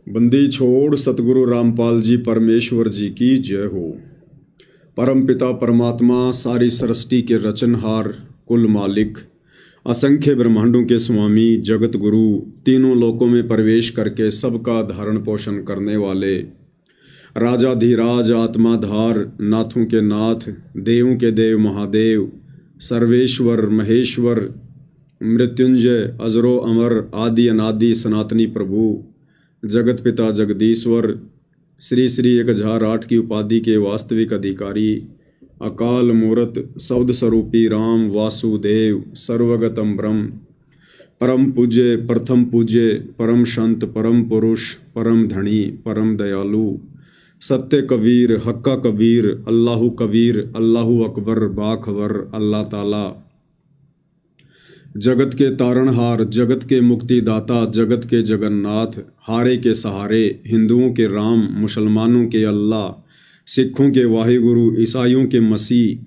बंदी छोड़ सतगुरु रामपाल जी परमेश्वर जी की जय हो। परम पिता परमात्मा सारी सृष्टि के रचनहार, कुल मालिक, असंख्य ब्रह्मांडों के स्वामी, जगत गुरु, तीनों लोकों में प्रवेश करके सबका धारण पोषण करने वाले, राजाधिराज आत्माधार, नाथों के नाथ, देवों के देव महादेव, सर्वेश्वर महेश्वर, मृत्युंजय, अजरो अमर, आदि अनादि सनातनी प्रभु, जगत पिता जगदीश्वर, श्री श्री 1008 की उपाधि के वास्तविक अधिकारी, अकाल मूर्त शब्द स्वरूपी राम वासुदेव, सर्वगतम ब्रह्म, परम पूज्य, प्रथम पूज्य, परम संत, परम पुरुष, परम धनी, परम दयालु, सत्य कबीर, हक्का कबीर, अल्लाहु कबीर, अल्लाहु अकबर, बाखबर, अल्लाह ताला, जगत के तारणहार, जगत के मुक्तिदाता, जगत के जगन्नाथ, हारे के सहारे, हिंदुओं के राम, मुसलमानों के अल्लाह, सिखों के वाहिगुरु, ईसाइयों के मसीह,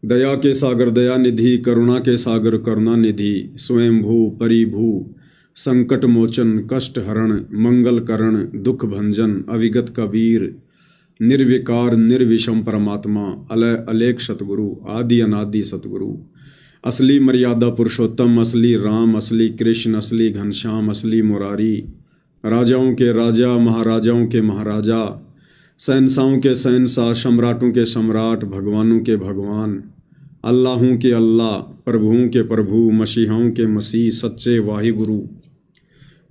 दया के सागर दया निधि, करुणा के सागर करुणा निधि, स्वयंभू परिभू, संकट मोचन, कष्ट हरण, मंगल करण, दुख भंजन, अविगत कबीर, निर्विकार निर्विषम परमात्मा, अलय अलेख सतगुरु, आदि अनादि सतगुरु, असली मर्यादा पुरुषोत्तम, असली राम, असली कृष्ण, असली घनश्याम, असली मुरारी, राजाओं के राजा, महाराजाओं के महाराजा, शहंशाहों के शहंशाह, सम्राटों के सम्राट, भगवानों के भगवान, अल्लाहों के अल्लाह, प्रभुओं के प्रभु, मसीहाओं के मसीह, सच्चे वाहिगुरु,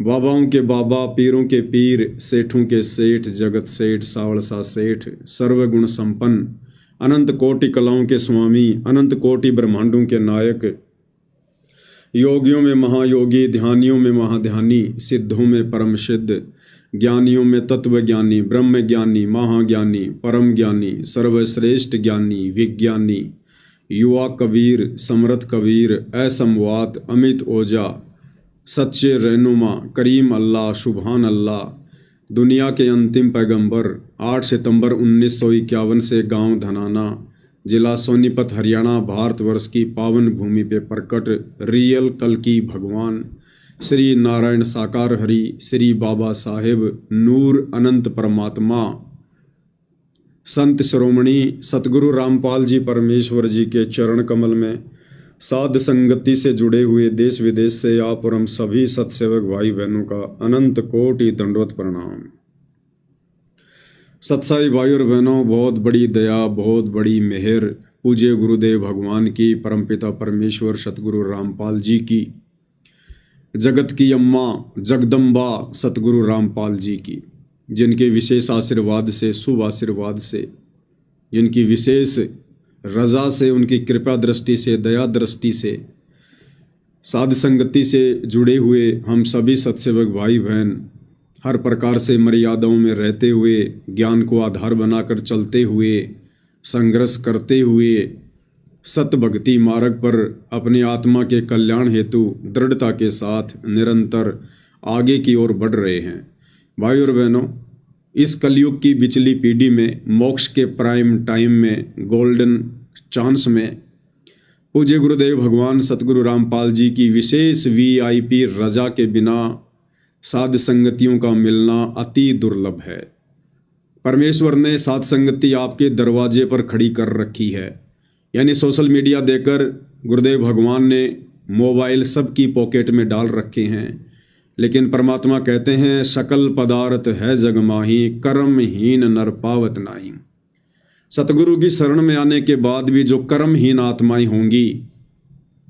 बाबाओं के बाबा, पीरों के पीर, सेठों के सेठ, जगत सेठ, सावलसा सेठ, सर्वगुण संपन्न, अनंत कोटि कलाओं के स्वामी, अनंत कोटि ब्रह्मांडों के नायक, योगियों में महायोगी, ध्यानियों में महाध्यानी, सिद्धों में परम सिद्ध, ज्ञानियों में तत्व ज्ञानी, ब्रह्म ज्ञानी, महाज्ञानी, परम ज्ञानी, सर्वश्रेष्ठ ज्ञानी, विज्ञानी, युवा कबीर, समर्थ कबीर, असमवात, अमित ओजा, सच्चे रहनुमा, करीम अल्लाह, सुभान अल्लाह, दुनिया के अंतिम पैगंबर, 8 सितंबर 1951 से गांव धनाना, जिला सोनीपत, हरियाणा, भारतवर्ष की पावन भूमि पे प्रकट रियल कल की भगवान श्री नारायण साकार हरि, श्री बाबा साहेब नूर अनंत परमात्मा, संत शिरोमणि सतगुरु रामपाल जी परमेश्वर जी के चरण कमल में साध संगति से जुड़े हुए देश विदेश से आप और हम सभी सत्सेवक भाई बहनों का अनंत कोटि दंडवत प्रणाम। सत्साई भाई और बहनों, बहुत बड़ी दया, बहुत बड़ी मेहर पूज्य गुरुदेव भगवान की, परमपिता परमेश्वर सतगुरु रामपाल जी की, जगत की अम्मा जगदम्बा सतगुरु रामपाल जी की, जिनके विशेष आशीर्वाद से, शुभ आशीर्वाद से, जिनकी विशेष रजा से, उनकी कृपा दृष्टि से, दया दृष्टि से, साध संगति से जुड़े हुए हम सभी सत्सेवक भाई बहन हर प्रकार से मर्यादाओं में रहते हुए, ज्ञान को आधार बनाकर चलते हुए, संघर्ष करते हुए, सत भक्ति मार्ग पर अपनी आत्मा के कल्याण हेतु दृढ़ता के साथ निरंतर आगे की ओर बढ़ रहे हैं। भाई और बहनों, इस कलयुग की बिचली पीढ़ी में, मोक्ष के प्राइम टाइम में, गोल्डन चांस में, पूज्य गुरुदेव भगवान सतगुरु रामपाल जी की विशेष VIP रजा के बिना साध संगतियों का मिलना अति दुर्लभ है। परमेश्वर ने साध संगति आपके दरवाजे पर खड़ी कर रखी है, यानी सोशल मीडिया देकर गुरुदेव भगवान ने मोबाइल सबकी पॉकेट में डाल रखे हैं, लेकिन परमात्मा कहते हैं सकल पदार्थ है जग माही, कर्महीन नर पावत नाही। सतगुरु की शरण में आने के बाद भी जो कर्महीन आत्माएं होंगी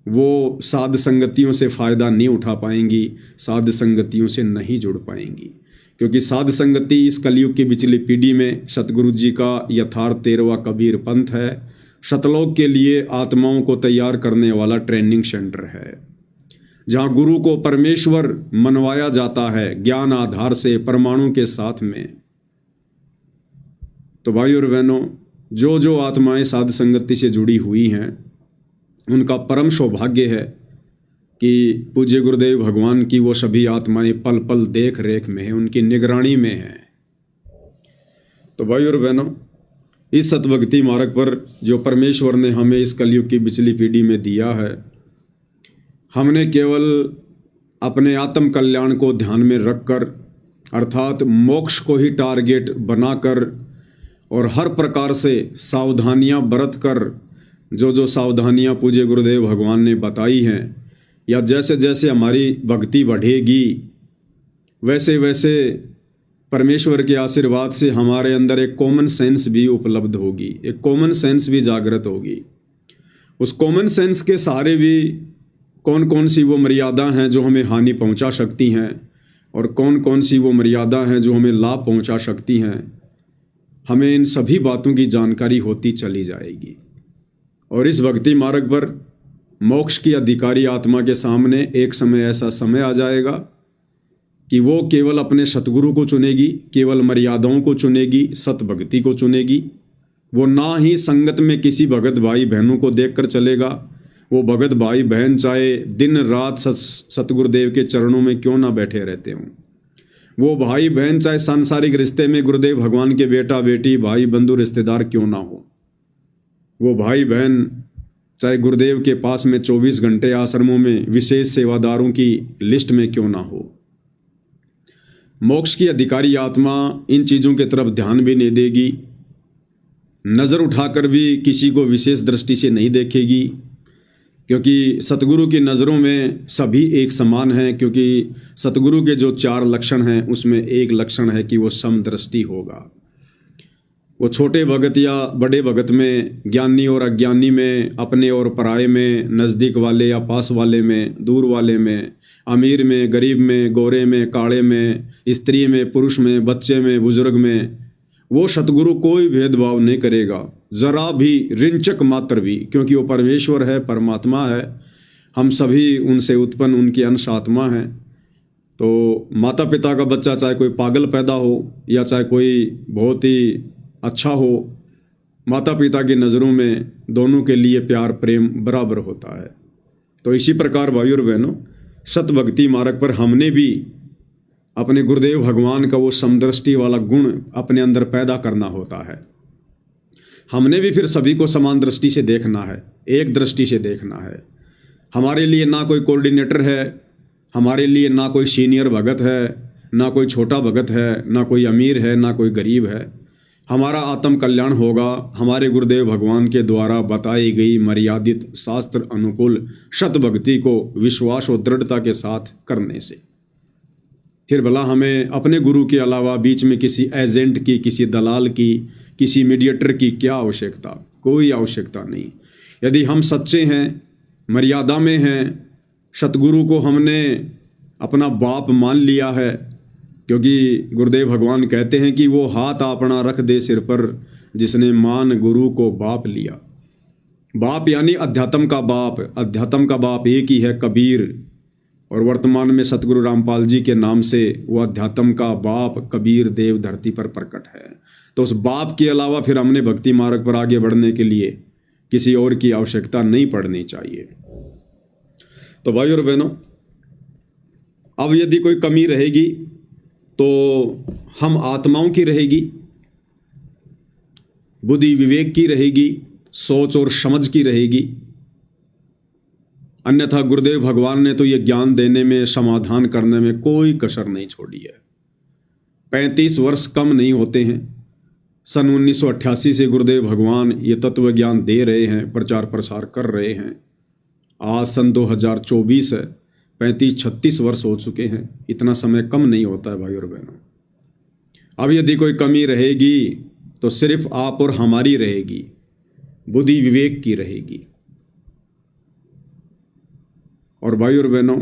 वो साध संगतियों से फ़ायदा नहीं उठा पाएंगी, साध संगतियों से नहीं जुड़ पाएंगी, क्योंकि साध संगति इस कलयुग की बिचली पीढ़ी में सतगुरु जी का यथार्थ 13वां कबीर पंथ है, शतलोक के लिए आत्माओं को तैयार करने वाला ट्रेनिंग सेंटर है, जहाँ गुरु को परमेश्वर मनवाया जाता है ज्ञान आधार से, परमाणु के साथ में। तो भाई और बहनों, जो जो आत्माएं साध संगति से जुड़ी हुई हैं उनका परम सौभाग्य है कि पूज्य गुरुदेव भगवान की वो सभी आत्माएं पल पल देख रेख में हैं, उनकी निगरानी में हैं। तो भाई और बहनों, इस सतभक्ति मार्ग पर जो परमेश्वर ने हमें इस कलयुग की बिचली पीढ़ी में दिया है, हमने केवल अपने आत्म कल्याण को ध्यान में रखकर अर्थात मोक्ष को ही टारगेट बनाकर और हर प्रकार से सावधानियां बरत कर जो सावधानियां पूज्य गुरुदेव भगवान ने बताई हैं, या जैसे जैसे हमारी भक्ति बढ़ेगी वैसे वैसे परमेश्वर के आशीर्वाद से हमारे अंदर एक कॉमन सेंस भी उपलब्ध होगी, एक कॉमन सेंस भी जागृत होगी। उस कॉमन सेंस के सहारे भी कौन कौन सी वो मर्यादा हैं जो हमें हानि पहुंचा सकती हैं और कौन कौन सी वो मर्यादा हैं जो हमें लाभ पहुंचा सकती हैं, हमें इन सभी बातों की जानकारी होती चली जाएगी। और इस भक्ति मार्ग पर मोक्ष की अधिकारी आत्मा के सामने एक समय ऐसा समय आ जाएगा कि वो केवल अपने सतगुरु को चुनेगी, केवल मर्यादाओं को चुनेगी, सत भक्ति को चुनेगी। वो ना ही संगत में किसी भगत भाई बहनों को देखकर चलेगा। वो भगत भाई बहन चाहे दिन रात सतगुरुदेव के चरणों में क्यों ना बैठे रहते हों, वो भाई बहन चाहे सांसारिक रिश्ते में गुरुदेव भगवान के बेटा बेटी भाई बंधु रिश्तेदार क्यों ना हो, वो भाई बहन चाहे गुरुदेव के पास में 24 घंटे आश्रमों में विशेष सेवादारों की लिस्ट में क्यों ना हो, मोक्ष की अधिकारी आत्मा इन चीज़ों की तरफ ध्यान भी नहीं देगी, नज़र उठाकर भी किसी को विशेष दृष्टि से नहीं देखेगी, क्योंकि सतगुरु की नज़रों में सभी एक समान हैं। क्योंकि सतगुरु के जो 4 लक्षण हैं उसमें एक लक्षण है कि वो समदृष्टि होगा। वो छोटे भगत या बड़े भगत में, ज्ञानी और अज्ञानी में, अपने और पराये में, नज़दीक वाले या पास वाले में, दूर वाले में, अमीर में, गरीब में, गोरे में, काले में, स्त्री में, पुरुष में, बच्चे में, बुजुर्ग में, वो सतगुरु कोई भेदभाव नहीं करेगा, ज़रा भी, रिंचक मात्र भी, क्योंकि वो परमेश्वर है, परमात्मा है। हम सभी उनसे उत्पन्न उनकी अंश आत्मा हैं। तो माता पिता का बच्चा चाहे कोई पागल पैदा हो या चाहे कोई बहुत ही अच्छा हो, माता पिता की नज़रों में दोनों के लिए प्यार प्रेम बराबर होता है। तो इसी प्रकार भाइयों और बहनों, सत भक्ति मार्ग पर हमने भी अपने गुरुदेव भगवान का वो समदृष्टि वाला गुण अपने अंदर पैदा करना होता है। हमने भी फिर सभी को समान दृष्टि से देखना है, एक दृष्टि से देखना है। हमारे लिए ना कोई कोऑर्डिनेटर है, हमारे लिए ना कोई सीनियर भगत है, ना कोई छोटा भगत है, ना कोई अमीर है, ना कोई गरीब है। हमारा आत्म कल्याण होगा हमारे गुरुदेव भगवान के द्वारा बताई गई मर्यादित शास्त्र अनुकूल सत भक्ति को विश्वास और दृढ़ता के साथ करने से। फिर भला हमें अपने गुरु के अलावा बीच में किसी एजेंट की, किसी दलाल की, किसी मीडिएटर की क्या आवश्यकता? कोई आवश्यकता नहीं। यदि हम सच्चे हैं, मर्यादा में हैं, सतगुरु को हमने अपना बाप मान लिया है, क्योंकि गुरुदेव भगवान कहते हैं कि वो हाथ अपना रख दे सिर पर जिसने मान गुरु को बाप लिया। बाप यानी अध्यात्म का बाप। अध्यात्म का बाप एक ही है, कबीर। और वर्तमान में सतगुरु रामपाल जी के नाम से वो अध्यात्म का बाप कबीर देव धरती पर प्रकट है। तो उस बाप के अलावा फिर हमने भक्ति मार्ग पर आगे बढ़ने के लिए किसी और की आवश्यकता नहीं पड़नी चाहिए। तो भाइयों और बहनों, अब यदि कोई कमी रहेगी तो हम आत्माओं की रहेगी, बुद्धि विवेक की रहेगी, सोच और समझ की रहेगी। अन्यथा गुरुदेव भगवान ने तो ये ज्ञान देने में, समाधान करने में कोई कसर नहीं छोड़ी है। 35 वर्ष कम नहीं होते हैं। सन 1988 से गुरुदेव भगवान ये तत्व ज्ञान दे रहे हैं, प्रचार प्रसार कर रहे हैं। आज सन 2024 है, 35-36 वर्ष हो चुके हैं। इतना समय कम नहीं होता है भाई और बहनों। अब यदि कोई कमी रहेगी तो सिर्फ आप और हमारी रहेगी, बुद्धि विवेक की रहेगी। और भाई और बहनों,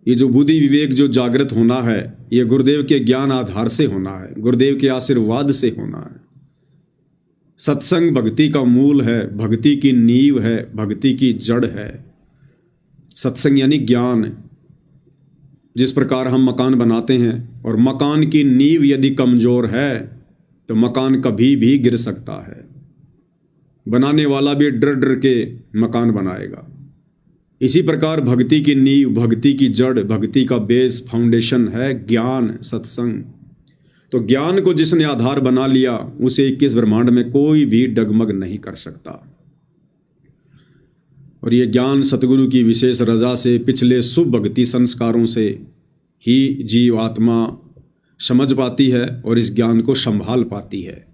ये जो बुद्धि विवेक जो जागृत होना है, ये गुरुदेव के ज्ञान आधार से होना है, गुरुदेव के आशीर्वाद से होना है। सत्संग भक्ति का मूल है, भक्ति की नींव है, भक्ति की जड़ है। सत्संग यानी ज्ञान। जिस प्रकार हम मकान बनाते हैं और मकान की नींव यदि कमजोर है तो मकान कभी भी गिर सकता है। बनाने वाला भी डर डर के मकान बनाएगा। इसी प्रकार भक्ति की नींव, भक्ति की जड़, भक्ति का बेस, फाउंडेशन है ज्ञान, सत्संग। तो ज्ञान को जिसने आधार बना लिया उसे 21 ब्रह्मांड में कोई भी डगमग नहीं कर सकता। और ये ज्ञान सतगुरु की विशेष रजा से, पिछले शुभ भक्ति संस्कारों से ही जीव आत्मा समझ पाती है और इस ज्ञान को संभाल पाती है।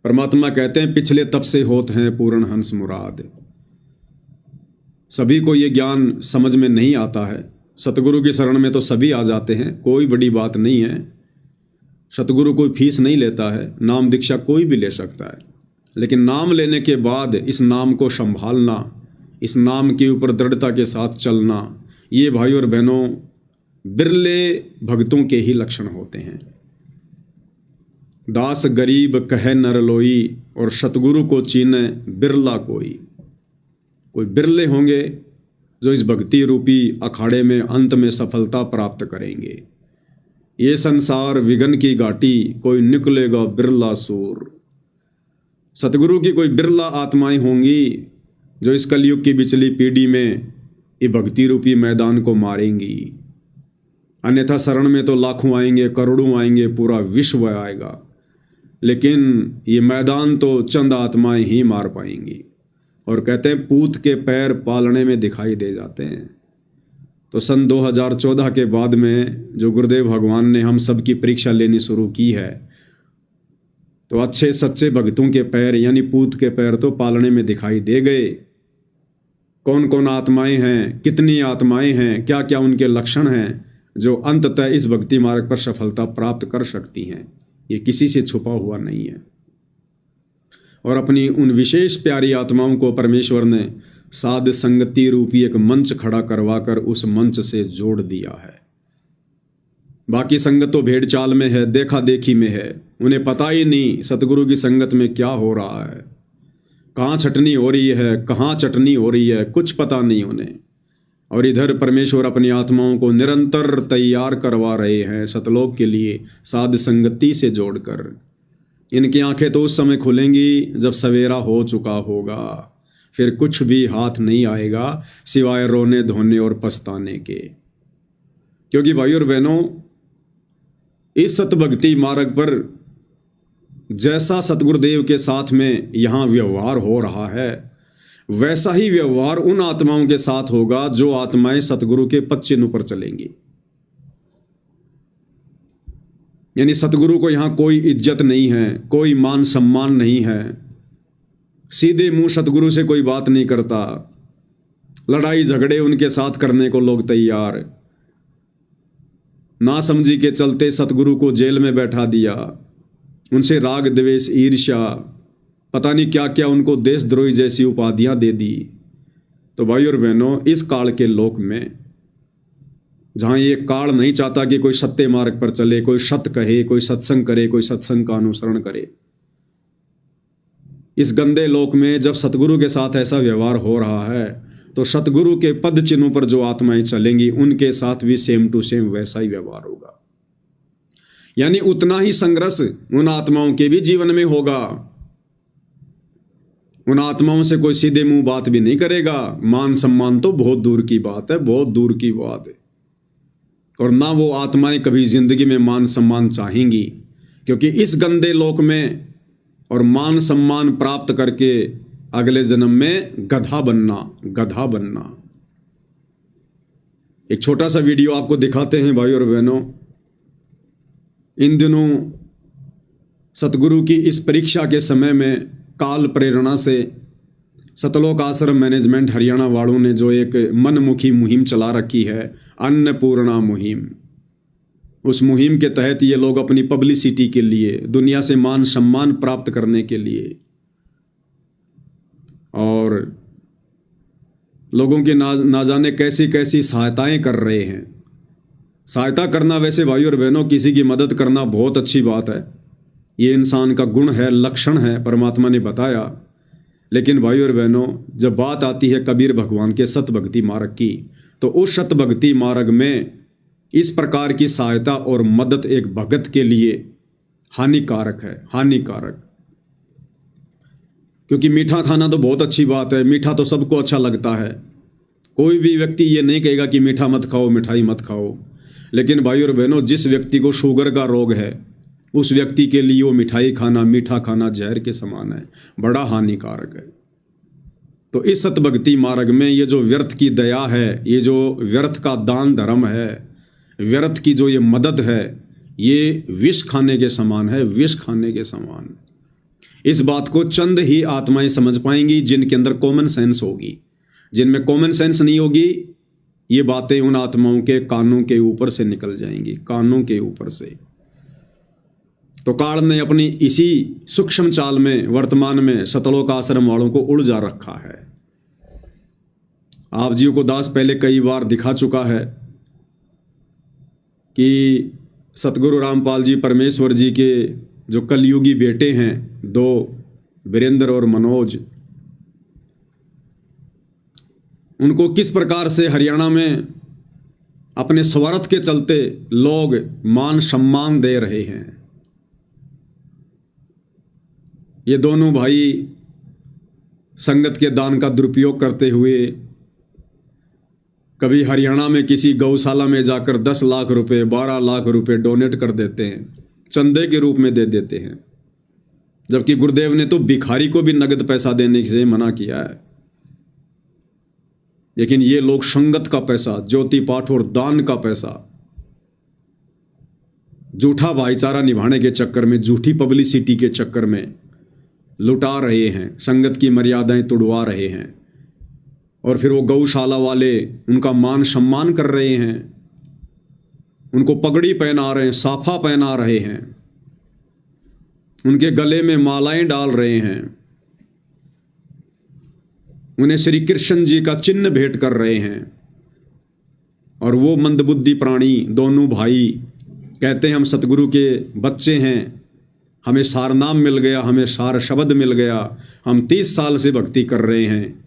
परमात्मा कहते हैं पिछले तब से होत हैं पूर्ण हंस मुराद। सभी को ये ज्ञान समझ में नहीं आता है। सतगुरु की शरण में तो सभी आ जाते हैं, कोई बड़ी बात नहीं है। सतगुरु कोई फीस नहीं लेता है, नाम दीक्षा कोई भी ले सकता है, लेकिन नाम लेने के बाद इस नाम को संभालना, इस नाम के ऊपर दृढ़ता के साथ चलना, ये भाई और बहनों बिरले भक्तों के ही लक्षण होते हैं। दास गरीब कहे नर लोई और सतगुरु को चीने बिरला कोई। कोई बिरले होंगे जो इस भक्ति रूपी अखाड़े में अंत में सफलता प्राप्त करेंगे। ये संसार विघन की घाटी कोई निकलेगा बिरला सूर। सतगुरु की कोई बिरला आत्माएं होंगी जो इस कलयुग की बिचली पीढ़ी में ये भक्ति रूपी मैदान को मारेंगी। अन्यथा शरण में तो लाखों आएंगे, करोड़ों आएंगे, पूरा विश्व आएगा, लेकिन ये मैदान तो चंद आत्माएं ही मार पाएंगी। और कहते हैं पूत के पैर पालने में दिखाई दे जाते हैं। तो सन 2014 के बाद में जो गुरुदेव भगवान ने हम सब की परीक्षा लेनी शुरू की है, तो अच्छे सच्चे भक्तों के पैर यानी पूत के पैर तो पालने में दिखाई दे गए। कौन कौन आत्माएं हैं, कितनी आत्माएं हैं, क्या क्या उनके लक्षण हैं जो अंततः इस भक्ति मार्ग पर सफलता प्राप्त कर सकती हैं, ये किसी से छुपा हुआ नहीं है। और अपनी उन विशेष प्यारी आत्माओं को परमेश्वर ने साध संगति रूपी एक मंच खड़ा करवाकर उस मंच से जोड़ दिया है। बाकी संगत तो भेड़ चाल में है, देखा देखी में है, उन्हें पता ही नहीं सतगुरु की संगत में क्या हो रहा है, कहाँ छटनी हो रही है, कहाँ चटनी हो रही है, कुछ पता नहीं उन्हें। और इधर परमेश्वर अपनी आत्माओं को निरंतर तैयार करवा रहे हैं सतलोक के लिए साध संगति से जोड़कर। इनकी आंखें तो उस समय खुलेंगी जब सवेरा हो चुका होगा, फिर कुछ भी हाथ नहीं आएगा सिवाय रोने धोने और पछताने के। क्योंकि भाई और बहनों, इस सतभक्ति मार्ग पर जैसा सतगुरुदेव के साथ में यहाँ व्यवहार हो रहा है, वैसा ही व्यवहार उन आत्माओं के साथ होगा जो आत्माएं सतगुरु के पद चिन्ह पर चलेंगी। यानी सतगुरु को यहाँ कोई इज्जत नहीं है, कोई मान सम्मान नहीं है, सीधे मुंह सतगुरु से कोई बात नहीं करता, लड़ाई झगड़े उनके साथ करने को लोग तैयार। ना समझी के चलते सतगुरु को जेल में बैठा दिया, उनसे राग द्वेष ईर्ष्या पता नहीं क्या क्या उनको देशद्रोही जैसी उपाधियां दे दी। तो भाई और बहनों, इस काल के लोक में जहां ये काल नहीं चाहता कि कोई सत्य मार्ग पर चले, कोई सत्य कहे, कोई सत्संग करे, कोई सत्संग का अनुसरण करे, इस गंदे लोक में जब सतगुरु के साथ ऐसा व्यवहार हो रहा है तो सतगुरु के पद चिन्हों पर जो आत्माएं चलेंगी उनके साथ भी सेम टू सेम वैसा ही व्यवहार होगा। यानी उतना ही संघर्ष उन आत्माओं के भी जीवन में होगा। उन आत्माओं से कोई सीधे मुंह बात भी नहीं करेगा, मान सम्मान तो बहुत दूर की बात है, बहुत दूर की बात है। और ना वो आत्माएं कभी जिंदगी में मान सम्मान चाहेंगी, क्योंकि इस गंदे लोक में और मान सम्मान प्राप्त करके अगले जन्म में गधा बनना। एक छोटा सा वीडियो आपको दिखाते हैं भाई और बहनों। इन दिनों सतगुरु की इस परीक्षा के समय में काल प्रेरणा से सतलोक आश्रम मैनेजमेंट हरियाणा वालों ने जो एक मनमुखी मुहिम चला रखी है, अन्नपूर्णा मुहिम, उस मुहिम के तहत ये लोग अपनी पब्लिसिटी के लिए, दुनिया से मान सम्मान प्राप्त करने के लिए और लोगों की ना जाने कैसी कैसी सहायताएं कर रहे हैं। सहायता करना वैसे भाई और बहनों, किसी की मदद करना बहुत अच्छी बात है, ये इंसान का गुण है, लक्षण है, परमात्मा ने बताया। लेकिन भाई और बहनों, जब बात आती है कबीर भगवान के सतभक्ति मार्ग की, तो उस सतभक्ति मार्ग में इस प्रकार की सहायता और मदद एक भगत के लिए हानिकारक है, हानिकारक। क्योंकि मीठा खाना तो बहुत अच्छी बात है, मीठा तो सबको अच्छा लगता है, कोई भी व्यक्ति ये नहीं कहेगा कि मीठा मत खाओ, मिठाई मत खाओ। लेकिन भाई और बहनों, जिस व्यक्ति को शुगर का रोग है उस व्यक्ति के लिए वो मिठाई खाना, मीठा खाना जहर के समान है, बड़ा हानिकारक है। तो इस सतभक्ति मार्ग में ये जो व्यर्थ की दया है, ये जो व्यर्थ का दान धर्म है, व्यर्थ की जो ये मदद है, ये विष खाने के समान है, विष खाने के समान। इस बात को चंद ही आत्माएं समझ पाएंगी जिनके अंदर कॉमन सेंस होगी। जिनमें कॉमन सेंस नहीं होगी, ये बातें उन आत्माओं के कानों के ऊपर से निकल जाएंगी, कानों के ऊपर से। तो काल ने अपनी इसी सूक्ष्म चाल में वर्तमान में सतलोक आश्रम वालों को उलझा रखा है। आप जी को दास पहले कई बार दिखा चुका है कि सतगुरु रामपाल जी परमेश्वर जी के जो कलयुगी बेटे हैं, दो, वीरेंद्र और मनोज, उनको किस प्रकार से हरियाणा में अपने स्वार्थ के चलते लोग मान सम्मान दे रहे हैं। ये दोनों भाई संगत के दान का दुरुपयोग करते हुए कभी हरियाणा में किसी गौशाला में जाकर 10 लाख रुपए, 12 लाख रुपए डोनेट कर देते हैं, चंदे के रूप में दे देते हैं, जबकि गुरुदेव ने तो भिखारी को भी नगद पैसा देने से मना किया है। लेकिन ये लोग संगत का पैसा, ज्योति पाठ और दान का पैसा झूठा भाईचारा निभाने के चक्कर में, झूठी पब्लिसिटी के चक्कर में लुटा रहे हैं, संगत की मर्यादाएं तोड़वा रहे हैं। और फिर वो गौशाला वाले उनका मान सम्मान कर रहे हैं, उनको पगड़ी पहना रहे हैं, साफा पहना रहे हैं, उनके गले में मालाएं डाल रहे हैं, उन्हें श्री कृष्ण जी का चिन्ह भेंट कर रहे हैं। और वो मंदबुद्धि प्राणी दोनों भाई कहते हैं हम सतगुरु के बच्चे हैं, हमें सार नाम मिल गया, हमें सार शब्द मिल गया, हम 30 साल से भक्ति कर रहे हैं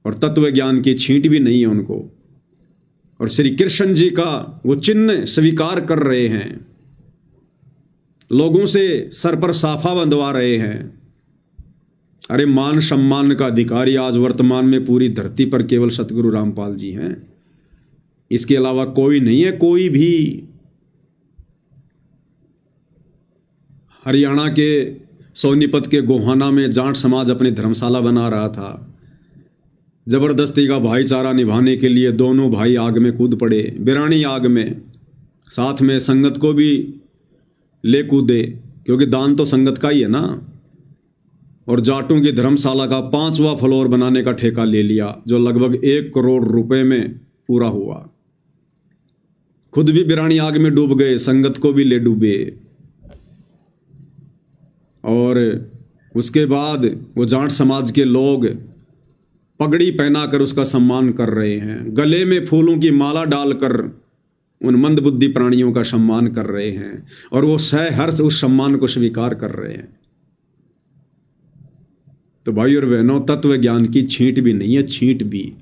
और तत्व ज्ञान की छींट भी नहीं है उनको, और श्री कृष्ण जी का वो चिन्ह स्वीकार कर रहे हैं, लोगों से सर पर साफा बंधवा रहे हैं। अरे मान सम्मान का अधिकारी आज वर्तमान में पूरी धरती पर केवल सतगुरु रामपाल जी हैं, इसके अलावा कोई नहीं है, कोई भी। हरियाणा के सोनीपत के गोहाना में जाट समाज अपनी धर्मशाला बना रहा था। जबरदस्ती का भाईचारा निभाने के लिए दोनों भाई आग में कूद पड़े, बिरानी आग में, साथ में संगत को भी ले कूदे, क्योंकि दान तो संगत का ही है ना। और जाटों की धर्मशाला का 5वां फ्लोर बनाने का ठेका ले लिया, जो लगभग 1 करोड़ रुपए में पूरा हुआ। खुद भी बिरानी आग में डूब गए, संगत को भी ले डूबे। और उसके बाद वो जाट समाज के लोग पगड़ी पहनाकर उसका सम्मान कर रहे हैं, गले में फूलों की माला डालकर उन मंदबुद्धि प्राणियों का सम्मान कर रहे हैं, और वो सहर्ष उस सम्मान को स्वीकार कर रहे हैं। तो भाई और बहनों, तत्व ज्ञान की छींट भी नहीं है, छींट भी।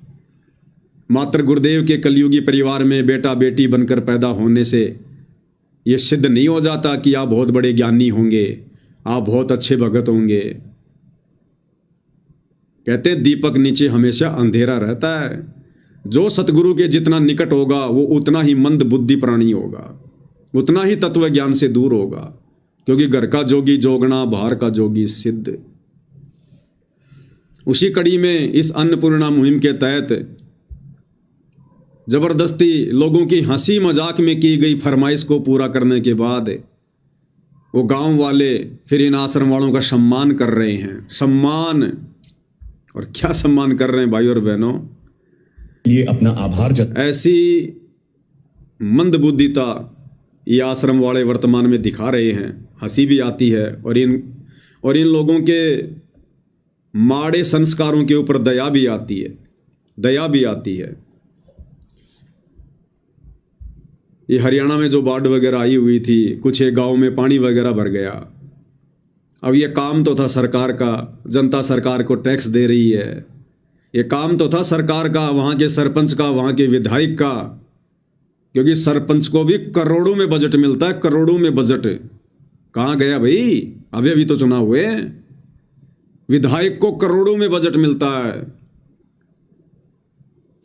मात्र गुरुदेव के कलयुगी परिवार में बेटा बेटी बनकर पैदा होने से ये सिद्ध नहीं हो जाता कि आप बहुत बड़े ज्ञानी होंगे, आप बहुत अच्छे भगत होंगे। कहते हैं दीपक नीचे हमेशा अंधेरा रहता है। जो सतगुरु के जितना निकट होगा वो उतना ही मंद बुद्धि प्राणी होगा, उतना ही तत्व ज्ञान से दूर होगा, क्योंकि घर का जोगी जोगना, बाहर का जोगी सिद्ध। उसी कड़ी में इस अन्नपूर्णा मुहिम के तहत जबरदस्ती लोगों की हंसी मजाक में की गई फरमाइश को पूरा करने के बाद वो गांव वाले फिर इन आश्रम वालों का सम्मान कर रहे हैं। सम्मान, और क्या सम्मान कर रहे हैं भाई और बहनों, ये अपना आभार ऐसी मंदबुद्धिता ये आश्रम वाले वर्तमान में दिखा रहे हैं। हंसी भी आती है और इन लोगों के माड़े संस्कारों के ऊपर दया भी आती है, दया भी आती है। ये हरियाणा में जो बाढ़ वगैरह आई हुई थी, कुछ एक गांव में पानी वगैरह भर गया। अब ये काम तो था सरकार का, जनता सरकार को टैक्स दे रही है। ये काम तो था सरकार का, वहाँ के सरपंच का, वहाँ के विधायक का, क्योंकि सरपंच को भी करोड़ों में बजट मिलता है, करोड़ों में बजट। कहाँ गया भाई? अभी तो चुनाव हुए। विधायक को करोड़ों में बजट मिलता है,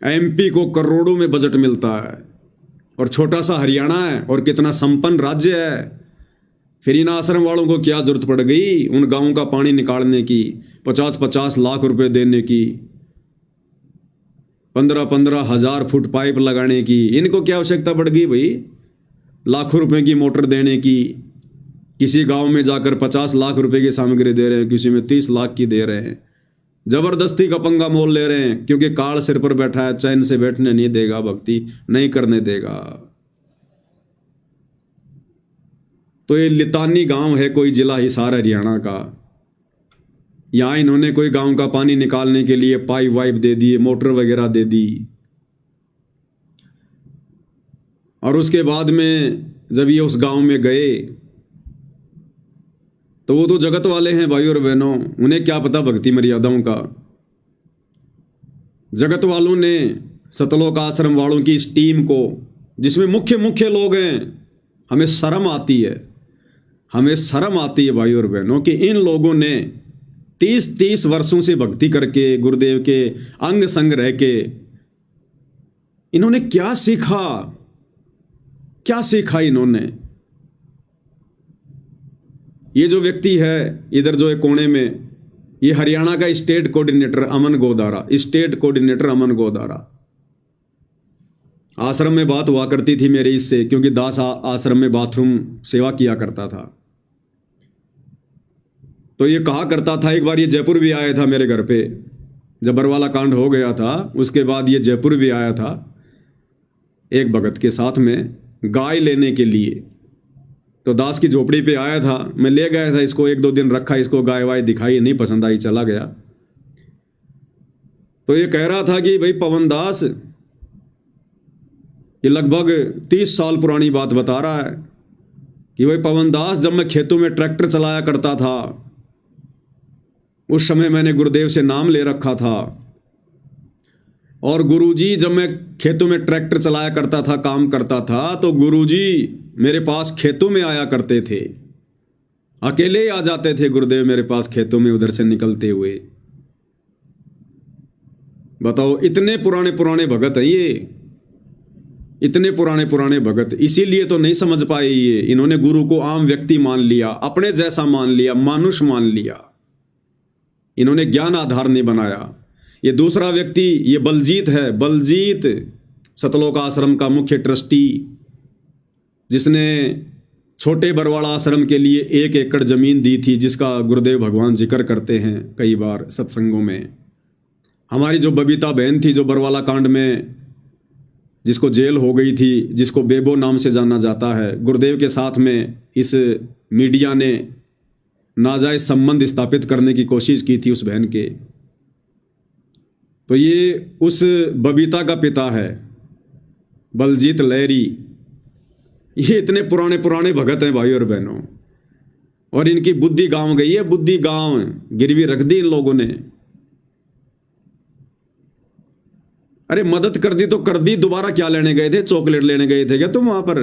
एमपी को करोड़ों में बजट मिलता है, और छोटा सा हरियाणा है और कितना संपन्न राज्य है। फिर इन आश्रम वालों को क्या जरूरत पड़ गई उन गांवों का पानी निकालने की, 50-50 लाख रुपए देने की, 15-15 हजार फुट पाइप लगाने की? इनको क्या आवश्यकता पड़ गई भाई? लाखों रुपए की मोटर देने की, किसी गांव में जाकर 50 लाख रुपए की सामग्री दे रहे हैं, किसी में 30 लाख की दे रहे हैं, जबरदस्ती का पंगा मोल ले रहे हैं, क्योंकि काल सिर पर बैठा है, चैन से बैठने नहीं देगा, भक्ति नहीं करने देगा। तो ये लितानी गांव है, कोई जिला हिसार हरियाणा का। यहां इन्होंने कोई गांव का पानी निकालने के लिए पाइप वाइप दे दिए, मोटर वगैरह दे दी। और उसके बाद में जब ये उस गांव में गए तो वो तो जगत वाले हैं भाई और बहनों, उन्हें क्या पता भक्ति मर्यादाओं का। जगत वालों ने सतलोक आश्रम वालों की इस टीम को, जिसमें मुख्य मुख्य लोग हैं, हमें शर्म आती है, हमें शर्म आती है भाई और बहनों कि इन लोगों ने 30-30 वर्षों से भक्ति करके, गुरुदेव के अंग संग रह के, इन्होंने क्या सीखा, क्या सीखा इन्होंने। ये जो व्यक्ति है इधर जो है कोने में, ये हरियाणा का स्टेट कोऑर्डिनेटर अमन गोदारा, स्टेट कोऑर्डिनेटर अमन गोदारा। आश्रम में बात हुआ करती थी मेरे इससे, क्योंकि दास आश्रम में बाथरूम सेवा किया करता था। तो ये कहा करता था, एक बार ये जयपुर भी आया था मेरे घर पे, जब बरवाला कांड हो गया था, उसके बाद ये जयपुर भी आया था एक भगत के साथ में गाय लेने के लिए। तो दास की झोपड़ी पे आया था, मैं ले गया था इसको, 1-2 दिन रखा, इसको गाय वाय दिखाई, नहीं पसंद आई, चला गया। तो ये कह रहा था कि भाई पवन दास, ये लगभग 30 साल पुरानी बात बता रहा है कि भाई पवन दास, जब मैं खेतों में ट्रैक्टर चलाया करता था, उस समय मैंने गुरुदेव से नाम ले रखा था। और गुरुजी, जब मैं खेतों में ट्रैक्टर चलाया करता था, काम करता था, तो गुरुजी मेरे पास खेतों में आया करते थे, अकेले ही आ जाते थे गुरुदेव मेरे पास खेतों में उधर से निकलते हुए। बताओ, इतने पुराने पुराने भगत हैं ये, इतने पुराने पुराने भगत। इसीलिए तो नहीं समझ पाए ये, इन्होंने गुरु को आम व्यक्ति मान लिया, अपने जैसा मान लिया, मानुष मान लिया, इन्होंने ज्ञान आधार नहीं बनाया। ये दूसरा व्यक्ति, ये बलजीत है, बलजीत सतलोक आश्रम का मुख्य ट्रस्टी, जिसने छोटे बरवाड़ा आश्रम के लिए 1 एकड़ जमीन दी थी, जिसका गुरुदेव भगवान जिक्र करते हैं कई बार सत्संगों में। हमारी जो बबीता बहन थी, जो बरवाला कांड में जिसको जेल हो गई थी, जिसको बेबो नाम से जाना जाता है, गुरुदेव के साथ में इस मीडिया ने नाजायज संबंध स्थापित करने की कोशिश की थी उस बहन के। तो ये उस बबीता का पिता है, बलजीत लहरी। ये इतने पुराने पुराने भगत हैं भाई और बहनों, और इनकी बुद्धि गांव गई है, बुद्धि गांव गिरवी रख दी इन लोगों ने। अरे मदद कर दी तो कर दी, दोबारा क्या लेने गए थे? चॉकलेट लेने गए थे क्या तुम वहां पर?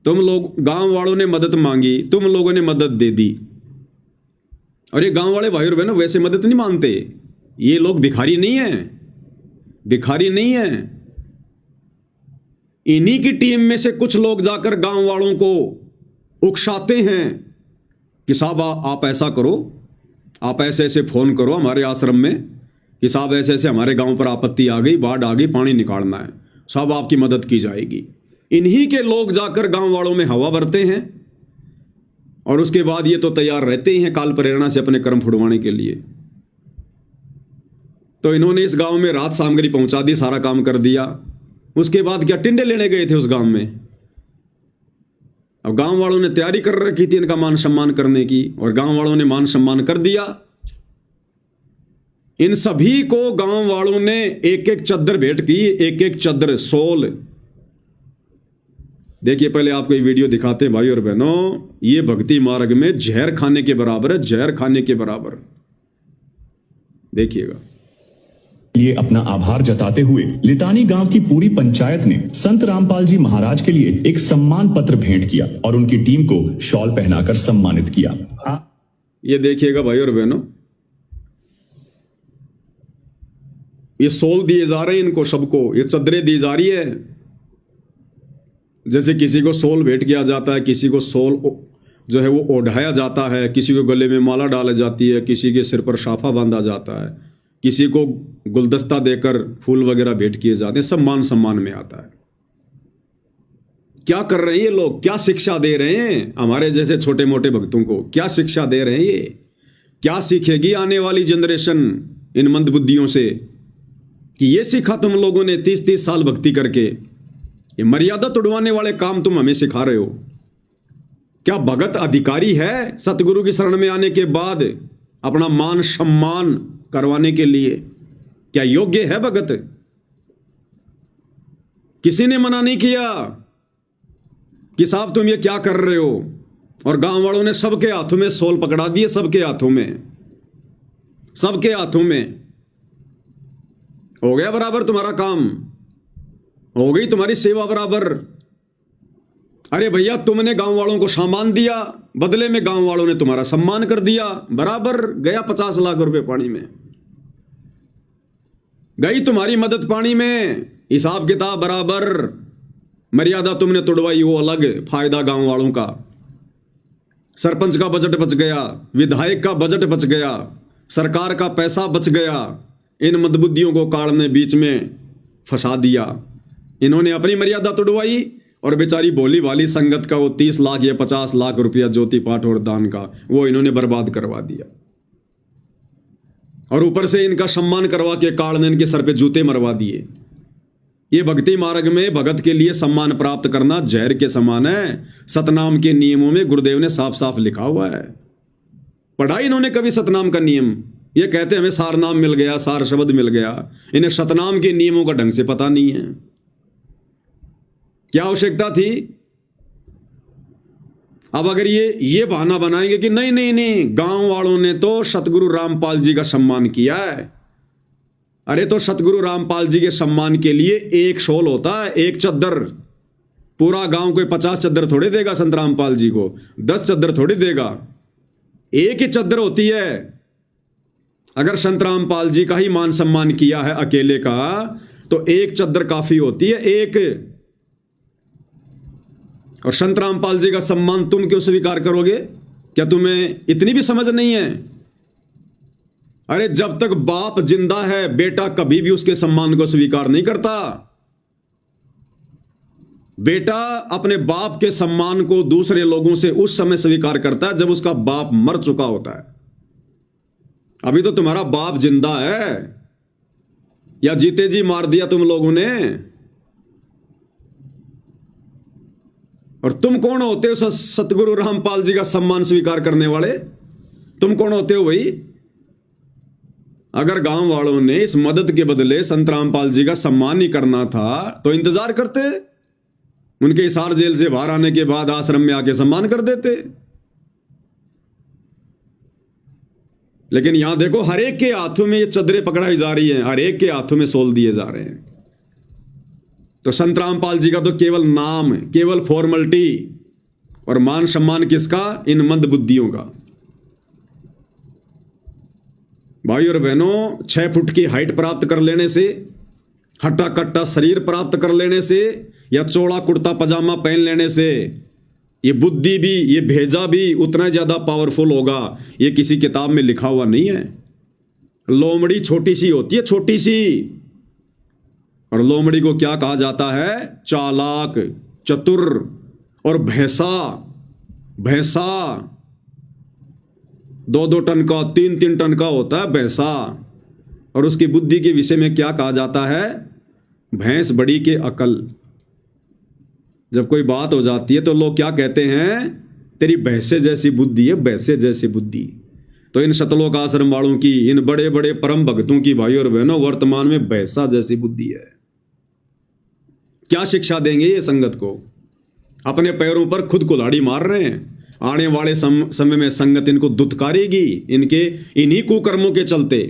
तुम लोग, गांव वालों ने मदद मांगी, तुम लोगों ने मदद दे दी। और ये गांव वाले भाई और बहनों वैसे मदद नहीं मांगते, ये लोग भिखारी नहीं है, भिखारी नहीं है। इन्हीं की टीम में से कुछ लोग जाकर गांव वालों को उकसाते हैं कि साहब आप ऐसा करो, आप ऐसे ऐसे फोन करो हमारे आश्रम में कि साहब ऐसे ऐसे हमारे गांव पर आपत्ति आ गई, बाढ़ आ गई, पानी निकालना है, साहब आपकी मदद की जाएगी। इन्हीं के लोग जाकर गांव वालों में हवा भरते हैं, और उसके बाद ये तो तैयार रहते ही हैं काल प्रेरणा से अपने कर्म फुड़वाने के लिए। तो इन्होंने इस गांव में रात सामग्री पहुंचा दी, सारा काम कर दिया। उसके बाद क्या टिंडे लेने गए थे उस गांव में। अब गांव वालों ने तैयारी कर रखी थी इनका मान सम्मान करने की, और गांव वालों ने मान सम्मान कर दिया। इन सभी को गांव वालों ने 1-1 चद्दर भेंट की, 1-1 चद्दर सोल। देखिए, पहले आपको ये वीडियो दिखाते हैं भाई और बहनों। ये भक्ति मार्ग में जहर खाने के बराबर है, जहर खाने के बराबर। देखिएगा। लिए अपना आभार जताते हुए लितानी गांव की पूरी पंचायत ने संत रामपाल जी महाराज के लिए एक सम्मान पत्र भेंट किया और उनकी टीम को शॉल पहनाकर सम्मानित किया। ये देखिएगा भाई और बहनों, ये सोल दिए जा रहे हैं इनको सबको, ये चद्दरें दी जा रही है। जैसे किसी को सोल भेंट किया जाता है, किसी को सोल जो है वो ओढ़ाया जाता है, किसी को गले में माला डाली जाती है, किसी के सिर पर साफा बांधा जाता है, किसी को गुलदस्ता देकर फूल वगैरह भेंट किए जाते हैं, सब मान सम्मान में आता है। क्या कर रहे हैं ये लोग? क्या शिक्षा दे रहे हैं हमारे जैसे छोटे मोटे भक्तों को? क्या शिक्षा दे रहे हैं ये? क्या सीखेगी आने वाली जनरेशन इन मंदबुद्धियों से कि ये सीखा तुम लोगों ने 30-30 साल भक्ति करके? ये मर्यादा तोड़वाने वाले काम तुम हमें सिखा रहे हो। क्या भगत अधिकारी है सतगुरु की शरण में आने के बाद अपना मान सम्मान करवाने के लिए? क्या योग्य है भगत? किसी ने मना नहीं किया कि साहब तुम ये क्या कर रहे हो, और गांव वालों ने सबके हाथों में सोल पकड़ा दिए, सबके हाथों में, सबके हाथों में। हो गया बराबर तुम्हारा काम, हो गई तुम्हारी सेवा बराबर। अरे भैया तुमने गांव वालों को सामान दिया, बदले में गांव वालों ने तुम्हारा सम्मान कर दिया, बराबर गया 50 लाख रुपए पानी में, गई तुम्हारी मदद पानी में, हिसाब किताब बराबर। मर्यादा तुमने तोड़वाई वो अलग, फायदा गांव वालों का। सरपंच का बजट बच गया, विधायक का बजट बच गया, सरकार का पैसा बच गया। इन मंदबुद्धियों को काल ने बीच में फंसा दिया। इन्होंने अपनी मर्यादा तोड़वाई और बेचारी भोली भाली संगत का वो 30 लाख या 50 लाख रुपया ज्योति पाठ और दान का वो इन्होंने बर्बाद करवा दिया। और ऊपर से इनका सम्मान करवा के काल ने इनके सर पे जूते मरवा दिए। ये भक्ति मार्ग में भगत के लिए सम्मान प्राप्त करना जहर के समान है। सतनाम के नियमों में गुरुदेव ने साफ साफ लिखा हुआ है। पढ़ा इन्होंने कभी सतनाम का नियम? ये कहते हमें सार नाम मिल गया, सार शब्द मिल गया। इन्हें सतनाम के नियमों का ढंग से पता नहीं है। क्या आवश्यकता थी? अब अगर ये बहाना बनाएंगे कि नहीं नहीं नहीं, गांव वालों ने तो सतगुरु रामपाल जी का सम्मान किया है। अरे तो सतगुरु रामपाल जी के सम्मान के लिए एक शॉल होता है, एक चद्दर। पूरा गांव कोई 50 चद्दर थोड़ी देगा संत रामपाल जी को, 10 चद्दर थोड़ी देगा, एक ही चद्दर होती है। अगर संत रामपाल जी का ही मान सम्मान किया है अकेले का, तो एक चद्दर काफी होती है, एक। और संत रामपाल जी का सम्मान तुम क्यों स्वीकार करोगे? क्या तुम्हें इतनी भी समझ नहीं है? अरे जब तक बाप जिंदा है, बेटा कभी भी उसके सम्मान को स्वीकार नहीं करता। बेटा अपने बाप के सम्मान को दूसरे लोगों से उस समय स्वीकार करता है जब उसका बाप मर चुका होता है। अभी तो तुम्हारा बाप जिंदा है, या जीते जी मार दिया तुम लोगों ने। और तुम कौन होते हो सतगुरु रामपाल जी का सम्मान स्वीकार करने वाले? तुम कौन होते हो भाई? अगर गांव वालों ने इस मदद के बदले संत रामपाल जी का सम्मान ही करना था तो इंतजार करते, उनके हिसार जेल से बाहर आने के बाद आश्रम में आके सम्मान कर देते। लेकिन यहां देखो, हर एक के हाथों में ये चदरें पकड़ाई जा रही हैं, हर एक के हाथों में सोल दिए जा रहे हैं। तो संत रामपाल जी का तो केवल नाम, केवल फॉर्मेलिटी, और मान सम्मान किसका? इन मंद बुद्धियों का। भाई और बहनों, 6 फुट की हाइट प्राप्त कर लेने से, हट्टा कट्टा शरीर प्राप्त कर लेने से, या चौड़ा कुर्ता पजामा पहन लेने से ये बुद्धि भी, ये भेजा भी उतना ज्यादा पावरफुल होगा, ये किसी किताब में लिखा हुआ नहीं है। लोमड़ी छोटी सी होती है, छोटी सी। और लोमड़ी को क्या कहा जाता है? चालाक, चतुर। और भैंसा, भैंसा 2-2 टन का, 3-3 टन का होता है भैंसा। और उसकी बुद्धि के विषय में क्या कहा जाता है? भैंस बड़ी के अकल। जब कोई बात हो जाती है तो लोग क्या कहते हैं? तेरी भैंसे जैसी बुद्धि है, भैंसे जैसी बुद्धि। तो इन शतलोक आश्रम वालों की, इन बड़े बड़े परम भक्तों की भाई और बहनों, वर्तमान में भैंसा जैसी बुद्धि है। क्या शिक्षा देंगे ये संगत को? अपने पैरों पर खुद कुल्हाड़ी मार रहे हैं। आने वाले समय में संगत इनको दुत्कारेगी, इनके इन्हीं कुकर्मों के चलते।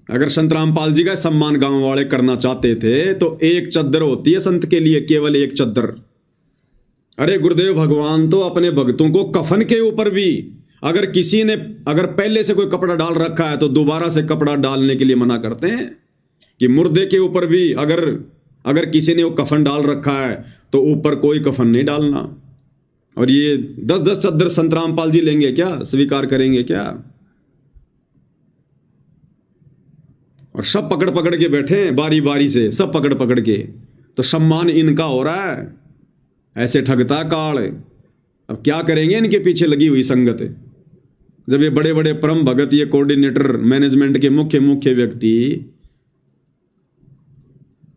अगर संत रामपाल जी का सम्मान गांव वाले करना चाहते थे तो एक चद्दर होती है संत के लिए, केवल एक चद्दर। अरे गुरुदेव भगवान तो अपने भक्तों को कफन के ऊपर भी, अगर किसी ने अगर पहले से कोई कपड़ा डाल रखा है तो दोबारा से कपड़ा डालने के लिए मना करते हैं कि मुर्दे के ऊपर भी अगर किसी ने वो कफन डाल रखा है तो ऊपर कोई कफन नहीं डालना। और ये 10-10 चद्दर संत रामपाल जी लेंगे क्या? स्वीकार करेंगे क्या? और सब पकड़ पकड़ के बैठे हैं बारी बारी से, सब पकड़ पकड़ के, तो सम्मान इनका हो रहा है। ऐसे ठगता काल। अब क्या करेंगे इनके पीछे लगी हुई संगत, जब ये बड़े बड़े परम भगत, ये कोऑर्डिनेटर, मैनेजमेंट के मुख्य व्यक्ति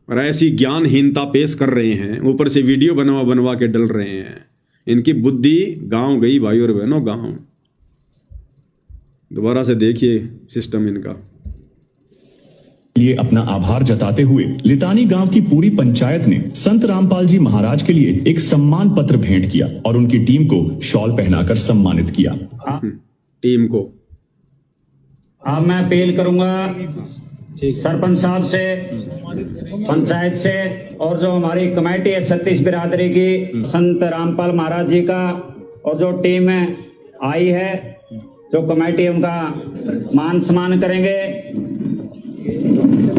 और ऐसी ज्ञानहीनता पेश कर रहे हैं, ऊपर से वीडियो बनवा बनवा के डल रहे हैं। इनकी बुद्धि गांव गई भाई और बहनों, गांव। दोबारा से देखिए सिस्टम इनका। लिए अपना आभार जताते हुए लितानी गांव की पूरी पंचायत ने संत रामपाल जी महाराज के लिए एक सम्मान पत्र भेंट किया और उनकी टीम को शॉल पहनाकर सम्मानित किया। टीम को अब मैं अपील करूंगा सरपंच साहब से, पंचायत से, और जो हमारी कमेटी है 36 बिरादरी की, संत रामपाल महाराज जी का, और जो टीम है आई है, जो कमेटी उनका मान सम्मान करेंगे।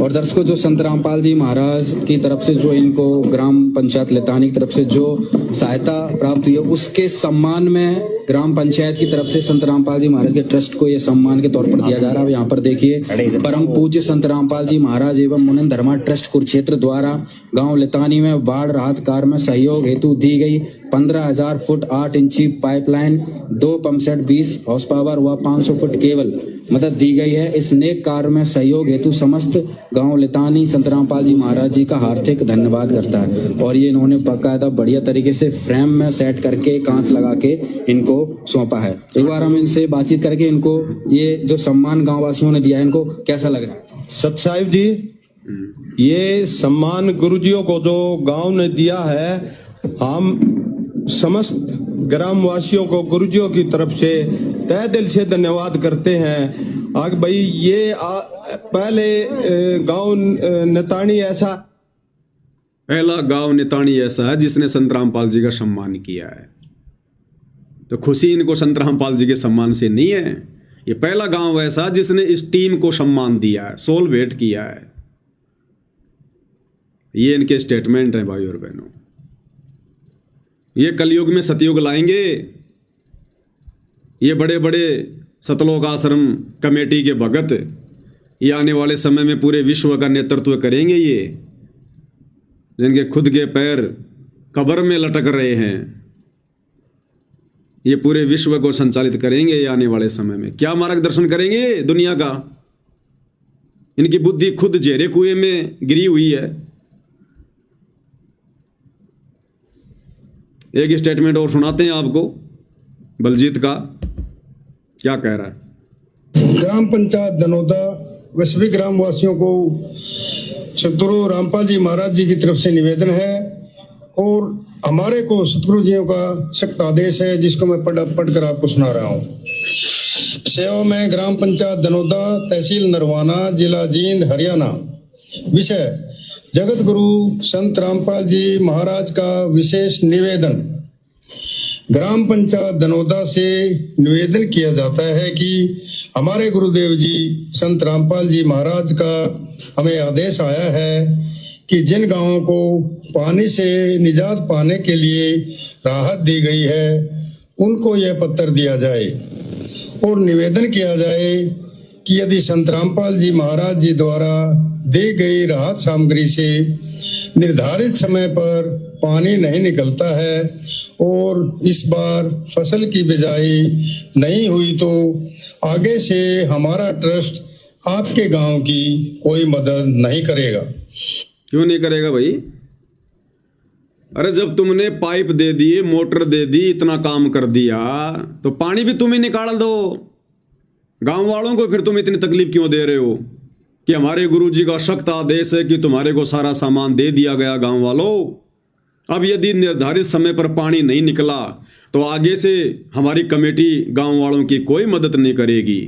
और दर्शकों, जो संत रामपाल जी महाराज की तरफ से जो इनको ग्राम पंचायत लितानी की तरफ से जो सहायता प्राप्त हुई है, उसके सम्मान में ग्राम पंचायत की तरफ से संत रामपाल जी महाराज के ट्रस्ट को ये सम्मान के तौर पर दिया जा रहा है। यहाँ पर देखिए, परम पूज्य संत रामपाल जी महाराज एवं मुनिन धर्मा ट्रस्ट कुरुक्षेत्र द्वारा गांव लितानी में बाढ़ राहत कार्य में सहयोग हेतु दी गई 15,000 फुट 8 इंची pipeline, 2 pump set 20 horse power व 500 फुट केबल मदद दी गई है। इस नेक कार्य में सहयोग हेतु समस्त गांव लितानी संत रामपाल जी महाराज जी का हार्दिक धन्यवाद करता है। और ये इन्होंने बाकायदा बढ़िया तरीके से फ्रेम में सेट करके कांच लगा के इनको सौंपा है। एक बार हम इनसे बातचीत करके इनको ये जो सम्मान गांव वासियों ने दिया है, इनको कैसा लग रहा है? सत साहिब जी, ये सम्मान गुरुजियों को जो गांव ने दिया है, हम समस्त ग्रामवासियों को गुरुजियों की तरफ से तहे दिल से धन्यवाद करते हैं। आगे भाई, ये पहले गांव नितानी ऐसा, पहला गांव नितानी ऐसा है जिसने संत रामपाल जी का सम्मान किया है। तो खुशी इनको संत रामपाल जी के सम्मान से नहीं है, ये पहला गांव ऐसा जिसने इस टीम को सम्मान दिया है, सोल भेंट किया है। ये इनके स्टेटमेंट हैं भाई और बहनों। ये कलयुग में सतयुग लाएंगे। ये बड़े बड़े सतलोक आश्रम कमेटी के भगत ये आने वाले समय में पूरे विश्व का नेतृत्व करेंगे। ये जिनके खुद के पैर कब्र में लटक रहे हैं, ये पूरे विश्व को संचालित करेंगे। ये आने वाले समय में क्या मार्गदर्शन करेंगे दुनिया का। इनकी बुद्धि खुद जेरे कुएं में गिरी हुई है। एक स्टेटमेंट और सुनाते हैं आपको बलजीत का, क्या कह रहा है। ग्राम पंचायत धनौदा व सभी ग्राम वासियों को सतगुरु रामपाल जी महाराज जी की तरफ से निवेदन है और हमारे को सतगुरु जियों का सख्त आदेश है, जिसको मैं पढ़कर आपको सुना रहा हूँ। सेवा में ग्राम पंचायत धनौदा, तहसील नरवाना, जिला जींद, हरियाणा। विषय जगत गुरु संत रामपाल जी महाराज का विशेष निवेदन। ग्राम पंचायत धनौदा से निवेदन किया जाता है कि हमारे गुरुदेव जी संत रामपाल जी महाराज का हमें आदेश आया है कि जिन गांवों को पानी से निजात पाने के लिए राहत दी गई है, उनको यह पत्र दिया जाए और निवेदन किया जाए कि यदि संत रामपाल जी महाराज जी द्वारा दी गई राहत सामग्री से निर्धारित समय पर पानी नहीं निकलता है और इस बार फसल की बिजाई नहीं हुई, तो आगे से हमारा ट्रस्ट आपके गांव की कोई मदद नहीं करेगा। क्यों नहीं करेगा भाई? अरे जब तुमने पाइप दे दी, मोटर दे दी, इतना काम कर दिया, तो पानी भी तुम ही निकाल दो। गांव वालों को फिर तुम इतनी तकलीफ क्यों दे रहे हो कि हमारे गुरुजी का सख्त आदेश है कि तुम्हारे को सारा सामान दे दिया गया। गांव वालों, अब यदि निर्धारित समय पर पानी नहीं निकला तो आगे से हमारी कमेटी गांव वालों की कोई मदद नहीं करेगी।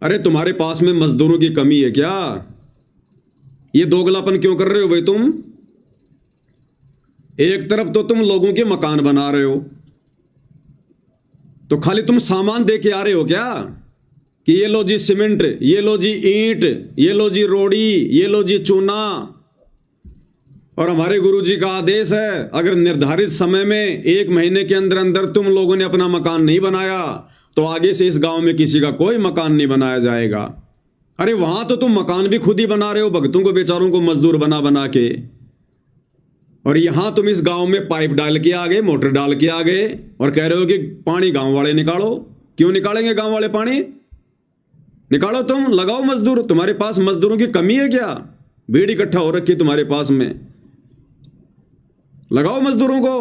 अरे तुम्हारे पास में मजदूरों की कमी है क्या? ये दोगलापन क्यों कर रहे हो भाई तुम? एक तरफ तो तुम लोगों के मकान बना रहे हो, तो खाली तुम सामान दे के आ रहे हो क्या कि ये लो जी सीमेंट, ये लो जी ईंट, ये लो जी रोड़ी, ये लो जी चूना। और हमारे गुरुजी का आदेश है, अगर निर्धारित समय में 1 महीने के अंदर अंदर तुम लोगों ने अपना मकान नहीं बनाया तो आगे से इस गांव में किसी का कोई मकान नहीं बनाया जाएगा। अरे वहां तो तुम मकान भी खुद ही बना रहे हो, भक्तों को बेचारों को मजदूर बना बना के, और यहां तुम इस गांव में पाइप डाल के आ गए, मोटर डाल के आ गए, और कह रहे हो कि पानी गांव वाले निकालो। क्यों निकालेंगे गांव वाले पानी? निकालो, तुम लगाओ मजदूर। तुम्हारे पास मजदूरों की कमी है क्या? भीड़ इकट्ठा हो रखी तुम्हारे पास में, लगाओ मजदूरों को,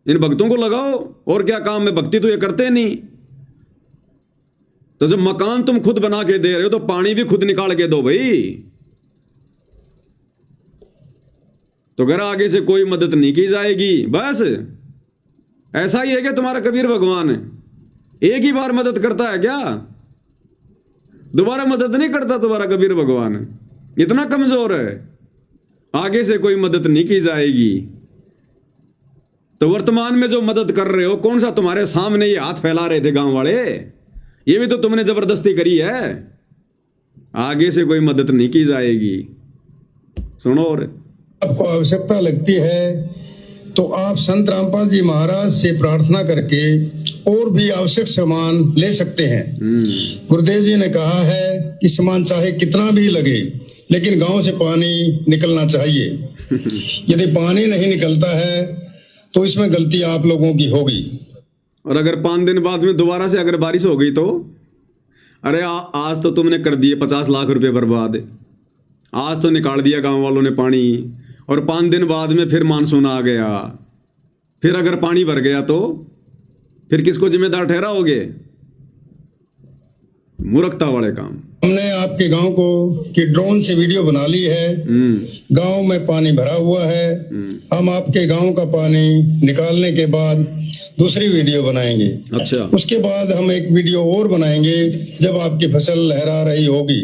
इन भक्तों को लगाओ। और क्या काम है? भक्ति तो ये करते नहीं। तो जब मकान तुम खुद बना के दे रहे हो तो पानी भी खुद निकाल के दो भाई। तो अगर आगे से कोई मदद नहीं की जाएगी, बस ऐसा ही है क्या तुम्हारा कबीर भगवान? एक ही बार मदद करता है क्या? दोबारा मदद नहीं करता तुम्हारा कबीर भगवान? इतना कमजोर है? आगे से कोई मदद नहीं की जाएगी। तो वर्तमान में जो मदद कर रहे हो, कौन सा तुम्हारे सामने ये हाथ फैला रहे थे गांव वाले? ये भी तो तुमने जबरदस्ती करी है। आगे से कोई मदद नहीं की जाएगी। सुनो, और आपको आवश्यकता लगती है तो आप संत रामपाल जी महाराज से प्रार्थना करके और भी आवश्यक सामान ले सकते हैं। गुरुदेव जी ने कहा है कि सामान चाहे कितना भी लगे, लेकिन गांव से पानी निकलना चाहिए। यदि पानी नहीं निकलता है तो इसमें गलती आप लोगों की होगी। और अगर 5 दिन बाद में दोबारा से अगर बारिश हो गई तो? अरे आज तो तुमने कर दिए 50 लाख रुपए बर्बाद। आज तो निकाल दिया गांव वालों ने पानी, और 5 दिन बाद में फिर मानसून आ गया। फिर अगर पानी भर गया तो फिर किसको जिम्मेदार ठहराओगे? मूर्खता वाले काम। हमने आपके गांव को की ड्रोन से वीडियो बना ली है। गांव में पानी भरा हुआ है। हम आपके गांव का पानी निकालने के बाद दूसरी वीडियो बनाएंगे। अच्छा, उसके बाद हम एक वीडियो और बनाएंगे जब आपकी फसल लहरा रही होगी।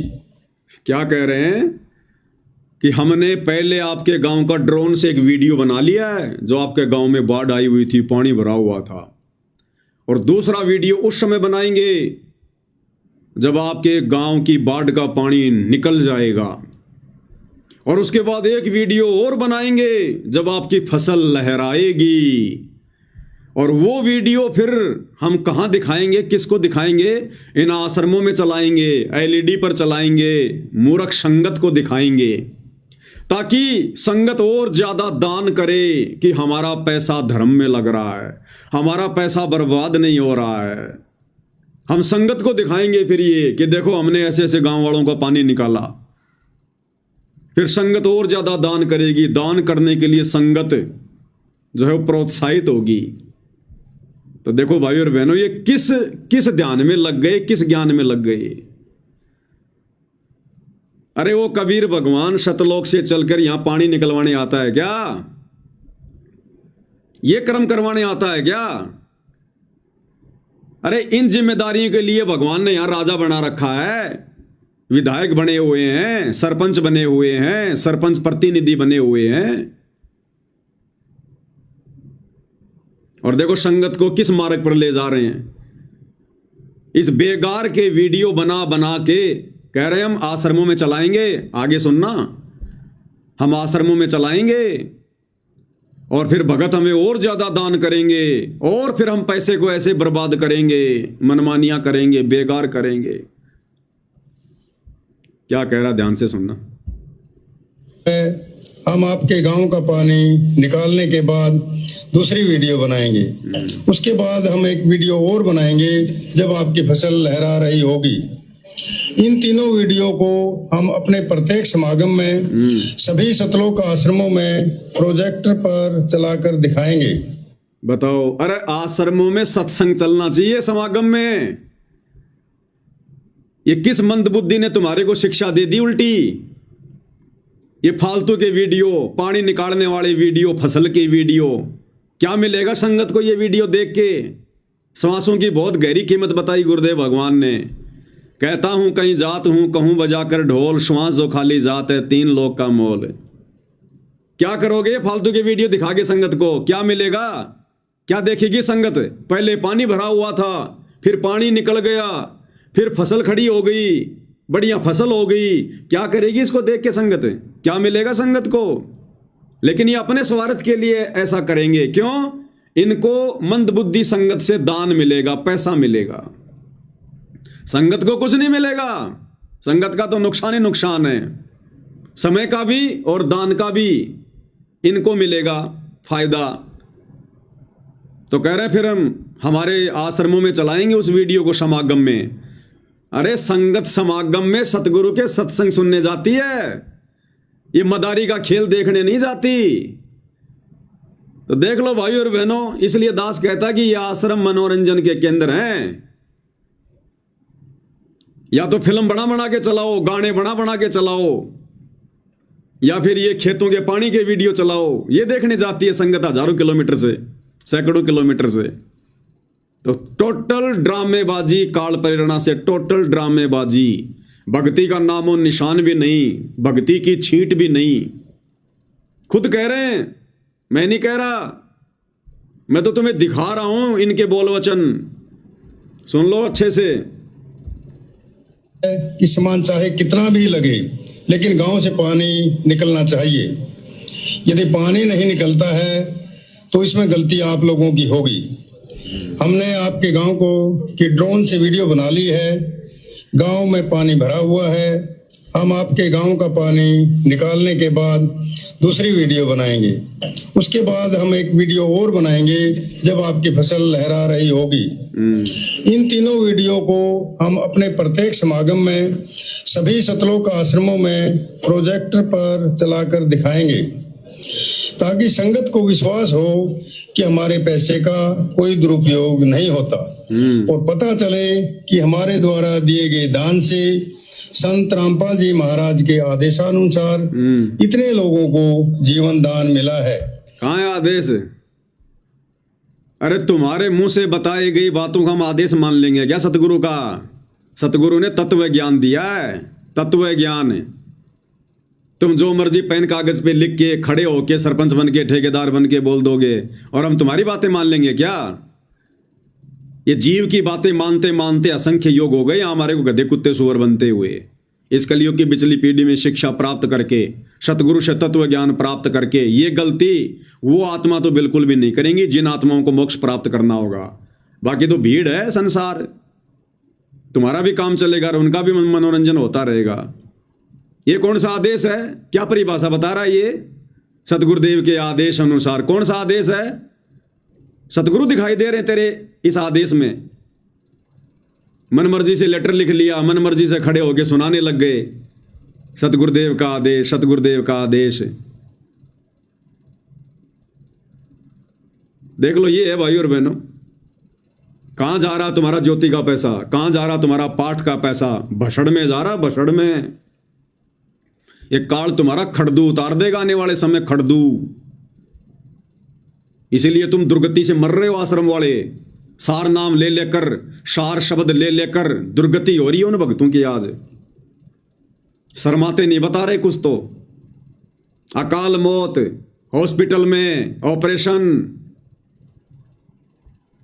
क्या कह रहे हैं कि हमने पहले आपके गांव का ड्रोन से एक वीडियो बना लिया है, जो आपके गांव में बाढ़ आई हुई थी, पानी भरा हुआ था, और दूसरा वीडियो उस समय बनाएंगे जब आपके गांव की बाढ़ का पानी निकल जाएगा, और उसके बाद एक वीडियो और बनाएंगे जब आपकी फसल लहराएगी। और वो वीडियो फिर हम कहां दिखाएंगे, किसको दिखाएंगे? इन आश्रमों में चलाएंगे, एलईडी पर चलाएंगे, मूर्ख संगत को दिखाएंगे, ताकि संगत और ज्यादा दान करे कि हमारा पैसा धर्म में लग रहा है, हमारा पैसा बर्बाद नहीं हो रहा है। हम संगत को दिखाएंगे फिर ये कि देखो हमने ऐसे ऐसे गांव वालों का पानी निकाला। फिर संगत और ज्यादा दान करेगी। दान करने के लिए संगत जो है वो प्रोत्साहित होगी। तो देखो भाई और बहनों, ये किस ध्यान में लग गए, किस ज्ञान में लग गए। अरे वो कबीर भगवान सतलोक से चलकर यहां पानी निकलवाने आता है क्या? ये कर्म करवाने आता है क्या? अरे इन जिम्मेदारियों के लिए भगवान ने यहां राजा बना रखा है, विधायक बने हुए हैं, सरपंच बने हुए हैं, सरपंच प्रतिनिधि बने हुए हैं। और देखो संगत को किस मार्ग पर ले जा रहे हैं। इस बेकार के वीडियो बना बना के कह रहे हैं हम आश्रमों में चलाएंगे। आगे सुनना, हम आश्रमों में चलाएंगे और फिर भगत हमें और ज्यादा दान करेंगे, और फिर हम पैसे को ऐसे बर्बाद करेंगे, मनमानियां करेंगे, बेकार करेंगे। क्या कह रहा, ध्यान से सुनना। हम आपके गांव का पानी निकालने के बाद दूसरी वीडियो बनाएंगे। उसके बाद हम एक वीडियो और बनाएंगे जब आपकी फसल लहरा रही होगी। इन तीनों वीडियो को हम अपने प्रत्येक समागम में सभी सतलोक आश्रमों में प्रोजेक्टर पर चलाकर दिखाएंगे। बताओ, अरे आश्रमों में सत्संग चलना चाहिए समागम में। ये किस मंदबुद्धि ने तुम्हारे को शिक्षा दे दी उल्टी? ये फालतू के वीडियो, पानी निकालने वाले वीडियो, फसल की वीडियो, क्या मिलेगा संगत को ये वीडियो देख के? श्वासों की बहुत गहरी कीमत बताई गुरुदेव भगवान ने। कहता हूं कहीं जात हूं, कहूं बजाकर ढोल, श्वास जो खाली जात है 3 लोग का मोल। क्या करोगे फालतू के वीडियो दिखा के संगत को? क्या मिलेगा? क्या देखेगी संगत? पहले पानी भरा हुआ था, फिर पानी निकल गया, फिर फसल खड़ी हो गई, बढ़िया फसल हो गई। क्या करेगी इसको देख के संगत? क्या मिलेगा संगत को? लेकिन ये अपने स्वार्थ के लिए ऐसा करेंगे। क्यों? इनको मंदबुद्धि संगत से दान मिलेगा, पैसा मिलेगा, संगत को कुछ नहीं मिलेगा। संगत का तो नुकसान ही नुकसान है, समय का भी और दान का भी इनको मिलेगा फायदा। तो कह रहे फिर हम हमारे आश्रमों में चलाएंगे उस वीडियो को समागम में। अरे संगत समागम में सतगुरु के सत्संग सुनने जाती है, ये मदारी का खेल देखने नहीं जाती। तो देख लो भाई और बहनों, इसलिए दास कहता कि ये आश्रम मनोरंजन के केंद्र हैं। या तो फिल्म बना बना के चलाओ, गाने बना बना के चलाओ, या फिर ये खेतों के पानी के वीडियो चलाओ। ये देखने जाती है संगत हजारों किलोमीटर से, सैकड़ों किलोमीटर से। तो टोटल ड्रामेबाजी, काल प्रेरणा से टोटल ड्रामेबाजी। भक्ति का नामो निशान भी नहीं, भक्ति की छींट भी नहीं। खुद कह रहे हैं, मैं नहीं कह रहा, मैं तो तुम्हें दिखा रहा हूं इनके बोल वचन। सुन लो अच्छे से। कि सामान चाहे कितना भी लगे, लेकिन गांव से पानी निकलना चाहिए। यदि पानी नहीं निकलता है तो इसमें गलती आप लोगों की होगी। हमने आपके गांव को की ड्रोन से वीडियो बना ली है। गांव में पानी भरा हुआ है। हम आपके गांव का पानी निकालने के बाद दूसरी वीडियो बनाएंगे। उसके बाद हम एक वीडियो और बनाएंगे जब आपकी फसल लहरा रही होगी। इन तीनों वीडियो को हम अपने प्रत्येक समागम में सभी सतलोक आश्रमों में प्रोजेक्टर पर चलाकर दिखाएंगे, ताकि संगत को विश्वास हो कि हमारे पैसे का कोई दुरुपयोग नहीं होता, और पता चले कि हमारे द्वारा दिए गए दान से संत रामपाल जी महाराज के आदेशानुसार इतने लोगों को जीवन दान मिला है। कहाँ है आदेश? अरे तुम्हारे मुंह से बताई गई बातों का हम आदेश मान लेंगे क्या सतगुरु का? सतगुरु ने तत्व ज्ञान दिया है, तत्व ज्ञान। तुम जो मर्जी पेन कागज पे लिख के खड़े होके सरपंच बन के ठेकेदार बन के बोल दोगे और हम तुम्हारी बातें मान लेंगे क्या? ये जीव की बातें मानते मानते असंख्य योग हो गए हमारे को गधे कुत्ते सुअर बनते हुए। इस कलयुग की पिछली पीढ़ी में शिक्षा प्राप्त करके, सतगुरु से तत्व ज्ञान प्राप्त करके, ये गलती वो आत्मा तो बिल्कुल भी नहीं करेंगी जिन आत्माओं को मोक्ष प्राप्त करना होगा। बाकी तो भीड़ है संसार, तुम्हारा भी काम चलेगा और उनका भी मनोरंजन होता रहेगा। ये कौन सा आदेश है? क्या परिभाषा बता रहा है ये? सतगुरुदेव के आदेश अनुसार कौन सा आदेश है? सतगुरु दिखाई दे रहे तेरे इस आदेश में। मन मर्जी से लेटर लिख लिया, मन मर्जी से खड़े होके सुनाने लग गए सतगुरुदेव का आदेश, सतगुरुदेव का आदेश। देख लो, ये है भाई और बहनों, कहां जा रहा तुम्हारा ज्योति का पैसा, कहां जा रहा तुम्हारा पाठ का पैसा? भसड़ में जा रहा, भसड़ में। ये काल तुम्हारा खड़दू उतार देगा आने वाले समय, खड़दू। इसीलिए तुम दुर्गति से मर रहे हो आश्रम वाले। सार नाम ले लेकर, सार शब्द ले लेकर दुर्गति हो रही है उन भक्तों की आज। शर्माते नहीं बता रहे कुछ तो। अकाल मौत, हॉस्पिटल में ऑपरेशन,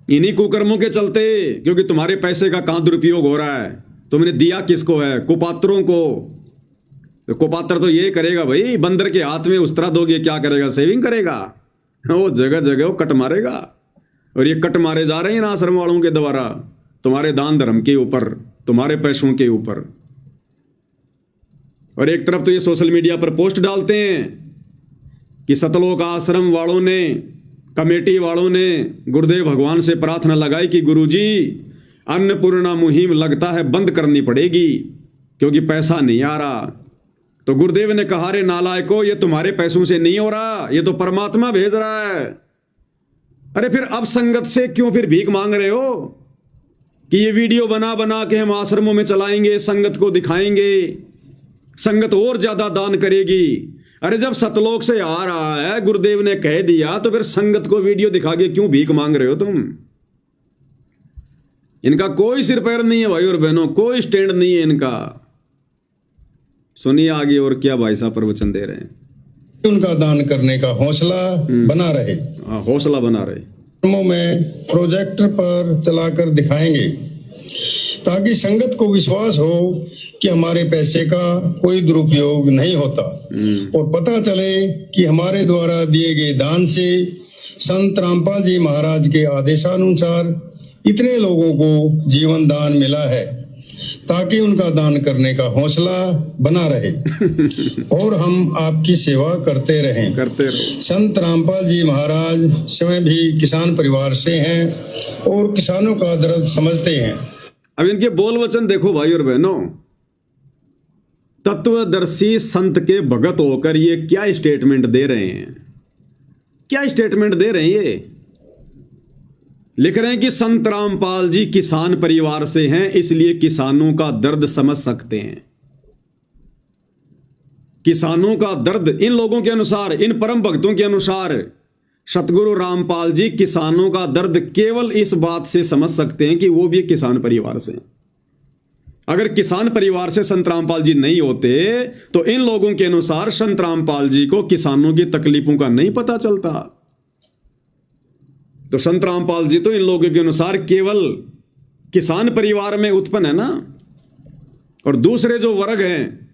इन्हीं कुकर्मों के चलते, क्योंकि तुम्हारे पैसे का कहां दुरुपयोग हो रहा है। तुमने दिया किसको है? कुपात्रों को। तो कुपात्र तो ये करेगा भाई, बंदर के हाथ में उस्तरा दोगे क्या करेगा? सेविंग करेगा। वो जगह जगह वो कट मारेगा, और ये कट मारे जा रहे हैं इन आश्रम वालों के द्वारा तुम्हारे दान धर्म के ऊपर, तुम्हारे पैसों के ऊपर। और एक तरफ तो ये सोशल मीडिया पर पोस्ट डालते हैं कि सतलोक आश्रम वालों ने, कमेटी वालों ने गुरुदेव भगवान से प्रार्थना लगाई कि गुरुजी अन्नपूर्णा मुहिम लगता है बंद करनी पड़ेगी क्योंकि पैसा नहीं आ रहा। तो गुरुदेव ने कहा, रे नालायको, ये तुम्हारे पैसों से नहीं हो रहा, ये तो परमात्मा भेज रहा है। अरे फिर अब संगत से क्यों फिर भीख मांग रहे हो कि ये वीडियो बना बना के हम आश्रमों में चलाएंगे, संगत को दिखाएंगे, संगत और ज्यादा दान करेगी। अरे जब सतलोक से आ रहा है, गुरुदेव ने कह दिया, तो फिर संगत को वीडियो दिखा के क्यों भीख मांग रहे हो तुम? इनका कोई सिर पैर नहीं है भाई और बहनों, कोई स्टैंड नहीं है इनका। सुनिए आगे और क्या भाई साहब प्रवचन दे रहे हैं। उनका दान करने का हौसला बना रहे, हौसला बना रहे। में प्रोजेक्टर पर चलाकर दिखाएंगे, ताकि संगत को विश्वास हो कि हमारे पैसे का कोई दुरुपयोग नहीं होता, और पता चले कि हमारे द्वारा दिए गए दान से संत रामपाल जी महाराज के आदेशानुसार इतने लोगों को जीवन दान मिला है, ताकि उनका दान करने का हौसला बना रहे और हम आपकी सेवा करते रहें। करते रहो। संत रामपाल जी महाराज स्वयं भी किसान परिवार से हैं और किसानों का दर्द समझते हैं। अब इनके बोल वचन देखो भाई और बहनों, तत्वदर्शी संत के भगत होकर ये क्या स्टेटमेंट दे रहे हैं, क्या स्टेटमेंट दे रहे हैं। ये लिख रहे हैं कि संत रामपाल जी किसान परिवार से हैं, इसलिए किसानों का दर्द समझ सकते हैं। किसानों का दर्द इन लोगों के अनुसार, इन परम भक्तों के अनुसार सतगुरु रामपाल जी किसानों का दर्द केवल इस बात से समझ सकते हैं कि वो भी एक किसान परिवार से हैं। अगर किसान परिवार से संत रामपाल जी नहीं होते तो इन लोगों के अनुसार संत रामपाल जी को किसानों की तकलीफों का नहीं पता चलता। तो संत रामपाल जी तो इन लोगों के अनुसार केवल किसान परिवार में उत्पन्न है ना। और दूसरे जो वर्ग हैं,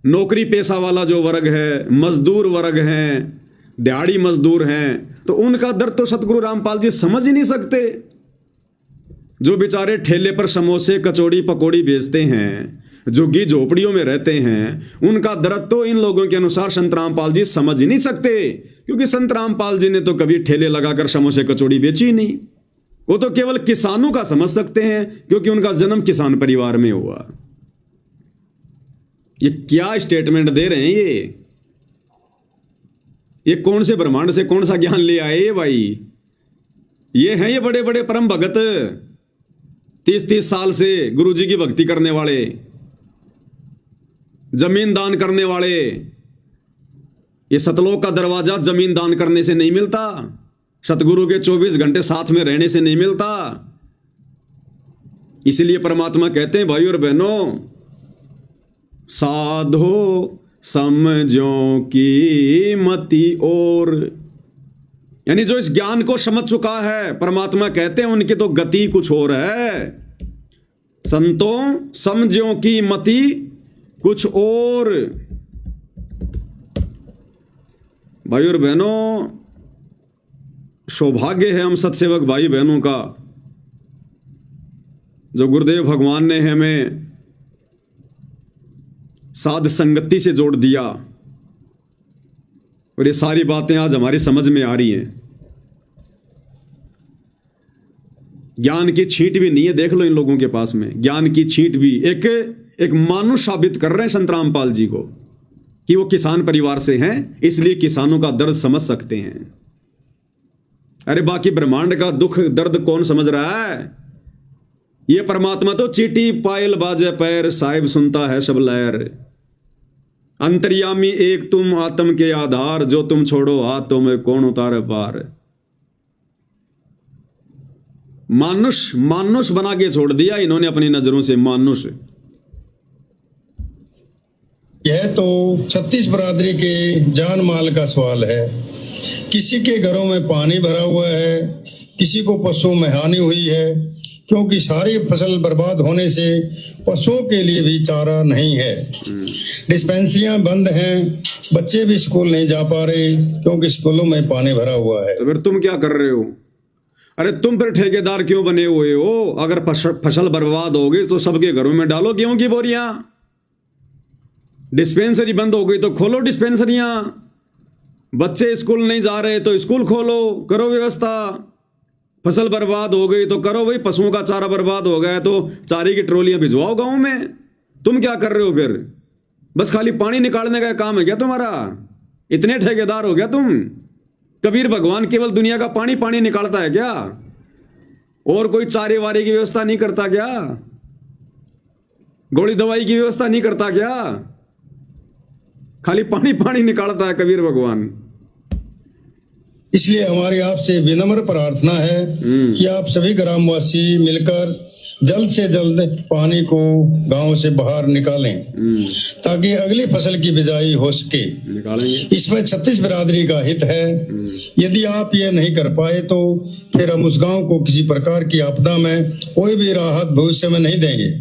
नौकरी पेशा वाला जो वर्ग है, मजदूर वर्ग हैं, दिहाड़ी मजदूर हैं, तो उनका दर्द तो सतगुरु रामपाल जी समझ ही नहीं सकते। जो बेचारे ठेले पर समोसे कचौड़ी पकौड़ी बेचते हैं, झुग्गी झोपड़ियों में रहते हैं, उनका दर्द तो इन लोगों के अनुसार संत रामपाल जी समझ ही नहीं सकते, क्योंकि संत रामपाल जी ने तो कभी ठेले लगाकर समोसे कचौड़ी बेची ही नहीं। वो तो केवल किसानों का समझ सकते हैं, क्योंकि उनका जन्म किसान परिवार में हुआ। ये क्या स्टेटमेंट दे रहे हैं ये कौन से ब्रह्मांड से कौन सा ज्ञान ले आए भाई। ये हैं ये बड़े बड़े परम भगत, 30-30 साल से गुरुजी की भक्ति करने वाले, जमीन दान करने वाले। ये सतलोक का दरवाजा जमीन दान करने से नहीं मिलता, सतगुरु के 24 घंटे साथ में रहने से नहीं मिलता। इसलिए परमात्मा कहते हैं भाई और बहनों, साधो समझो की मति और, यानी जो इस ज्ञान को समझ चुका है, परमात्मा कहते हैं उनकी तो गति कुछ और है। संतों समझो की मति कुछ और। भाई और बहनों, सौभाग्य है हम सत्सेवक भाई बहनों का, जो गुरुदेव भगवान ने हमें साध संगति से जोड़ दिया और ये सारी बातें आज हमारी समझ में आ रही हैं। ज्ञान की छींट भी नहीं है, देख लो इन लोगों के पास में ज्ञान की छींट भी। एक मानुष साबित कर रहे हैं संत रामपाल जी को कि वो किसान परिवार से हैं, इसलिए किसानों का दर्द समझ सकते हैं। अरे बाकी ब्रह्मांड का दुख दर्द कौन समझ रहा है। ये परमात्मा तो चीटी पायल बाजे पैर, साहिब सुनता है सब लहर। अंतर्यामी एक तुम आत्म के आधार, जो तुम छोड़ो हाथ तो मैं कौन उतारे पार। मानुष बना के छोड़ दिया इन्होंने अपनी नजरों से मानुष। यह तो 36 बरादरी के जान माल का सवाल है। किसी के घरों में पानी भरा हुआ है, किसी को पशुओं में हानि हुई है, क्योंकि सारी फसल बर्बाद होने से पशुओं के लिए भी चारा नहीं है। डिस्पेंसरियां बंद हैं, बच्चे भी स्कूल नहीं जा पा रहे क्योंकि स्कूलों में पानी भरा हुआ है। तो फिर तुम क्या कर रहे हो? अरे तुम फिर ठेकेदार क्यों बने हुए हो? अगर फसल बर्बाद हो गई तो सबके घरों में डालो गेहूं की बोरियां। डिस्पेंसरी बंद हो गई तो खोलो डिस्पेंसरियां। बच्चे स्कूल नहीं जा रहे तो स्कूल खोलो, करो व्यवस्था। फसल बर्बाद हो गई तो करो भाई, पशुओं का चारा बर्बाद हो गया तो चारे की ट्रॉलियां भिजवाओ गांव में। तुम क्या कर रहे हो फिर? बस खाली पानी निकालने का काम है क्या तुम्हारा? इतने ठेकेदार हो गया तुम? कबीर भगवान केवल दुनिया का पानी पानी निकालता है क्या? और कोई चारे वारे की व्यवस्था नहीं करता क्या? गोली दवाई की व्यवस्था नहीं करता क्या? खाली पानी पानी निकालता है कबीर भगवान। इसलिए हमारी आपसे विनम्र प्रार्थना है कि आप सभी ग्रामवासी मिलकर जल्द से जल्द पानी को गांव से बाहर निकालें ताकि अगली फसल की बिजाई हो सके। निकालेंगे। इसमें 36 बिरादरी का हित है। यदि आप ये नहीं कर पाए तो फिर हम उस गांव को किसी प्रकार की आपदा में कोई भी राहत भविष्य में नहीं देंगे।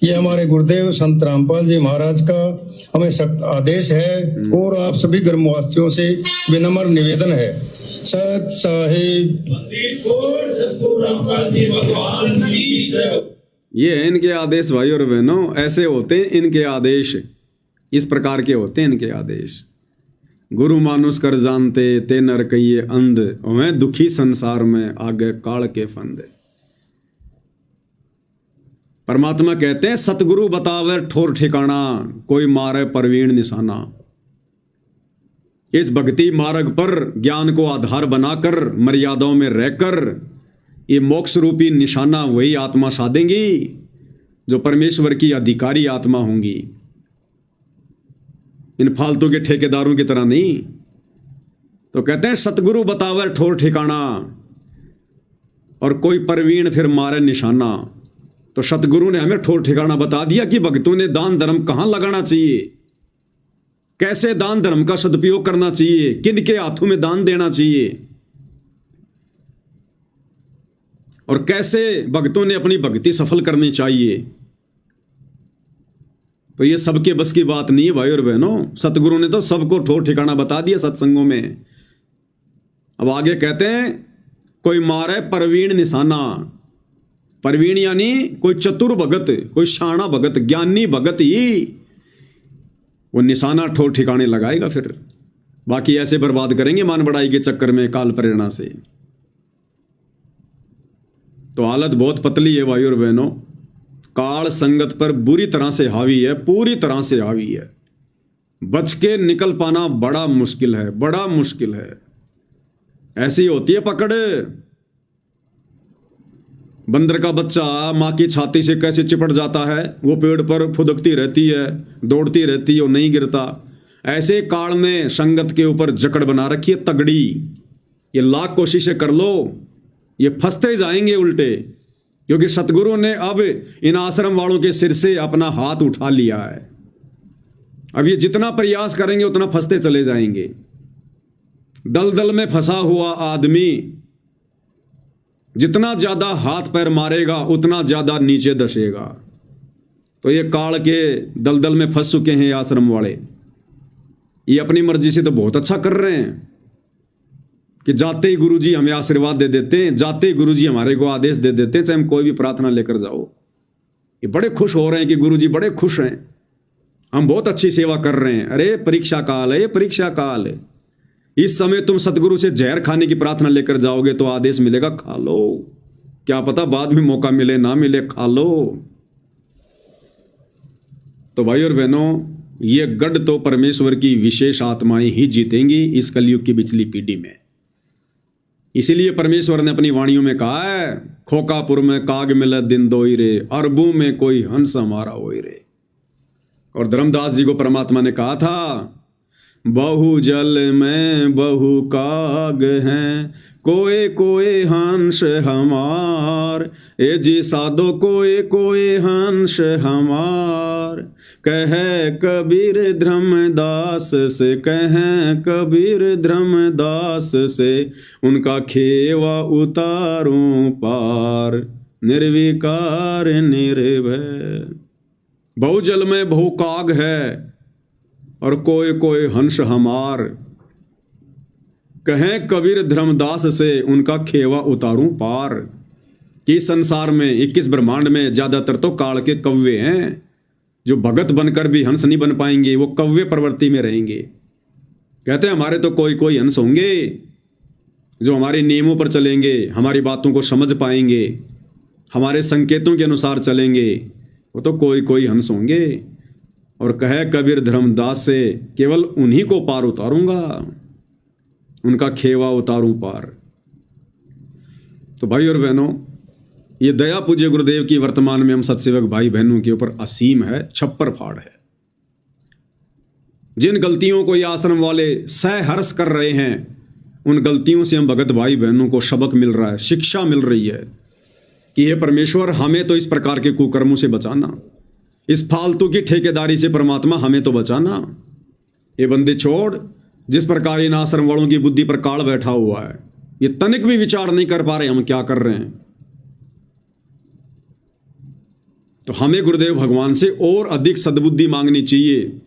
ये हमारे गुरुदेव संत रामपाल जी महाराज का हमें सख्त आदेश है और आप सभी ग्रामवासियों से विनम्र निवेदन है। सत साहिब। ये है इनके आदेश भाई और बहनों, ऐसे होते हैं इनके आदेश, इस प्रकार के होते हैं इनके आदेश। गुरु मानुष कर जानते ते नर कहिए अंध, मैं दुखी संसार में आगे काल के फंद। परमात्मा कहते हैं सतगुरु बतावे ठोर ठिकाना, कोई मारे परवीण निशाना। इस भक्ति मार्ग पर ज्ञान को आधार बनाकर मर्यादाओं में रहकर ये मोक्ष रूपी निशाना वही आत्मा साधेंगी जो परमेश्वर की अधिकारी आत्मा होंगी, इन फालतू के ठेकेदारों की तरह नहीं। तो कहते हैं सतगुरु बतावे ठोर ठिकाना और कोई परवीण फिर मारे निशाना। तो सतगुरु ने हमें ठोर ठिकाना बता दिया कि भक्तों ने दान धर्म कहां लगाना चाहिए, कैसे दान धर्म का सदुपयोग करना चाहिए, किन के हाथों में दान देना चाहिए, और कैसे भक्तों ने अपनी भक्ति सफल करनी चाहिए। तो ये सबके बस की बात नहीं है भाई और बहनों, सतगुरु ने तो सबको ठोर ठिकाना बता दिया सत्संगों में। अब आगे कहते हैं कोई मारे परवीण निशाना। परवीण यानी कोई चतुर भगत, कोई शाना भगत, ज्ञानी भगत ही वो निशाना ठोर ठिकाने लगाएगा, फिर बाकी ऐसे बर्बाद करेंगे मान बढ़ाई के चक्कर में काल प्रेरणा से। तो हालत बहुत पतली है भाई और बहनों, काल संगत पर बुरी तरह से हावी है, पूरी तरह से हावी है। बच के निकल पाना बड़ा मुश्किल है, बड़ा मुश्किल है। ऐसी होती है पकड़। बंदर का बच्चा माँ की छाती से कैसे चिपट जाता है, वो पेड़ पर फुदकती रहती है, दौड़ती रहती है और नहीं गिरता। ऐसे काल ने संगत के ऊपर जकड़ बना रखी है तगड़ी। ये लाख कोशिशें कर लो, ये फंसते जाएंगे उल्टे, क्योंकि सतगुरु ने अब इन आश्रम वालों के सिर से अपना हाथ उठा लिया है। अब ये जितना प्रयास करेंगे उतना फंसते चले जाएंगे। दलदल में फंसा हुआ आदमी जितना ज्यादा हाथ पैर मारेगा उतना ज्यादा नीचे धसेगा। तो ये काल के दलदल में फंस चुके हैं आश्रम वाले। ये अपनी मर्जी से तो बहुत अच्छा कर रहे हैं कि जाते ही गुरुजी हमें आशीर्वाद दे देते हैं, जाते ही गुरुजी हमारे को आदेश दे देते हैं, चाहे हम कोई भी प्रार्थना लेकर जाओ। ये बड़े खुश हो रहे हैं कि गुरुजी बड़े खुश हैं, हम बहुत अच्छी सेवा कर रहे हैं। अरे परीक्षा काल है, ये परीक्षा काल है। इस समय तुम सतगुरु से जहर खाने की प्रार्थना लेकर जाओगे तो आदेश मिलेगा खा लो, क्या पता बाद में मौका मिले ना मिले, खा लो। तो भाई और बहनों, ये गढ़ तो परमेश्वर की विशेष आत्माएं ही जीतेंगी इस कलयुग की पिछली पीढ़ी में। इसीलिए परमेश्वर ने अपनी वाणियों में कहा है, खोकापुर में काग मिले दिन दोई रे, अरबों में कोई हंस हमारा होई रे। और धर्मदास जी को परमात्मा ने कहा था, बहु जल में बहु काग हैं, कोए कोए हंस हमार, ए जी साधो कोए कोए हंस हमार। कहे कबीर धर्मदास से, कहे कबीर धर्मदास से, उनका खेवा उतारूं पार, निर्विकार निर्भय। बहु जल में बहु काग है और कोई कोई हंस हमार, कहें कबीर धर्मदास से, उनका खेवा उतारूं पार। कि संसार में 21 ब्रह्मांड में ज्यादातर तो काल के कव्वे हैं, जो भगत बनकर भी हंस नहीं बन पाएंगे, वो कव्वे प्रवृत्ति में रहेंगे। कहते हैं हमारे तो कोई कोई हंस होंगे जो हमारे नियमों पर चलेंगे, हमारी बातों को समझ पाएंगे, हमारे संकेतों के अनुसार चलेंगे, वो तो कोई कोई हंस होंगे। और कहे कबीर धर्मदास से, केवल उन्हीं को पार उतारूंगा, उनका खेवा उतारूं पार। तो भाई और बहनों, ये दया पूज्य गुरुदेव की वर्तमान में हम सत्सेवक भाई बहनों के ऊपर असीम है, छप्पर फाड़ है। जिन गलतियों को ये आश्रम वाले सहर्ष कर रहे हैं, उन गलतियों से हम भगत भाई बहनों को सबक मिल रहा है, शिक्षा मिल रही है कि हे परमेश्वर, हमें तो इस प्रकार के कुकर्मों से बचाना, इस फालतू की ठेकेदारी से परमात्मा हमें तो बचाना। ये बंदे छोड़, जिस प्रकार इन आश्रम वालों की बुद्धि पर काल बैठा हुआ है, ये तनिक भी विचार नहीं कर पा रहे हम क्या कर रहे हैं। तो हमें गुरुदेव भगवान से और अधिक सद्बुद्धि मांगनी चाहिए,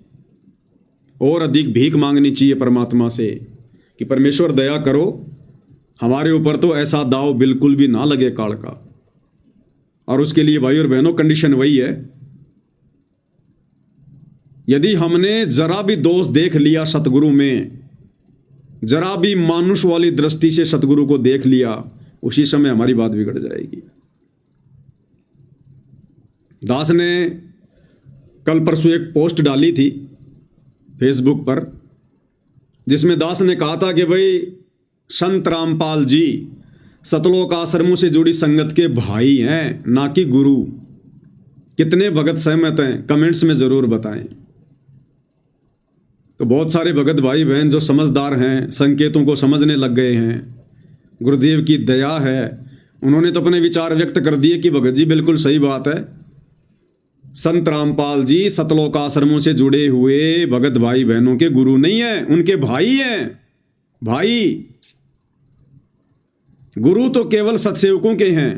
और अधिक भीख मांगनी चाहिए परमात्मा से कि परमेश्वर दया करो, हमारे ऊपर तो ऐसा दाव बिल्कुल भी ना लगे काल का। और उसके लिए भाई और बहनों कंडीशन वही है, यदि हमने जरा भी दोष देख लिया सतगुरु में, जरा भी मानुष वाली दृष्टि से सतगुरु को देख लिया, उसी समय हमारी बात बिगड़ जाएगी। दास ने कल परसों एक पोस्ट डाली थी फेसबुक पर, जिसमें दास ने कहा था कि भाई संत रामपाल जी सतलोक आश्रमों से जुड़ी संगत के भाई हैं, ना कि गुरु। कितने भगत सहमत हैं कमेंट्स में जरूर बताएं। तो बहुत सारे भगत भाई बहन जो समझदार हैं, संकेतों को समझने लग गए हैं, गुरुदेव की दया है, उन्होंने तो अपने विचार व्यक्त कर दिए कि भगत जी बिल्कुल सही बात है, संत रामपाल जी सतलोक आश्रमों से जुड़े हुए भगत भाई बहनों के गुरु नहीं हैं, उनके भाई हैं। भाई, गुरु तो केवल सत्सेवकों के हैं।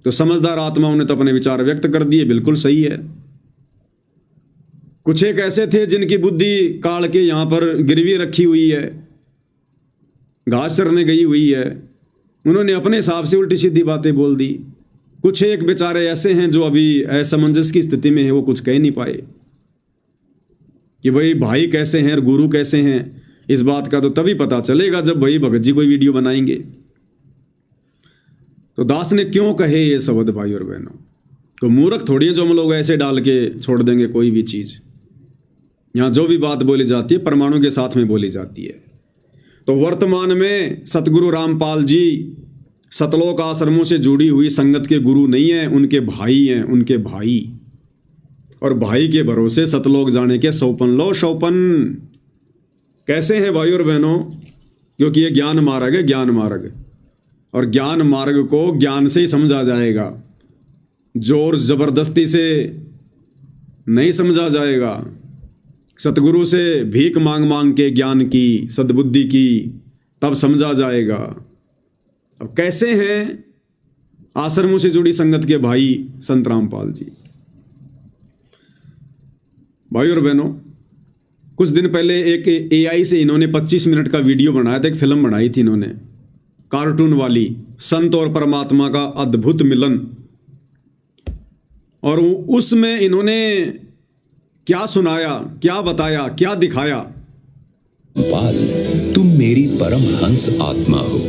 तो समझदार आत्माओं ने तो अपने विचार व्यक्त कर दिए, बिल्कुल सही है। कुछ एक ऐसे थे जिनकी बुद्धि काल के यहां पर गिरवी रखी हुई है, घास चरने गई हुई है, उन्होंने अपने हिसाब से उल्टी सीधी बातें बोल दी। कुछ एक बेचारे ऐसे हैं जो अभी असमंजस की स्थिति में है, वो कुछ कह नहीं पाए कि भाई भाई कैसे हैं और गुरु कैसे हैं। इस बात का तो तभी पता चलेगा जब भाई भगत जी कोई वीडियो बनाएंगे। तो दास ने क्यों कहे ये शब्द भाई और बहनों? तो मूर्ख थोड़ी है जो हम लोग ऐसे डाल के छोड़ देंगे कोई भी चीज। यहां जो भी बात बोली जाती है प्रमाणों के साथ में बोली जाती है। तो वर्तमान में सतगुरु रामपाल जी सतलोक आश्रमों से जुड़ी हुई संगत के गुरु नहीं है, उनके भाई हैं, उनके भाई। और भाई के भरोसे सतलोक जाने के सौपन लो सौपन। कैसे हैं भाई और बहनों? क्योंकि ये ज्ञान मार्ग है, ज्ञान मार्ग। और ज्ञान मार्ग को ज्ञान से ही समझा जाएगा, जोर जबरदस्ती से नहीं समझा जाएगा। सतगुरु से भीख मांग मांग के ज्ञान की, सद्बुद्धि की, तब समझा जाएगा। अब कैसे हैं आश्रमों से जुड़ी संगत के भाई संत रामपाल जी? भाई और बहनों, कुछ दिन पहले एक AI से इन्होंने 25 मिनट का वीडियो बनाया था, एक फिल्म बनाई थी इन्होंने कार्टून वाली, संत और परमात्मा का अद्भुत मिलन। और उसमें इन्होंने क्या सुनाया, क्या बताया, क्या दिखाया? पाल, तुम मेरी परम हंस आत्मा हो,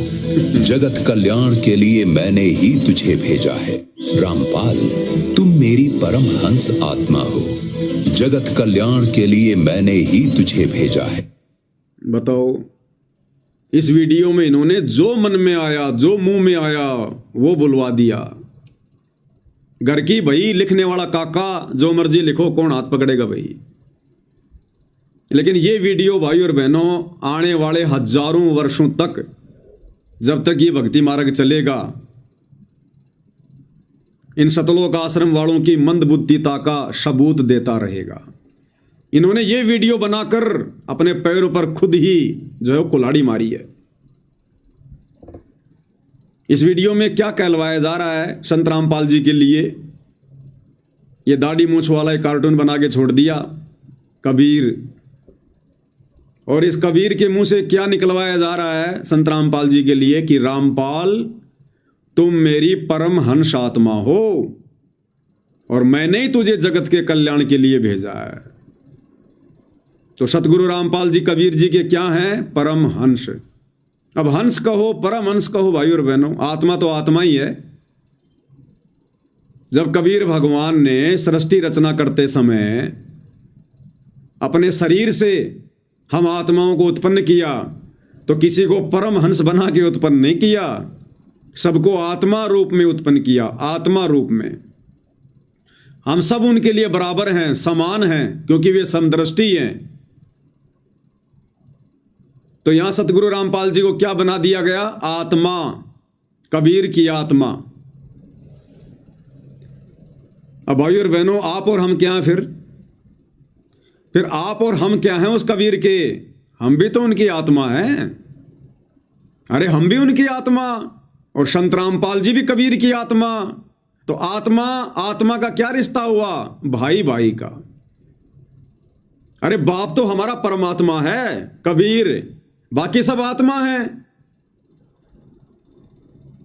जगत कल्याण के लिए मैंने ही तुझे भेजा है। रामपाल, तुम मेरी परम हंस आत्मा हो, जगत कल्याण के लिए मैंने ही तुझे भेजा है। बताओ, इस वीडियो में इन्होंने जो मन में आया, जो मुंह में आया, वो बुलवा दिया। घर की भाई लिखने वाला काका जो मर्जी लिखो, कौन हाथ पकड़ेगा भाई? लेकिन ये वीडियो भाई और बहनों आने वाले हजारों वर्षों तक, जब तक ये भक्ति मार्ग चलेगा, इन सतलोक आश्रम वालों की मंदबुद्धिता का सबूत देता रहेगा। इन्होंने ये वीडियो बनाकर अपने पैरों पर खुद ही जो है कुल्हाड़ी मारी है। इस वीडियो में क्या कहलवाया जा रहा है संत रामपाल जी के लिए? ये दाढ़ी मूछ वाला एक कार्टून बना के छोड़ दिया कबीर, और इस कबीर के मुंह से क्या निकलवाया जा रहा है संत रामपाल जी के लिए कि रामपाल, तुम मेरी परम हंस आत्मा हो और मैंने ही तुझे जगत के कल्याण के लिए भेजा है। तो सतगुरु रामपाल जी कबीर जी के क्या हैं? परम हंस। अब हंस कहो, परम हंस कहो भाई और बहनों, आत्मा तो आत्मा ही है। जब कबीर भगवान ने सृष्टि रचना करते समय अपने शरीर से हम आत्माओं को उत्पन्न किया, तो किसी को परम हंस बना के उत्पन्न नहीं किया, सबको आत्मा रूप में उत्पन्न किया। आत्मा रूप में हम सब उनके लिए बराबर हैं, समान हैं, क्योंकि वे समदृष्टि हैं। तो यहां सतगुरु रामपाल जी को क्या बना दिया गया? आत्मा, कबीर की आत्मा। अब भाई और बहनों, आप और हम क्या हैं? फिर आप और हम क्या हैं उस कबीर के? हम भी तो उनकी आत्मा हैं। अरे हम भी उनकी आत्मा, और संत रामपाल जी भी कबीर की आत्मा। तो आत्मा आत्मा का क्या रिश्ता हुआ? भाई भाई का। अरे बाप तो हमारा परमात्मा है कबीर, बाकी सब आत्मा है।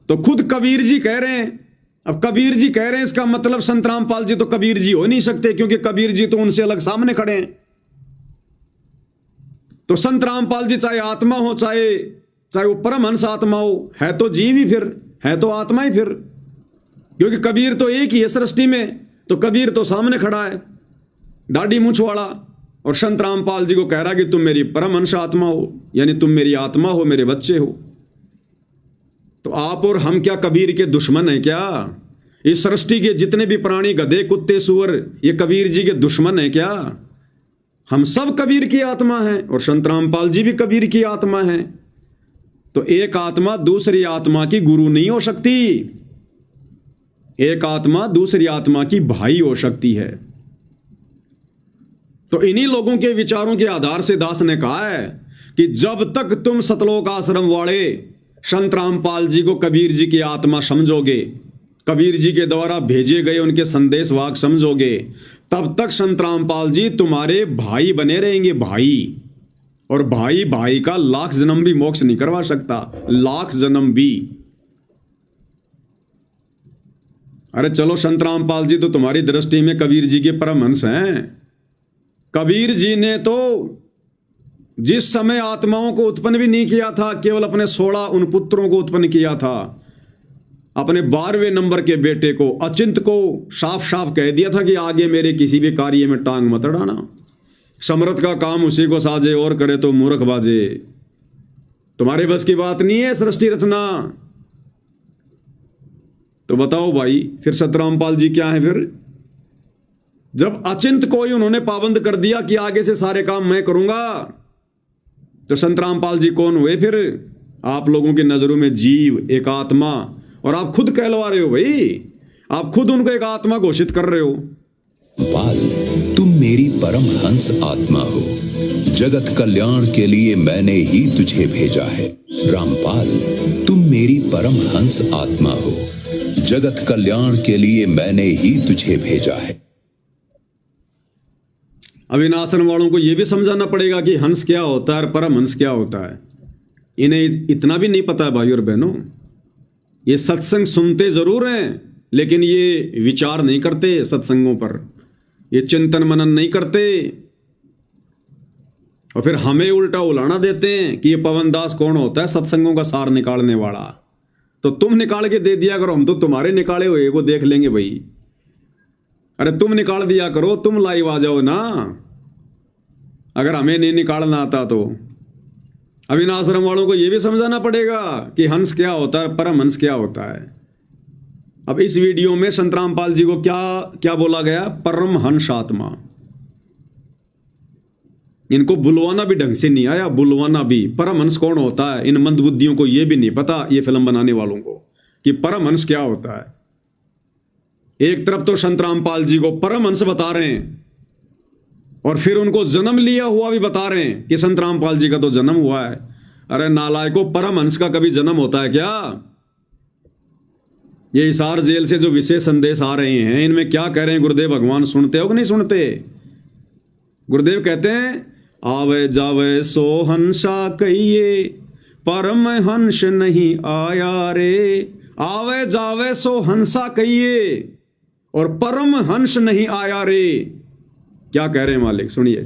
तो खुद कबीर जी कह रहे हैं अब कबीर जी कह रहे हैं, इसका मतलब संत रामपाल जी तो कबीर जी हो नहीं सकते, क्योंकि कबीर जी तो उनसे अलग सामने खड़े हैं। तो संत रामपाल जी चाहे आत्मा हो, चाहे वो परमहंस आत्मा हो, है तो जीव ही, फिर है तो आत्मा ही फिर, क्योंकि कबीर तो एक ही है सृष्टि में। तो कबीर तो सामने खड़ा है, दाढ़ी मूंछ वाला, और संत रामपाल जी को कह रहा कि तुम मेरी परमहंस आत्मा हो, यानी तुम मेरी आत्मा हो, मेरे बच्चे हो। तो आप और हम क्या कबीर के दुश्मन हैं क्या? इस सृष्टि के जितने भी प्राणी, गधे, कुत्ते, सुअर, ये कबीर जी के दुश्मन हैं क्या? हम सब कबीर की आत्मा हैं, और संत रामपाल जी भी कबीर की आत्मा हैं। तो एक आत्मा दूसरी आत्मा की गुरु नहीं हो सकती, एक आत्मा दूसरी आत्मा की भाई हो सकती है। तो इन्हीं लोगों के विचारों के आधार से दास ने कहा है कि जब तक तुम सतलोक आश्रम वाले संत रामपाल जी को कबीर जी की आत्मा समझोगे, कबीर जी के द्वारा भेजे गए उनके संदेश वाहक समझोगे, तब तक संत रामपाल जी तुम्हारे भाई बने रहेंगे, भाई। और भाई भाई का लाख जन्म भी मोक्ष नहीं करवा सकता, लाख जन्म भी। अरे चलो, संत रामपाल जी तो तुम्हारी दृष्टि में कबीर जी के परमहंस हैं। कबीर जी ने तो जिस समय आत्माओं को उत्पन्न भी नहीं किया था, केवल अपने 16 उन पुत्रों को उत्पन्न किया था। अपने 12वें नंबर के बेटे को, अचिंत को, साफ साफ कह दिया था कि आगे मेरे किसी भी कार्य में टांग मत अड़ाना। समर्थ का काम उसी को साजे, और करे तो मूर्ख बाजे। तुम्हारे बस की बात नहीं है सृष्टि रचना। तो बताओ भाई, फिर संत रामपाल जी क्या है? फिर जब अचिंत को ही उन्होंने पाबंद कर दिया कि आगे से सारे काम मैं करूंगा, तो संत रामपाल जी कौन हुए फिर? आप लोगों की नजरों में जीव, एक आत्मा, और आप खुद कहलवा रहे हो भाई, आप खुद उनको एक आत्मा घोषित कर रहे हो। पाल, तुम मेरी परम हंस आत्मा हो, जगत कल्याण के लिए मैंने ही तुझे भेजा है। रामपाल, तुम मेरी परम हंस आत्मा हो, जगत कल्याण के लिए मैंने ही तुझे भेजा है। अब इन आश्रम वालों को यह भी समझाना पड़ेगा कि हंस क्या होता है और परमहंस क्या होता है। इन्हें इतना भी नहीं पता है भाई और बहनों। ये सत्संग सुनते जरूर हैं, लेकिन ये विचार नहीं करते सत्संगों पर, ये चिंतन मनन नहीं करते, और फिर हमें उल्टा उलाना देते हैं कि ये पवन दास कौन होता है सत्संगों का सार निकालने वाला। तो तुम निकाल के दे दिया करो, हम तो तुम्हारे निकाले हुए वो देख लेंगे भाई। अरे तुम निकाल दिया करो, तुम लाइव आ जाओ ना, अगर हमें नहीं निकालना आता तो। अब इन आश्रम वालों को यह भी समझाना पड़ेगा कि हंस क्या होता है, परमहंस क्या होता है। अब इस वीडियो में संत रामपाल जी को क्या क्या बोला गया? परमहंस आत्मा। इनको बुलवाना भी ढंग से नहीं आया, बुलवाना भी। परमहंस कौन होता है इन मंदबुद्धियों को यह भी नहीं पता, ये फिल्म बनाने वालों को, कि परमहंस क्या होता है। एक तरफ तो संत रामपाल जी को परमहंस बता रहे हैं, और फिर उनको जन्म लिया हुआ भी बता रहे हैं कि संत रामपाल जी का तो जन्म हुआ है। अरे नालायकों, परमहंस का कभी जन्म होता है क्या? ये हिसार जेल से जो विशेष संदेश आ रहे हैं, इनमें क्या कह रहे हैं गुरुदेव भगवान? सुनते हो कि नहीं सुनते? गुरुदेव कहते हैं, आवे जावे सो हंसा कहिए, परम हंस नहीं आया रे। आवे जावे सो हंसा कहिए, और परम हंस नहीं आया रे। क्या कह रहे हैं मालिक, सुनिए।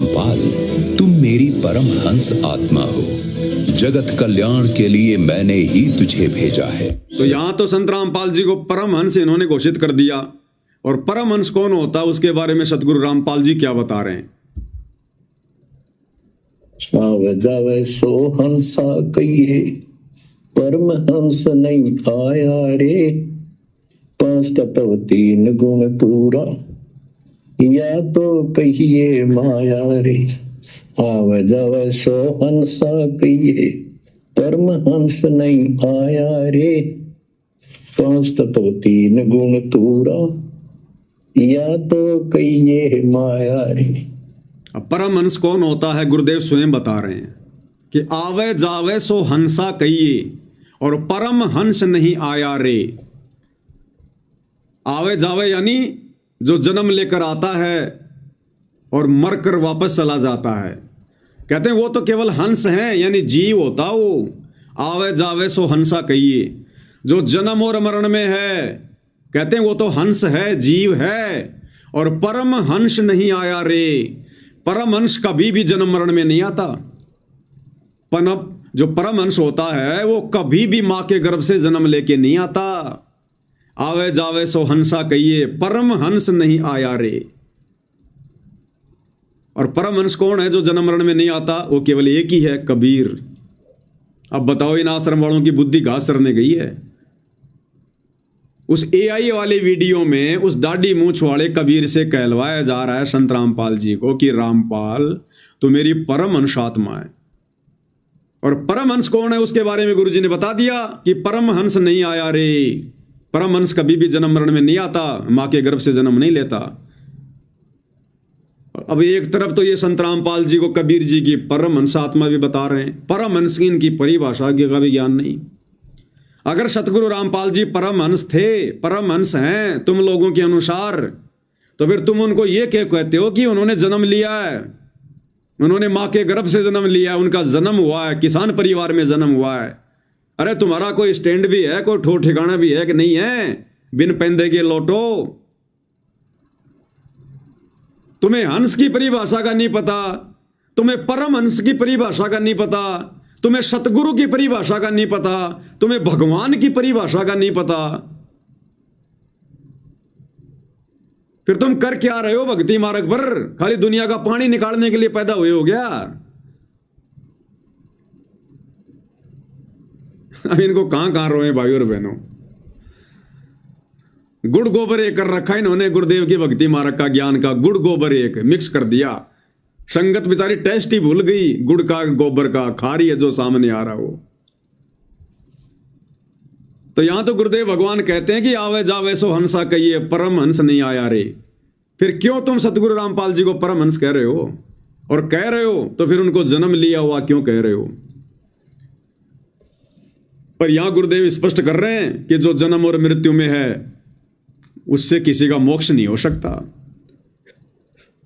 पाल, तुम मेरी परम हंस आत्मा हो, जगत कल्याण के लिए मैंने ही तुझे भेजा है। तो यहां तो संत रामपाल जी को परमहंस इन्होंने घोषित कर दिया, और परमहंस कौन होता है उसके बारे में सतगुरु रामपाल जी क्या बता रहे हैं? आवे जावे सो हंसा कहिए, परमहंस नहीं आया रे। 5 तत्व 3 गुण पूरा, या तो कहिए माया रे। आवे जावे सो हंसा कहिए, परमहंस नहीं आया रे। 5 तत्व 3 गुण पूरा, या तो कहिए माया रे। अब परमहंस कौन होता है गुरुदेव स्वयं बता रहे हैं कि आवे जावे सो हंसा कहिए, और परम हंस नहीं आया रे। आवे जावे यानी जो जन्म लेकर आता है और मरकर वापस चला जाता है। कहते हैं वो तो केवल हंस है, यानी जीव होता वो। आवे जावे सो हंसा कहिए, जो जन्म और मरण में है, कहते हैं वो तो हंस है, जीव है, और परम हंस नहीं आया रे। परम हंस कभी भी जन्म मरण में नहीं आता। जो परम हंस होता है वो कभी भी मां के गर्भ से जन्म लेके नहीं आता। आवे जावे सो हंसा कहिए, परम हंस नहीं आया रे। और परम हंस कौन है जो जन्म मरण में नहीं आता? वो केवल एक ही है, कबीर। अब बताओ, इन आश्रम वालों की बुद्धि घास सरने गई है। उस एआई वाले वीडियो में उस दाढ़ी मूंछ वाले कबीर से कहलवाया जा रहा है संत रामपाल जी को कि रामपाल तू मेरी परम हंस आत्मा है। और परम हंस कौन है उसके बारे में गुरुजी ने बता दिया कि परम हंस नहीं आया रे। परम हंस कभी भी जन्म मरण में नहीं आता, मां के गर्भ से जन्म नहीं लेता। अब एक तरफ तो ये संत रामपाल जी को कबीर जी की परम हंस आत्मा भी बता रहे हैं, परम हंस की इनकी परिभाषा का भी ज्ञान नहीं। अगर सतगुरु रामपाल जी परम हंस थे, परम हंस हैं तुम लोगों के अनुसार, तो फिर तुम उनको ये क्या कहते हो कि उन्होंने जन्म लिया है, उन्होंने मां के गर्भ से जन्म लिया है, उनका जन्म हुआ है, किसान परिवार में जन्म हुआ है। अरे तुम्हारा कोई स्टैंड भी है, कोई ठो ठिकाना भी है कि नहीं है? बिन पेंदे के लोटो। तुम्हें हंस की परिभाषा का नहीं पता, तुम्हें परम हंस की परिभाषा का नहीं पता, तुम्हें सतगुरु की परिभाषा का नहीं पता, तुम्हें भगवान की परिभाषा का नहीं पता। फिर तुम कर क्या रहे हो भक्ति मार्ग पर? खाली दुनिया का पानी निकालने के लिए पैदा हुए हो गया? अब इनको कहां कहां रोए भाई और बहनों। गुड़ गोबर एक कर रखा इन्होंने, गुरुदेव की भक्ति मार्ग का ज्ञान का गुड़ गोबर एक मिक्स कर दिया। संगत बेचारी टेस्ट ही भूल गई, गुड़ का गोबर का खा रही है जो सामने आ रहा हो। तो यहां तो गुरुदेव भगवान कहते हैं कि आवे जावे सो हंसा कहिए, परम हंस नहीं आया रे। फिर क्यों तुम सतगुरु रामपाल जी को परम हंस कह रहे हो? और कह रहे हो तो फिर उनको जन्म लिया हुआ क्यों कह रहे हो? पर यहां गुरुदेव स्पष्ट कर रहे हैं कि जो जन्म और मृत्यु में है उससे किसी का मोक्ष नहीं हो सकता।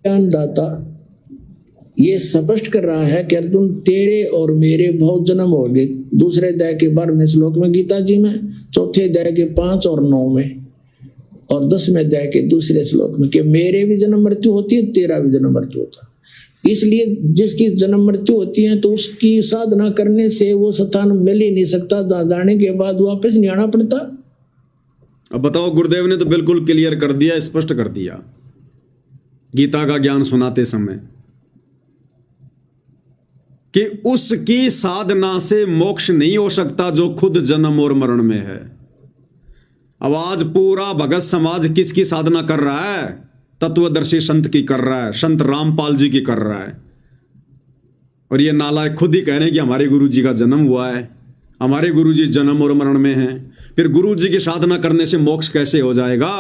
ज्ञानदाता ये स्पष्ट कर रहा है कि अर्जुन तेरे और मेरे बहुत जन्म हो गए। दूसरे अध्याय के 12वें श्लोक में गीता जी में, चौथे अध्याय के 5 और 9 में, और 10वें अध्याय के दूसरे श्लोक में कि मेरे भी जन्म मृत्यु होती है, तेरा भी जन्म मृत्यु होता है। इसलिए जिसकी जन्म मृत्यु होती है तो उसकी साधना करने से वो स्थान मिल ही नहीं सकता, जाने के बाद वापस नहीं आना पड़ता। अब बताओ, गुरुदेव ने तो बिल्कुल क्लियर कर दिया, स्पष्ट कर दिया गीता का ज्ञान सुनाते समय कि उसकी साधना से मोक्ष नहीं हो सकता जो खुद जन्म और मरण में है। अब आज पूरा भगत समाज किसकी साधना कर रहा है? तत्वदर्शी संत की कर रहा है, संत रामपाल जी की कर रहा है। और ये नालायक खुद ही कह रहे हैं कि हमारे गुरु जी का जन्म हुआ है, हमारे गुरु जी जन्म और मरण में हैं। फिर गुरु जी की साधना करने से मोक्ष कैसे हो जाएगा?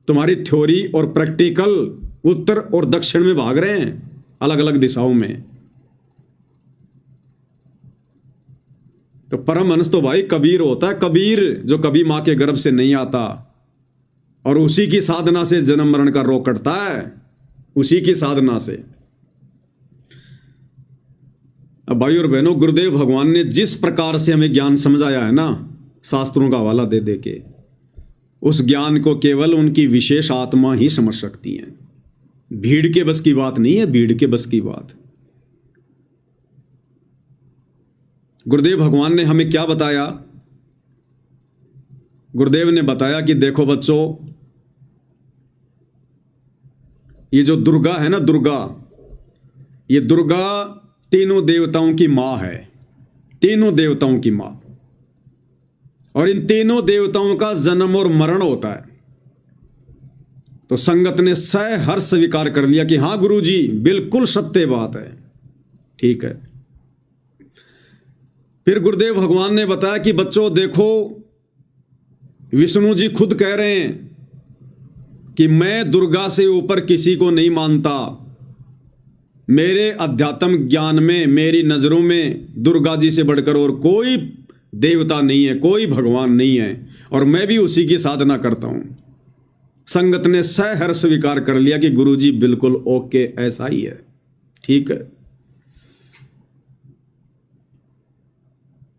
तुम्हारी थ्योरी और प्रैक्टिकल उत्तर और दक्षिण में भाग रहे हैं, अलग अलग दिशाओं में। तो परम हंस तो भाई कबीर होता है, कबीर जो कभी मां के गर्भ से नहीं आता और उसी की साधना से जन्म मरण का रोग कटता है, उसी की साधना से। अब भाई और बहनों, गुरुदेव भगवान ने जिस प्रकार से हमें ज्ञान समझाया है ना, शास्त्रों का हवाला दे दे के, उस ज्ञान को केवल उनकी विशेष आत्मा ही समझ सकती है। भीड़ के बस की बात नहीं है, भीड़ के बस की बात। गुरुदेव भगवान ने हमें क्या बताया? गुरुदेव ने बताया कि देखो बच्चों, ये जो दुर्गा है ना, दुर्गा, ये दुर्गा तीनों देवताओं की मां है, तीनों देवताओं की मां। और इन तीनों देवताओं का जन्म और मरण होता है। तो संगत ने सहर्ष स्वीकार कर लिया कि हां गुरुजी, बिल्कुल सत्य बात है, ठीक है। फिर गुरुदेव भगवान ने बताया कि बच्चों देखो, विष्णु जी खुद कह रहे हैं कि मैं दुर्गा से ऊपर किसी को नहीं मानता। मेरे अध्यात्म ज्ञान में, मेरी नजरों में दुर्गा जी से बढ़कर और कोई देवता नहीं है, कोई भगवान नहीं है, और मैं भी उसी की साधना करता हूं। संगत ने सहर्ष स्वीकार कर लिया कि गुरुजी बिल्कुल ओके, ऐसा ही है, ठीक है।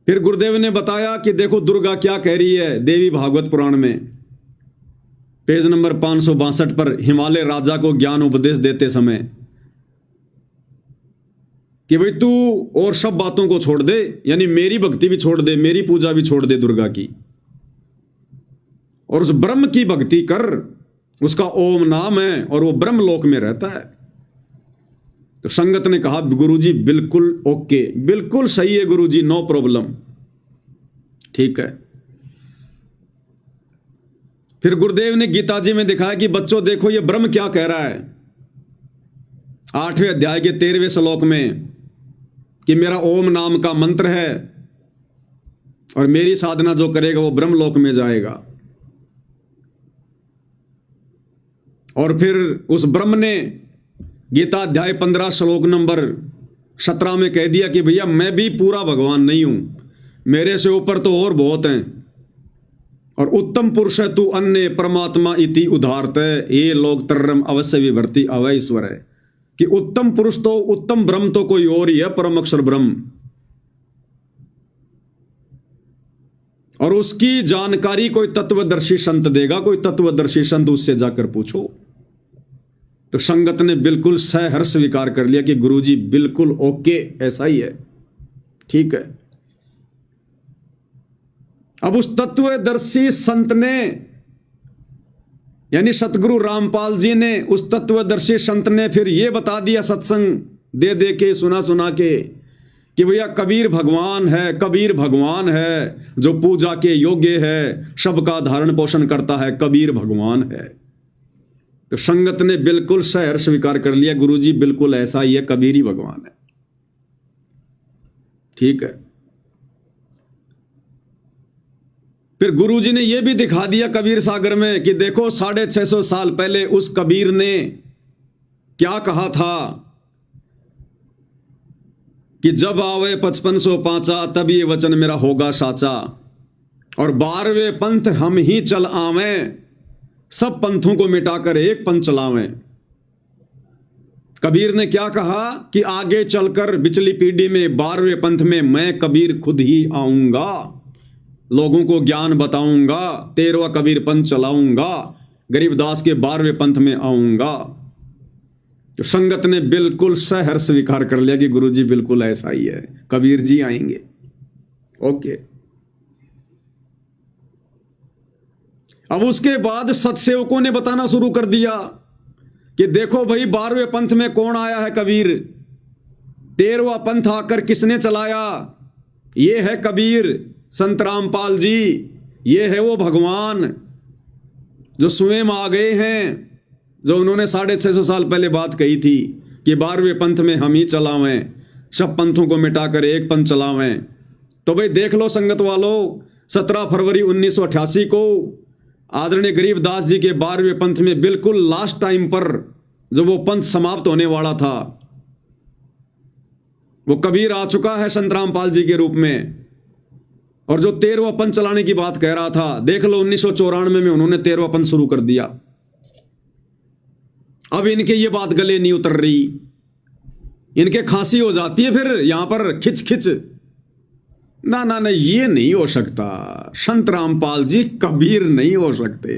फिर गुरुदेव ने बताया कि देखो दुर्गा क्या कह रही है देवी भागवत पुराण में, पेज नंबर 562 पर, हिमालय राजा को ज्ञान उपदेश देते समय कि भाई तू और सब बातों को छोड़ दे, यानी मेरी भक्ति भी छोड़ दे, मेरी पूजा भी छोड़ दे दुर्गा की, और उस ब्रह्म की भक्ति कर। उसका ओम नाम है और वो ब्रह्म लोक में रहता है। तो संगत ने कहा गुरुजी बिल्कुल ओके, बिल्कुल सही है गुरुजी, नो प्रॉब्लम, ठीक है। फिर गुरुदेव ने गीता जी में दिखाया कि बच्चों देखो ये ब्रह्म क्या कह रहा है 8वें अध्याय के 13वें श्लोक में, कि मेरा ओम नाम का मंत्र है और मेरी साधना जो करेगा वो ब्रह्मलोक में जाएगा। और फिर उस ब्रह्म ने गीता अध्याय 15 श्लोक नंबर 17 में कह दिया कि भैया मैं भी पूरा भगवान नहीं हूं, मेरे से ऊपर तो और बहुत हैं, और उत्तम पुरुष है तू अन्य परमात्मा इति उदारत, ये लोग तरम अवश्य विभर्ति अवय ईश्वर है, कि उत्तम पुरुष तो, उत्तम ब्रह्म तो कोई और ही है, परम अक्षर ब्रह्म, और उसकी जानकारी कोई तत्वदर्शी संत देगा, कोई तत्वदर्शी संत उससे जाकर पूछो। तो संगत ने बिल्कुल सहर्ष स्वीकार कर लिया कि गुरुजी बिल्कुल ओके, ऐसा ही है, ठीक है। अब उस तत्वदर्शी संत ने, यानी सतगुरु रामपाल जी ने, उस तत्वदर्शी संत ने फिर यह बता दिया सत्संग दे दे के, सुना सुना के, कि भैया कबीर भगवान है, कबीर भगवान है जो पूजा के योग्य है, सबका धारण पोषण करता है, कबीर भगवान है। तो संगत ने बिल्कुल सहर्ष स्वीकार कर लिया गुरुजी बिल्कुल ऐसा ही है, कबीर ही भगवान है, ठीक है। फिर गुरुजी ने यह भी दिखा दिया कबीर सागर में कि देखो 650 साल पहले उस कबीर ने क्या कहा था कि जब आवे 5505 तब ये वचन मेरा होगा साचा, और 12वें पंथ हम ही चल आवें, सब पंथों को मिटाकर एक पंथ चलावें। कबीर ने क्या कहा कि आगे चलकर बिचली पीढ़ी में 12वें पंथ में मैं कबीर खुद ही आऊंगा, लोगों को ज्ञान बताऊंगा, 13वां कबीर पंथ चलाऊंगा, गरीबदास के 12वें पंथ में आऊंगा। तो संगत ने बिल्कुल सहर्ष स्वीकार कर लिया कि गुरुजी बिल्कुल ऐसा ही है, कबीर जी आएंगे, ओके। अब उसके बाद सत्सेवकों ने बताना शुरू कर दिया कि देखो भाई 12वें पंथ में कौन आया है, कबीर। 13वां पंथ आकर किसने चलाया, ये है कबीर संत रामपाल जी, ये है वो भगवान जो स्वयं आ गए हैं, जो उन्होंने 650 साल पहले बात कही थी कि 12वें पंथ में हम ही चलावें, सब पंथों को मिटाकर एक पंथ चलावें। तो भाई देख लो संगत वालों, 17 फरवरी 1988 को आदरणीय गरीबदास जी के 12वें पंथ में बिल्कुल लास्ट टाइम पर जो वो पंथ समाप्त होने वाला था, वो कबीर आ चुका है संत रामपाल जी के रूप में, और जो 13वां पंथ चलाने की बात कह रहा था, देख लो 1994 में उन्होंने 13वां पंथ शुरू कर दिया। अब इनके ये बात गले नहीं उतर रही, इनके खांसी हो जाती है फिर यहां पर खिच खिच, ना ना ना ये नहीं हो सकता, संत रामपाल जी कबीर नहीं हो सकते,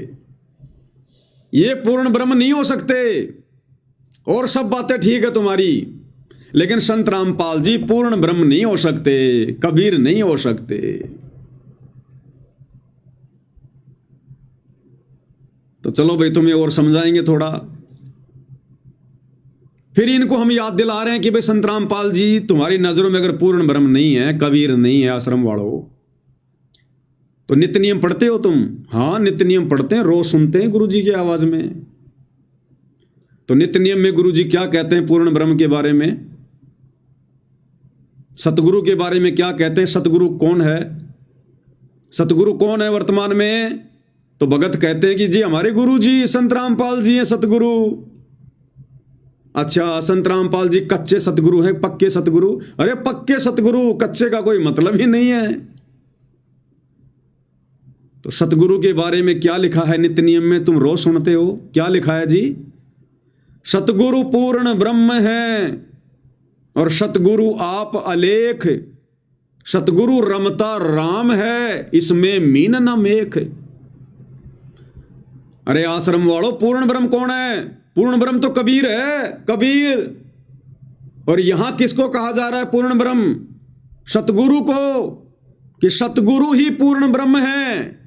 ये पूर्ण ब्रह्म नहीं हो सकते, और सब बातें ठीक है तुम्हारी, लेकिन संत रामपाल जी पूर्ण ब्रह्म नहीं हो सकते, कबीर नहीं हो सकते। तो चलो भाई तुम्हें और समझाएंगे थोड़ा। फिर इनको हम याद दिला रहे हैं कि भाई संत रामपाल जी तुम्हारी नजरों में अगर पूर्ण ब्रह्म नहीं है, कबीर नहीं है, आश्रम वालों, तो नित्य नियम पढ़ते हो तुम? हाँ नित्य नियम पढ़ते हैं, रोज सुनते हैं गुरुजी की आवाज में। तो नित्य नियम में गुरुजी क्या कहते हैं पूर्ण ब्रह्म के बारे में, सतगुरु के बारे में क्या कहते हैं, सतगुरु कौन है, सतगुरु कौन है वर्तमान में? तो भगत कहते हैं कि जी हमारे गुरु जी संत रामपाल जी हैं सतगुरु। अच्छा संत रामपाल जी कच्चे सतगुरु हैं, पक्के सतगुरु? अरे पक्के सतगुरु, कच्चे का कोई मतलब ही नहीं है। तो सतगुरु के बारे में क्या लिखा है नित्य नियम में, तुम रोज सुनते हो, क्या लिखा है जी? सतगुरु पूर्ण ब्रह्म है और सतगुरु आप अलेख, सतगुरु रमता राम है, इसमें मीन न मेख। अरे आश्रम वालों, पूर्ण ब्रह्म कौन है? पूर्ण ब्रह्म तो कबीर है, कबीर। और यहां किसको कहा जा रहा है पूर्ण ब्रह्म? सतगुरु को, कि सतगुरु ही पूर्ण ब्रह्म है।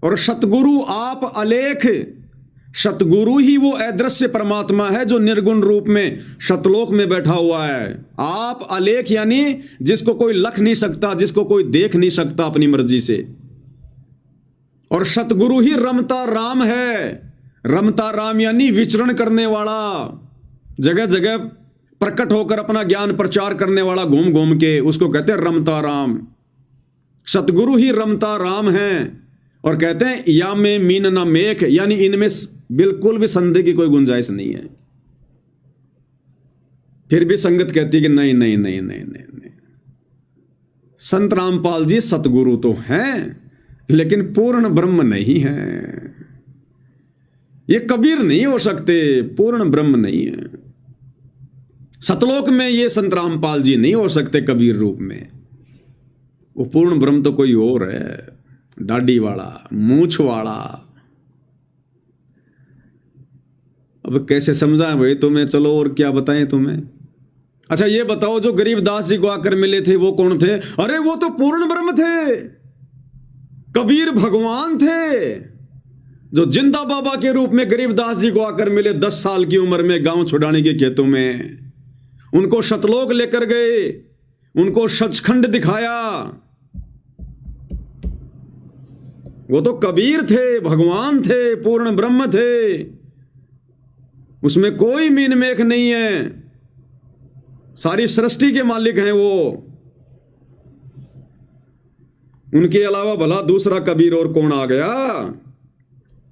और सतगुरु आप अलेख, सतगुरु ही वो अदृश्य परमात्मा है जो निर्गुण रूप में सतलोक में बैठा हुआ है। आप अलेख यानी जिसको कोई लख नहीं सकता, जिसको कोई देख नहीं सकता अपनी मर्जी से। और सतगुरु ही रमता राम है। रमता राम यानी विचरण करने वाला, जगह जगह प्रकट होकर अपना ज्ञान प्रचार करने वाला, घूम घूम के, उसको कहते हैं रमता राम। सतगुरु ही रमता राम है। और कहते हैं या में मीन न मेख, यानी इनमें बिल्कुल भी संदेह की कोई गुंजाइश नहीं है। फिर भी संगत कहती है कि नहीं नहीं नहीं नहीं नहीं नहीं, संत रामपाल जी सतगुरु तो हैं लेकिन पूर्ण ब्रह्म नहीं है। ये कबीर नहीं हो सकते, पूर्ण ब्रह्म नहीं है। सतलोक में ये संत रामपाल जी नहीं हो सकते कबीर रूप में। वो पूर्ण ब्रह्म तो कोई और है, दाढ़ी वाला, मूछ वाला। अब कैसे समझाएं भाई तुम्हें? चलो और क्या बताएं तुम्हें। अच्छा ये बताओ, जो गरीबदास जी को आकर मिले थे वो कौन थे? अरे वो तो पूर्ण ब्रह्म थे, कबीर भगवान थे, जो जिंदा बाबा के रूप में गरीबदास जी को आकर मिले 10 साल की उम्र में गांव छुड़ाने के खेतों में। उनको सतलोक लेकर गए, उनको सचखंड दिखाया। वो तो कबीर थे, भगवान थे, पूर्ण ब्रह्म थे, उसमें कोई मीन मेख नहीं है। सारी सृष्टि के मालिक हैं वो। उनके अलावा भला दूसरा कबीर और कौन आ गया?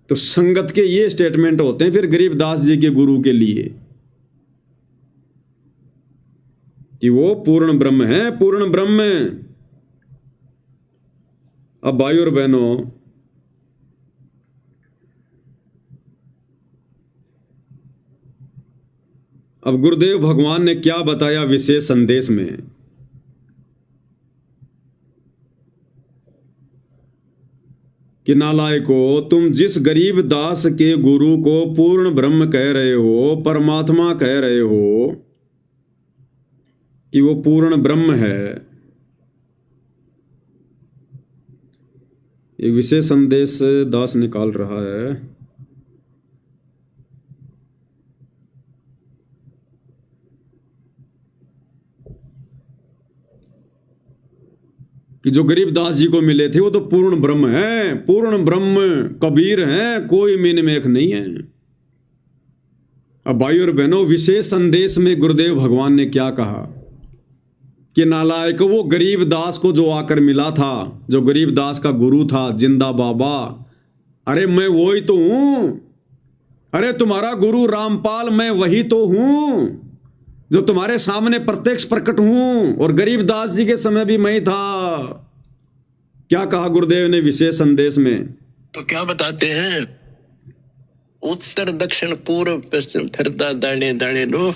तो संगत के ये स्टेटमेंट होते हैं फिर गरीबदास जी के गुरु के लिए कि वो पूर्ण ब्रह्म है, पूर्ण ब्रह्म। अब भाइयों और बहनों, अब गुरुदेव भगवान ने क्या बताया विशेष संदेश में? कि नालायको, तुम जिस गरीब दास के गुरु को पूर्ण ब्रह्म कह रहे हो, परमात्मा कह रहे हो कि वो पूर्ण ब्रह्म है, एक विशेष संदेश दास निकाल रहा है। कि जो गरीबदास जी को मिले थे वो तो पूर्ण ब्रह्म है, पूर्ण ब्रह्म कबीर हैं, कोई मीन मेख नहीं है। अब भाइयों और बहनों, विशेष संदेश में गुरुदेव भगवान ने क्या कहा? कि नालायक, वो गरीबदास को जो आकर मिला था, जो गरीबदास का गुरु था, जिंदा बाबा, अरे मैं वही तो हूं। अरे तुम्हारा गुरु रामपाल मैं वही तो हूं जो तुम्हारे सामने प्रत्यक्ष प्रकट हूं, और गरीबदास जी के समय भी मैं ही था। क्या कहा गुरुदेव ने विशेष संदेश में? तो क्या बताते हैं? उत्तर दक्षिण पूर्व पश्चिम फिरता दाने दाने नो,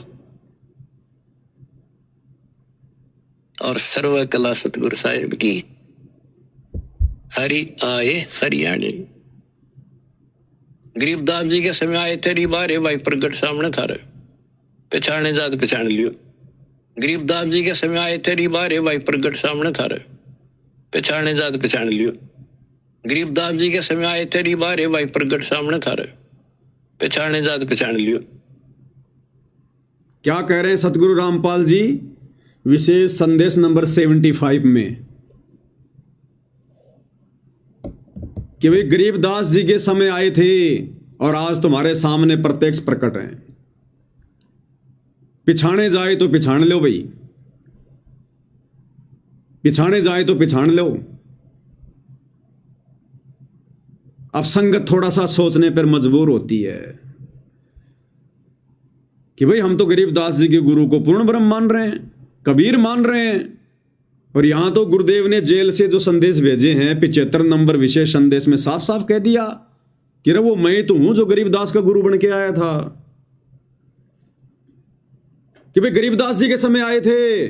और सर्व कला सतगुरु साहिब की। हरि आए हरियाणे। गरीबदास जी के समय आए थे, बारे भाई प्रगट सामने था रे, पहचाने जात पहचान लियो। गरीबदास जी के समय आए थे, बारे भाई प्रगट सामने था रे, पहचाने जात पहचान लियो। गरीबदास जी के समय आए थे, बारे भाई प्रगट सामने था रे, पहचाने जात पहचान लियो। क्या कह रहे हैं सतगुरु रामपाल जी विशेष संदेश नंबर 75 में? कि भाई गरीबदास जी के समय आए थे और आज तुम्हारे सामने प्रत्यक्ष प्रकट हैं। पिछाने जाए तो पिछान लो भाई, पिछाने जाए तो पिछान लो। अब संगत थोड़ा सा सोचने पर मजबूर होती है कि भाई हम तो गरीबदास जी के गुरु को पूर्ण ब्रह्म मान रहे हैं, कबीर मान रहे हैं, और यहां तो गुरुदेव ने जेल से जो संदेश भेजे हैं 75 नंबर विशेष संदेश में साफ साफ कह दिया कि रे वो मैं तो हूं जो गरीबदास का गुरु बन के आया था। कि भाई गरीबदास जी के समय आए थे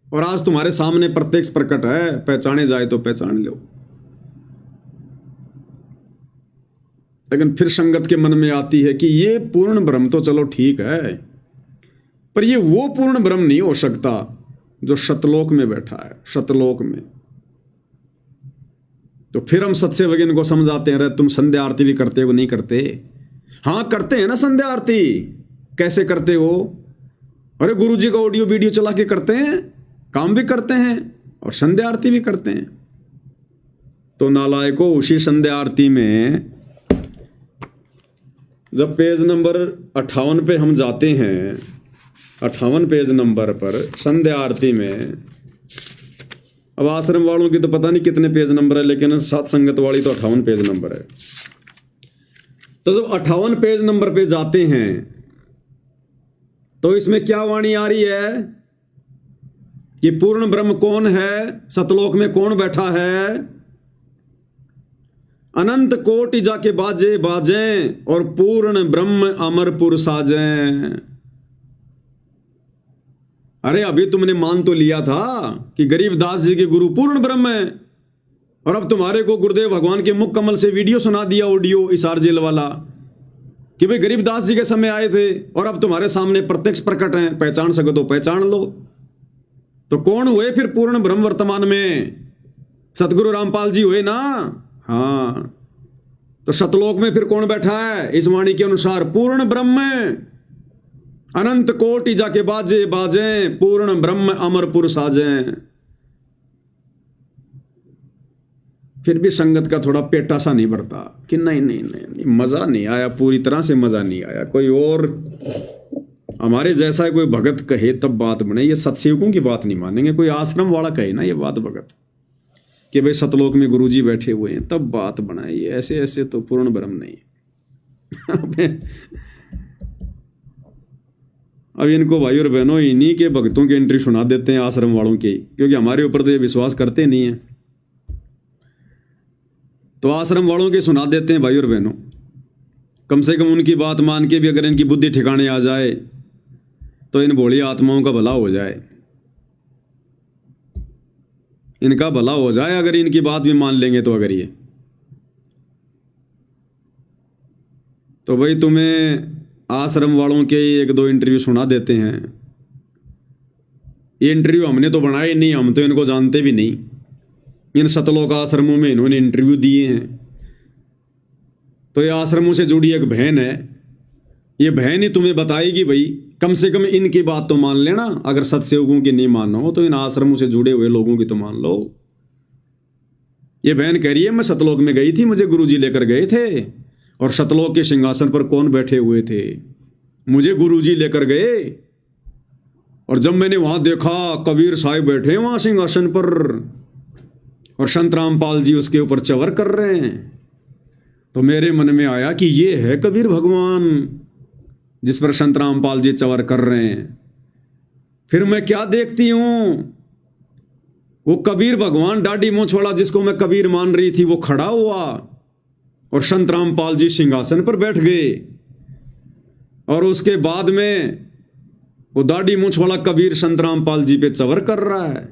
और आज तुम्हारे सामने प्रत्यक्ष प्रकट है, पहचाने जाए तो पहचान लो। लेकिन फिर संगत के मन में आती है कि ये पूर्ण ब्रह्म तो चलो ठीक है, पर ये वो पूर्ण ब्रह्म नहीं हो सकता जो शतलोक में बैठा है, शतलोक में। तो फिर हम सत्य वगैरह को समझाते हैं, तुम संध्या आरती भी करते हो नहीं करते? हाँ करते हैं ना संध्या आरती। कैसे करते हो? अरे गुरुजी का ऑडियो वीडियो चला के करते हैं, काम भी करते हैं और संध्या आरती भी करते हैं। तो नालायकों, उसी संध्या आरती में जब पेज नंबर 58 पे हम जाते हैं, 58 पेज नंबर पर संध्या आरती में, अब आश्रम वालों की तो पता नहीं कितने पेज नंबर है, लेकिन सात संगत वाली तो 58 पेज नंबर है। तो जब 58 पेज नंबर पे जाते हैं तो इसमें क्या वाणी आ रही है कि पूर्ण ब्रह्म कौन है, सतलोक में कौन बैठा है? अनंत कोटि जाके बाजे बाजें और पूर्ण ब्रह्म अमरपुर साजें। अरे अभी तुमने मान तो लिया था कि गरीबदास जी के गुरु पूर्ण ब्रह्म है, और अब तुम्हारे को गुरुदेव भगवान के मुख कमल से वीडियो सुना दिया, ऑडियो इसार जेल वाला, कि भाई गरीबदास जी के समय आए थे और अब तुम्हारे सामने प्रत्यक्ष प्रकट हैं, पहचान सको तो पहचान लो। तो कौन हुए फिर पूर्ण ब्रह्म वर्तमान में? सतगुरु रामपाल जी हुए ना। हाँ, तो सतलोक में फिर कौन बैठा है? इस वाणी के अनुसार पूर्ण ब्रह्म, अनंत कोटि जाके बाजे बाजे, पूर्ण ब्रह्म अमरपुर साजें। फिर भी संगत का थोड़ा पेटा सा नहीं भरता कि नहीं नहीं नहीं, नहीं मजा नहीं आया, पूरी तरह से मजा नहीं आया। कोई और हमारे जैसा कोई भगत कहे तब बात बने। ये सत्सेवकों की बात नहीं मानेंगे, कोई आश्रम वाला कहे ना ये बात भगत कि भाई सतलोक में गुरुजी बैठे हुए हैं तब बात बनाई। ऐसे ऐसे तो पूर्ण ब्रह्म नहीं। अब इनको भाई और बहनों इन्हीं के भक्तों के एंट्री सुना देते हैं आश्रम वालों के, क्योंकि हमारे ऊपर तो ये विश्वास करते नहीं है। तो आश्रम वालों के सुना देते हैं भाई और बहनों। कम से कम उनकी बात मान के भी अगर इनकी बुद्धि ठिकाने आ जाए तो इन भोली आत्माओं का भला हो जाए, इनका भला हो जाए अगर इनकी बात भी मान लेंगे तो। अगर ये तो भाई तुम्हें आश्रम वालों के एक दो इंटरव्यू सुना देते हैं। ये इंटरव्यू हमने तो बनाए नहीं, हम तो इनको जानते भी नहीं। इन सतलोक आश्रमों में इन्होंने इंटरव्यू दिए हैं। तो ये आश्रमों से जुड़ी एक बहन है, ये बहन ही तुम्हें बताएगी भाई कम से कम इनकी बात तो मान लेना। अगर सत्सेवकों की नहीं मानो तो इन आश्रमों से जुड़े हुए लोगों की तो मान लो। ये बहन कह रही है मैं सतलोक में गई थी, मुझे गुरुजी लेकर गए थे, और सतलोक के सिंहासन पर कौन बैठे हुए थे? मुझे गुरुजी लेकर गए, और जब मैंने वहां देखा कबीर साहिब बैठे वहां सिंहासन पर, और संत रामपाल जी उसके ऊपर चवर कर रहे हैं, तो मेरे मन में आया कि ये है कबीर भगवान जिस पर संत रामपाल जी चवर कर रहे हैं। फिर मैं क्या देखती हूं, वो कबीर भगवान दाढ़ी मूंछ वाला जिसको मैं कबीर मान रही थी वो खड़ा हुआ, और संत रामपाल जी सिंहासन पर बैठ गए, और उसके बाद में वो दाढ़ी मूंछ वाला कबीर संत रामपाल जी पे चवर कर रहा है,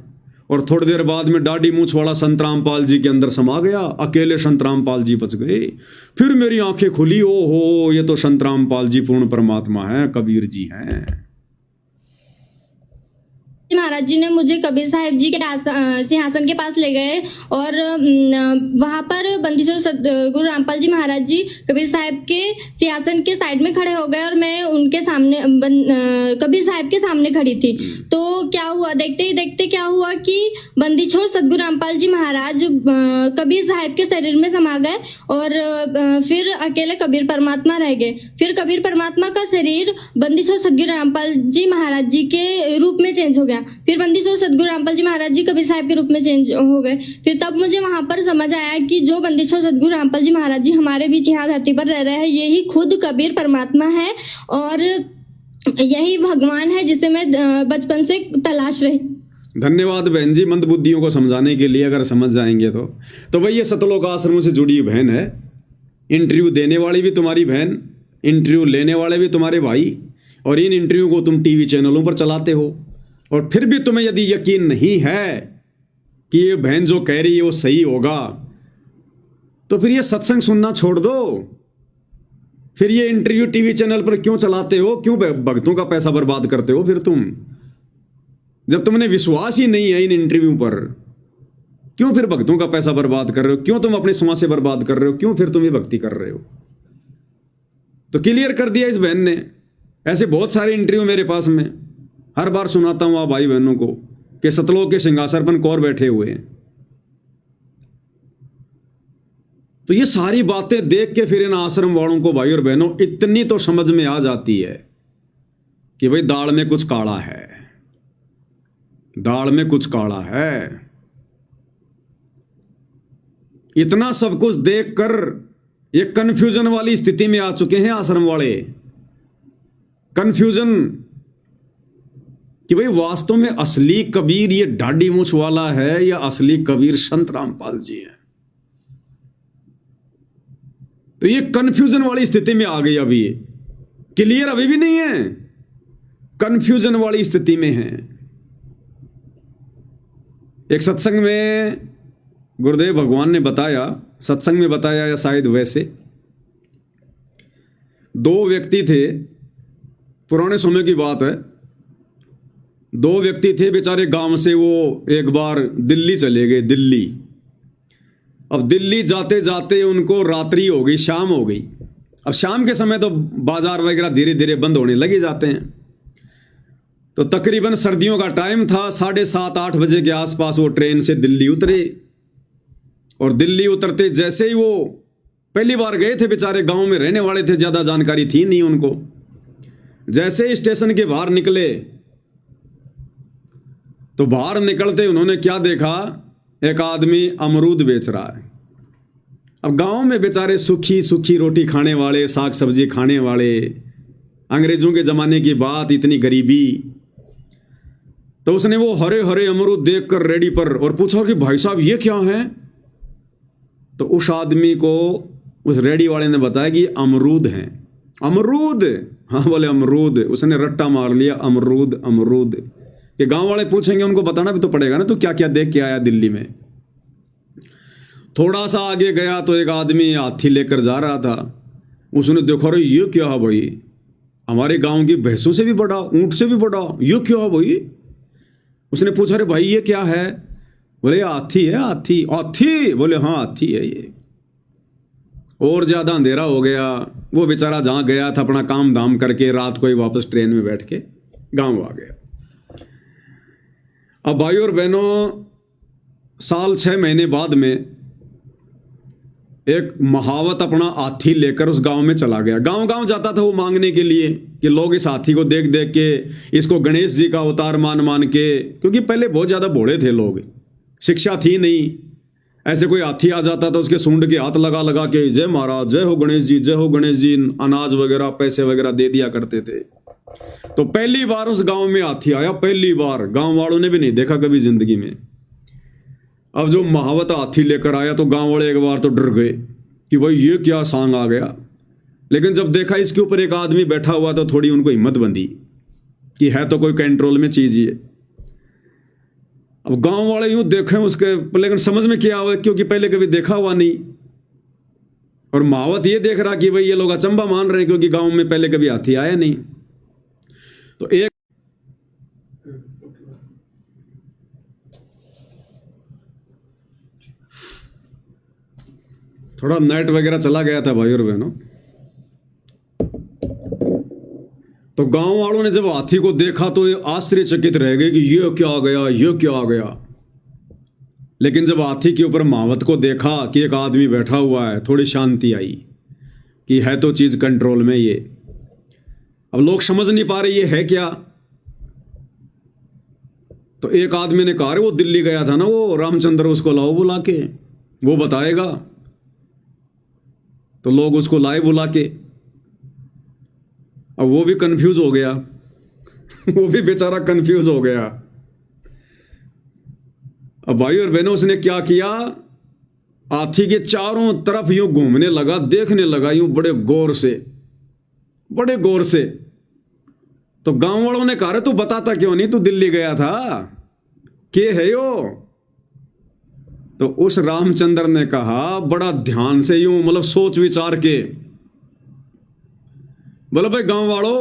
और थोड़ी देर बाद में दाढ़ी मूंछ वाला संत रामपाल जी के अंदर समा गया, अकेले संत रामपाल जी बच गए। फिर मेरी आंखें खुली, ओ हो ये तो संत रामपाल जी पूर्ण परमात्मा है, कबीर जी हैं। महाराज जी ने मुझे कबीर साहिब जी के सिंहासन के पास ले गए, और वहां पर बंदीछोड़ सतगुरु रामपाल जी महाराज जी कबीर साहिब के सिंहासन के साइड में खड़े हो गए, और मैं उनके सामने कबीर साहिब के सामने खड़ी थी। तो क्या हुआ, देखते ही देखते क्या हुआ कि बंदीछोड़ सतगुरु रामपाल जी महाराज कबीर साहिब के शरीर में समा गए, और फिर अकेले कबीर परमात्मा रह गए। फिर कबीर परमात्मा का शरीर बंदीछोड़ सतगुरु रामपाल जी महाराज जी के रूप में चेंज हो गया। फिर बंदीछोड़ सतगुरु रामपाल जी महाराज जी कबीर साहिब के रूप में चेंज हो गए। फिर तब मुझे वहां पर समझ आया कि जो बंदीछोड़ सतगुरु रामपाल जी महाराज जी हमारे बीच यहाँ धरती पर रह रहे हैं, यही खुद कबीर परमात्मा है, और यही भगवान है जिसे मैं बचपन से तलाश रही। धन्यवाद बहन जी, मंद बुद्धियों को समझाने के लिए। अगर समझ जाएंगे तो भाई ये सतलोक आश्रमों से जुड़ी बहन है। इंटरव्यू देने वाली भी तुम्हारी बहन, इंटरव्यू लेने वाले भी तुम्हारे भाई, और इन इंटरव्यू को तुम टीवी चैनलों पर चलाते हो। और फिर भी तुम्हें यदि यकीन नहीं है कि ये बहन जो कह रही है वो सही होगा, तो फिर ये सत्संग सुनना छोड़ दो। फिर ये इंटरव्यू टीवी चैनल पर क्यों चलाते हो? क्यों भक्तों का पैसा बर्बाद करते हो? फिर तुम, जब तुमने विश्वास ही नहीं है इन इंटरव्यू पर, क्यों फिर भक्तों का पैसा बर्बाद कर रहे हो? क्यों तुम अपने समाज से बर्बाद कर रहे हो? क्यों फिर तुम ये भक्ति कर रहे हो? तो क्लियर कर दिया इस बहन ने। ऐसे बहुत सारे इंटरव्यू मेरे पास में, हर बार सुनाता हूं आप भाई बहनों को कि सतलोक के सिंहासन पर कौर बैठे हुए हैं। तो ये सारी बातें देख के फिर इन आश्रम वालों को भाई और बहनों इतनी तो समझ में आ जाती है कि भाई दाल में कुछ काला है, दाल में कुछ काला है। इतना सब कुछ देखकर ये कंफ्यूजन वाली स्थिति में आ चुके हैं आश्रम वाले। कंफ्यूजन कि भाई वास्तव में असली कबीर ये ढाडी मूछ वाला है या असली कबीर संत रामपाल जी हैं। तो ये कंफ्यूजन वाली स्थिति में आ गई। अभी क्लियर अभी भी नहीं है, कंफ्यूजन वाली स्थिति में है। एक सत्संग में गुरुदेव भगवान ने बताया, सत्संग में बताया या शायद वैसे, दो व्यक्ति थे, पुराने समय की बात है। दो व्यक्ति थे बेचारे, गांव से वो एक बार दिल्ली चले गए, दिल्ली। अब दिल्ली जाते जाते उनको रात्रि हो गई, शाम हो गई। अब शाम के समय तो बाजार वगैरह धीरे धीरे बंद होने लगे जाते हैं। तो तकरीबन सर्दियों का टाइम था, 7:30-8 बजे के आसपास वो ट्रेन से दिल्ली उतरे। और दिल्ली उतरते जैसे ही वो, पहली बार गए थे बेचारे, गांव में रहने वाले थे, ज़्यादा जानकारी थी नहीं उनको। जैसे ही स्टेशन के बाहर निकले तो बाहर निकलते उन्होंने क्या देखा, एक आदमी अमरूद बेच रहा है। अब गांव में बेचारे सूखी सूखी रोटी खाने वाले, साग सब्जी खाने वाले, अंग्रेजों के ज़माने की बात, इतनी गरीबी। तो उसने वो हरे हरे अमरूद देखकर रेडी पर और पूछा कि भाई साहब ये क्या है? तो उस आदमी को उस रेडी वाले ने बताया कि अमरूद हैं। अमरूद? हाँ बोले अमरूद। उसने रट्टा मार लिया, अमरूद अमरूद। कि गांव वाले पूछेंगे, उनको बताना भी तो पड़ेगा ना, तो क्या क्या देख के आया दिल्ली में। थोड़ा सा आगे गया तो एक आदमी हाथी लेकर जा रहा था। उसने देखा, अरे ये क्या है भाई, हमारे गांव की भैंसों से भी बड़ा, ऊंट से भी बड़ा, ये क्या है भाई? उसने पूछा, अरे भाई ये क्या है? बोले हाथी है, हाथी। हाथी? बोले हाँ हाथी है ये। और ज़्यादा अंधेरा हो गया। वो बेचारा जहाँ गया था अपना काम धाम करके, रात को ही वापस ट्रेन में बैठ के गाँव आ गया। अब भाई और बहनों, साल 6 महीने बाद में एक महावत अपना हाथी लेकर उस गांव में चला गया। गांव गांव जाता था वो मांगने के लिए कि लोग इस हाथी को देख देख के, इसको गणेश जी का अवतार मान मान के, क्योंकि पहले बहुत ज़्यादा भोले थे लोग, शिक्षा थी नहीं। ऐसे कोई हाथी आ जाता था, उसके सूंड के हाथ लगा लगा के, जय महाराज, जय हो गणेश जी, जय हो गणेश जी, अनाज वगैरह पैसे वगैरह दे दिया करते थे। तो पहली बार उस गांव में हाथी आया, पहली बार। गांव वालों ने भी नहीं देखा कभी जिंदगी में। अब जो महावत हाथी लेकर आया तो गांव वाले एक बार तो डर गए कि भाई ये क्या सांग आ गया। लेकिन जब देखा इसके ऊपर एक आदमी बैठा हुआ तो थोड़ी उनको हिम्मत बंधी कि है तो कोई कंट्रोल में चीज ये। अब गांव वाले यूं देखें उसके, लेकिन समझ में क्या हुआ, क्योंकि पहले कभी देखा हुआ नहीं। और महावत ये देख रहा कि भाई ये लोग अचंबा मान रहे हैं, क्योंकि गांव में पहले कभी हाथी आया नहीं। तो एक थोड़ा नेट वगैरह चला गया था भाई और बहनों। तो गांव वालों ने जब हाथी को देखा तो ये आश्चर्यचकित रह गए कि ये क्या आ गया, ये क्या आ गया। लेकिन जब हाथी के ऊपर महावत को देखा कि एक आदमी बैठा हुआ है, थोड़ी शांति आई कि है तो चीज कंट्रोल में ये। अब लोग समझ नहीं पा रहे ये है क्या। तो एक आदमी ने कहा, वो दिल्ली गया था ना वो रामचंद्र, उसको लाओ बुला के, वो बताएगा। तो लोग उसको लाए बुला के। अब वो भी कंफ्यूज हो गया वो भी बेचारा कंफ्यूज हो गया। अब भाई और बहनों, उसने क्या किया, हाथी के चारों तरफ यूं घूमने लगा, देखने लगा यूं बड़े गौर से, बड़े गौर से। तो गांव वालों ने कहा तू बताता क्यों नहीं, तू दिल्ली गया था, के है यो? तो उस रामचंद्र ने कहा बड़ा ध्यान से यूं मतलब सोच विचार के, बोला भाई गांव वालों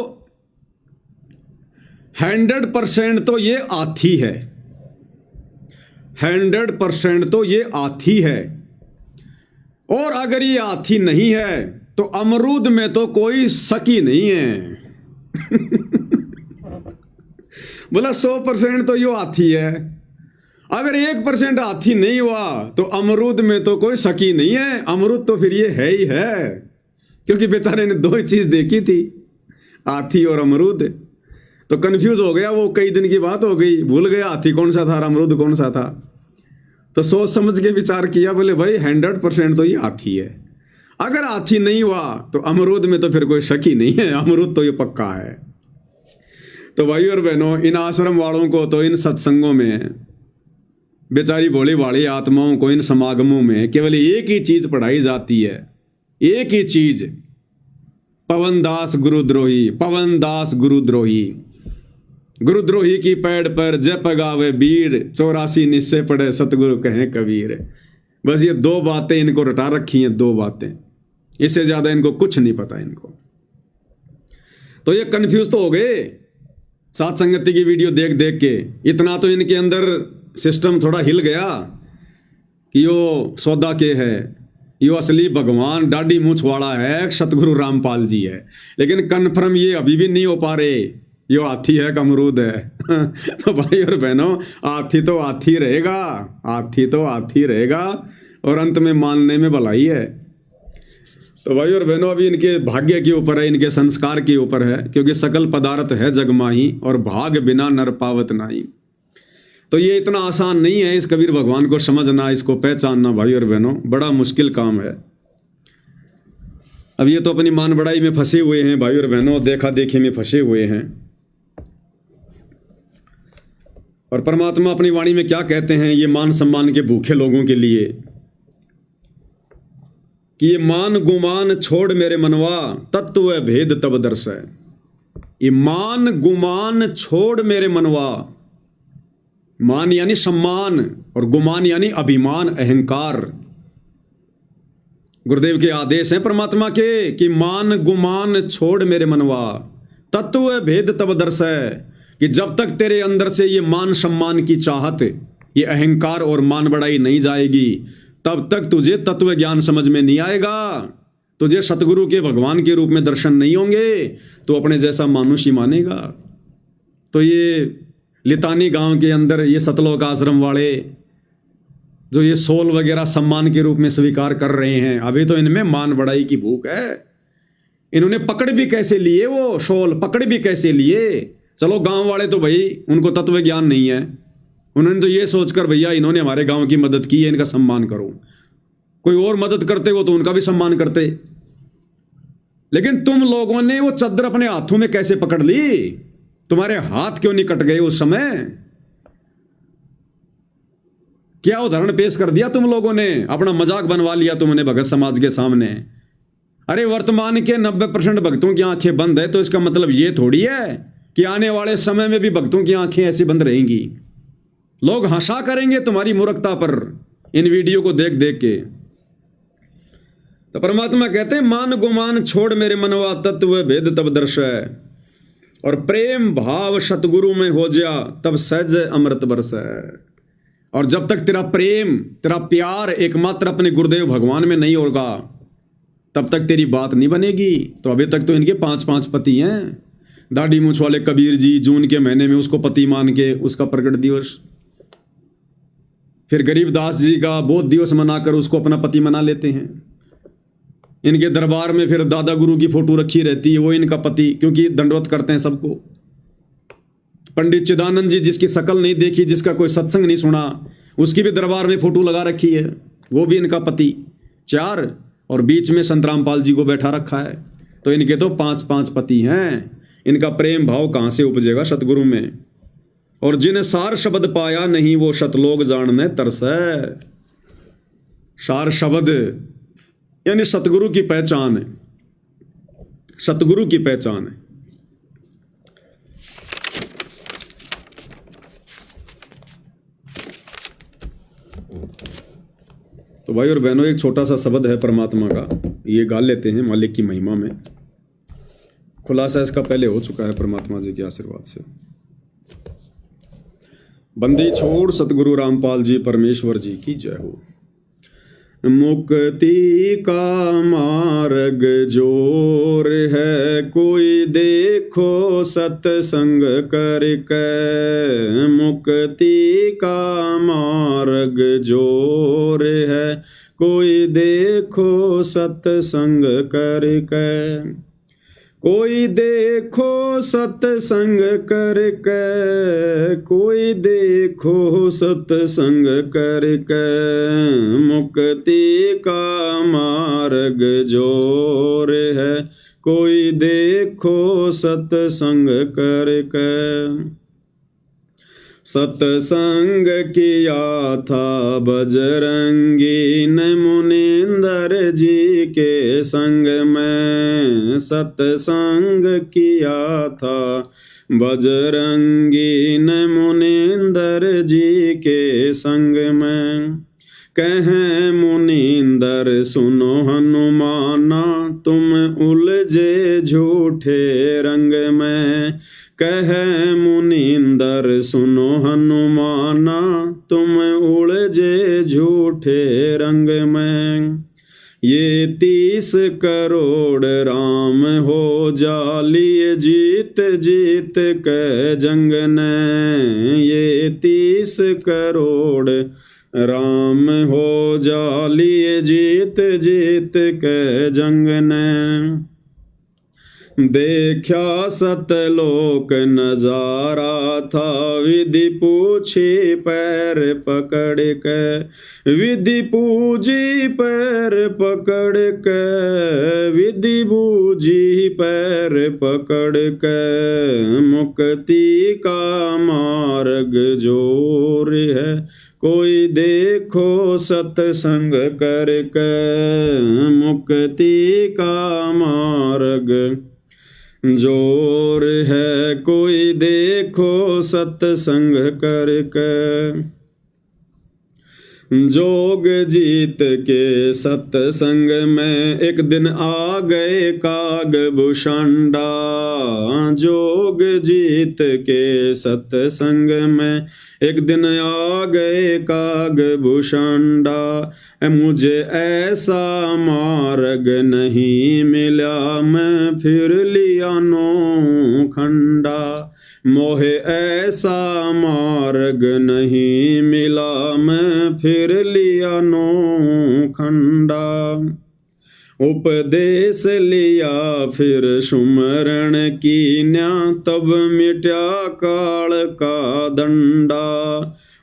100% तो ये हाथी है, 100% तो ये हाथी है, और अगर ये हाथी नहीं है तो अमरूद में तो कोई शकी नहीं है। बोला 100% तो यो हाथी है, अगर 1% हाथी नहीं हुआ तो अमरूद में तो कोई शकी नहीं है, अमरूद तो फिर ये है ही है, क्योंकि बेचारे ने दो ही चीज देखी थी, हाथी और अमरूद। तो कंफ्यूज हो गया वो, कई दिन की बात हो गई, भूल गया हाथी कौन सा था और अमरूद कौन सा था। तो सोच समझ के विचार किया, बोले भाई 100% तो ये हाथी है, अगर हाथी नहीं हुआ तो अमरूद में तो फिर कोई शक ही नहीं है, अमरूद तो ये पक्का है। तो भाई और बहनों, इन आश्रम वालों को तो इन सत्संगों में, बेचारी भोली भाली आत्माओं को इन समागमों में केवल एक ही चीज पढ़ाई जाती है, एक ही चीज, पवनदास गुरुद्रोही, पवनदास गुरुद्रोही, गुरुद्रोही की पैड़ पर जय पगावे बीड़, 84 निश्चय पढ़े सतगुरु कहें कबीर। बस ये दो बातें इनको रटा रखी हैं, दो बातें, इससे ज्यादा इनको कुछ नहीं पता इनको। तो ये कंफ्यूज तो हो गए सात संगति की वीडियो देख देख के, इतना तो इनके अंदर सिस्टम थोड़ा हिल गया कि यो सौदा के है, यो असली भगवान दाढ़ी मूंछ वाला है, सतगुरु रामपाल जी है, लेकिन कन्फर्म ये अभी भी नहीं हो पा रहे यो हाथी है का अमरूद है। तो भाई और बहनों, हाथी तो हाथी रहेगा, हाथी तो हाथी रहेगा, और अंत में मानने में भलाई है। तो भाई और बहनों, अभी इनके भाग्य के ऊपर है, इनके संस्कार के ऊपर है, क्योंकि सकल पदार्थ है जगमाही और भाग बिना नर पावत नाही। तो ये इतना आसान नहीं है इस कबीर भगवान को समझना, इसको पहचानना। भाई और बहनों, बड़ा मुश्किल काम है। अब ये तो अपनी मान बढ़ाई में फंसे हुए हैं भाई और बहनों, देखा देखी में फंसे हुए हैं। और परमात्मा अपनी वाणी में क्या कहते हैं ये मान सम्मान के भूखे लोगों के लिए, कि ये मान गुमान छोड़ मेरे मनवा, तत्व भेद तब दर्श है। ये मान गुमान छोड़ मेरे मनवा, मान यानी सम्मान और गुमान यानी अभिमान, अहंकार। गुरुदेव के आदेश हैं परमात्मा के कि मान गुमान छोड़ मेरे मनवा, तत्व भेद तब दर्श है, कि जब तक तेरे अंदर से ये मान सम्मान की चाहत, ये अहंकार और मान बढ़ाई नहीं जाएगी, तब तक तुझे तत्व ज्ञान समझ में नहीं आएगा, तुझे सतगुरु के भगवान के रूप में दर्शन नहीं होंगे, तो अपने जैसा मानुष ही मानेगा। तो ये लितानी गांव के अंदर ये सतलोक आश्रम वाले जो ये सोल वगैरह सम्मान के रूप में स्वीकार कर रहे हैं, अभी तो इनमें मान बढ़ाई की भूख है। इन्होंने पकड़ भी कैसे लिए, वो सोल पकड़ भी कैसे लिए। चलो गांव वाले तो भाई उनको तत्व ज्ञान नहीं है, उन्होंने तो ये सोचकर भैया इन्होंने हमारे गांव की मदद की है, इनका सम्मान करो। कोई और मदद करते हो तो उनका भी सम्मान करते। लेकिन तुम लोगों ने वो चद्दर अपने हाथों में कैसे पकड़ ली? तुम्हारे हाथ क्यों नहीं कट गए उस समय? क्या उदाहरण पेश कर दिया तुम लोगों ने, अपना मजाक बनवा लिया तुमने भगत समाज के सामने। अरे वर्तमान के 90% भक्तों की आंखें बंद है, तो इसका मतलब ये थोड़ी है कि आने वाले समय में भी भक्तों की आंखें ऐसी बंद रहेंगी। लोग हंसा करेंगे तुम्हारी मूर्खता पर इन वीडियो को देख देख के। तो परमात्मा कहते हैं मान गुमान छोड़ मेरे मनवा, तत्व भेद तब दर्श है, और प्रेम भाव सतगुरु में हो जा, तब सहज अमृत बरस है। और जब तक तेरा प्रेम, तेरा प्यार एकमात्र अपने गुरुदेव भगवान में नहीं होगा, तब तक तेरी बात नहीं बनेगी। तो अभी तक तो इनके 5-5 पति हैं। दाढ़ी मूंछ वाले कबीर जी जून के महीने में उसको पति मान के उसका प्रकट दिवस, फिर गरीबदास जी का बोध दिवस मनाकर उसको अपना पति मना लेते हैं। इनके दरबार में फिर दादा गुरु की फोटो रखी रहती है, वो इनका पति, क्योंकि दंडवत करते हैं सबको। पंडित चिदानंद जी जिसकी शकल नहीं देखी, जिसका कोई सत्संग नहीं सुना, उसकी भी दरबार में फोटो लगा रखी है, वो भी इनका पति। 4 और बीच में संत रामपाल जी को बैठा रखा है। तो इनके तो 5-5 पति हैं। इनका प्रेम भाव कहां से उपजेगा सतगुरु में? और जिन्हें सार शब्द पाया नहीं, वो सतलोक जानने तरस है। सार शब्द यानी सतगुरु की पहचान है, सतगुरु की पहचान है। तो भाई और बहनों, एक छोटा सा शब्द है परमात्मा का, ये गा लेते हैं मालिक की महिमा में। खुलासा इसका पहले हो चुका है परमात्मा जी के आशीर्वाद से। बंदी छोड़ सतगुरु रामपाल जी परमेश्वर जी की जय हो। मुक्ति का मार्ग जोर है, कोई देखो सत्संग करके। मुक्ति का मार्ग जोर है, कोई देखो सत्संग करके। कोई देखो सत्संग करके, कोई देखो सत्संग करके। मुक्ति का मार्ग जोर है, कोई देखो सत्संग करके। सत्संग किया था बजरंगी ने मुनिंदर जी के संग में। सत्संग किया था बजरंगी ने मुनिंदर जी के संग में। कहें मुनिंदर सुनो हनुमाना, तुम उलझे झूठे रंग में। कहें मुनिंदर सुनो हनुमाना, तुम उलझे झूठे रंग में। ये 30 करोड़ राम हो जालिए जीत जीत के जंग ने। ये 30 करोड़ राम हो जालिए जीत जीत के जंग ने। देखा सतलोक नजारा था, विधि पूछी पैर पकड़ के। विधि पूजी पैर पकड़ के, विधि बूझी पैर पकड़ के। मुक्ति का मार्ग जोर है, कोई देखो सत्संग करके। मुक्ति का मार्ग जोर है, कोई देखो सत्संग करके। जोग जीत के सत्संग में एक दिन आ गए कागभूषंडा। जोग जीत के सत्संग में एक दिन आ गए कागभूषंडा। मुझे ऐसा मार्ग नहीं मिला, मैं फिर लिया नो खंडा। मोहे ऐसा मार्ग नहीं मिला, मैं फिर लिया नो खंडा। उपदेश लिया फिर सुमरण कीन्या, तब मिट्या काल का दंडा।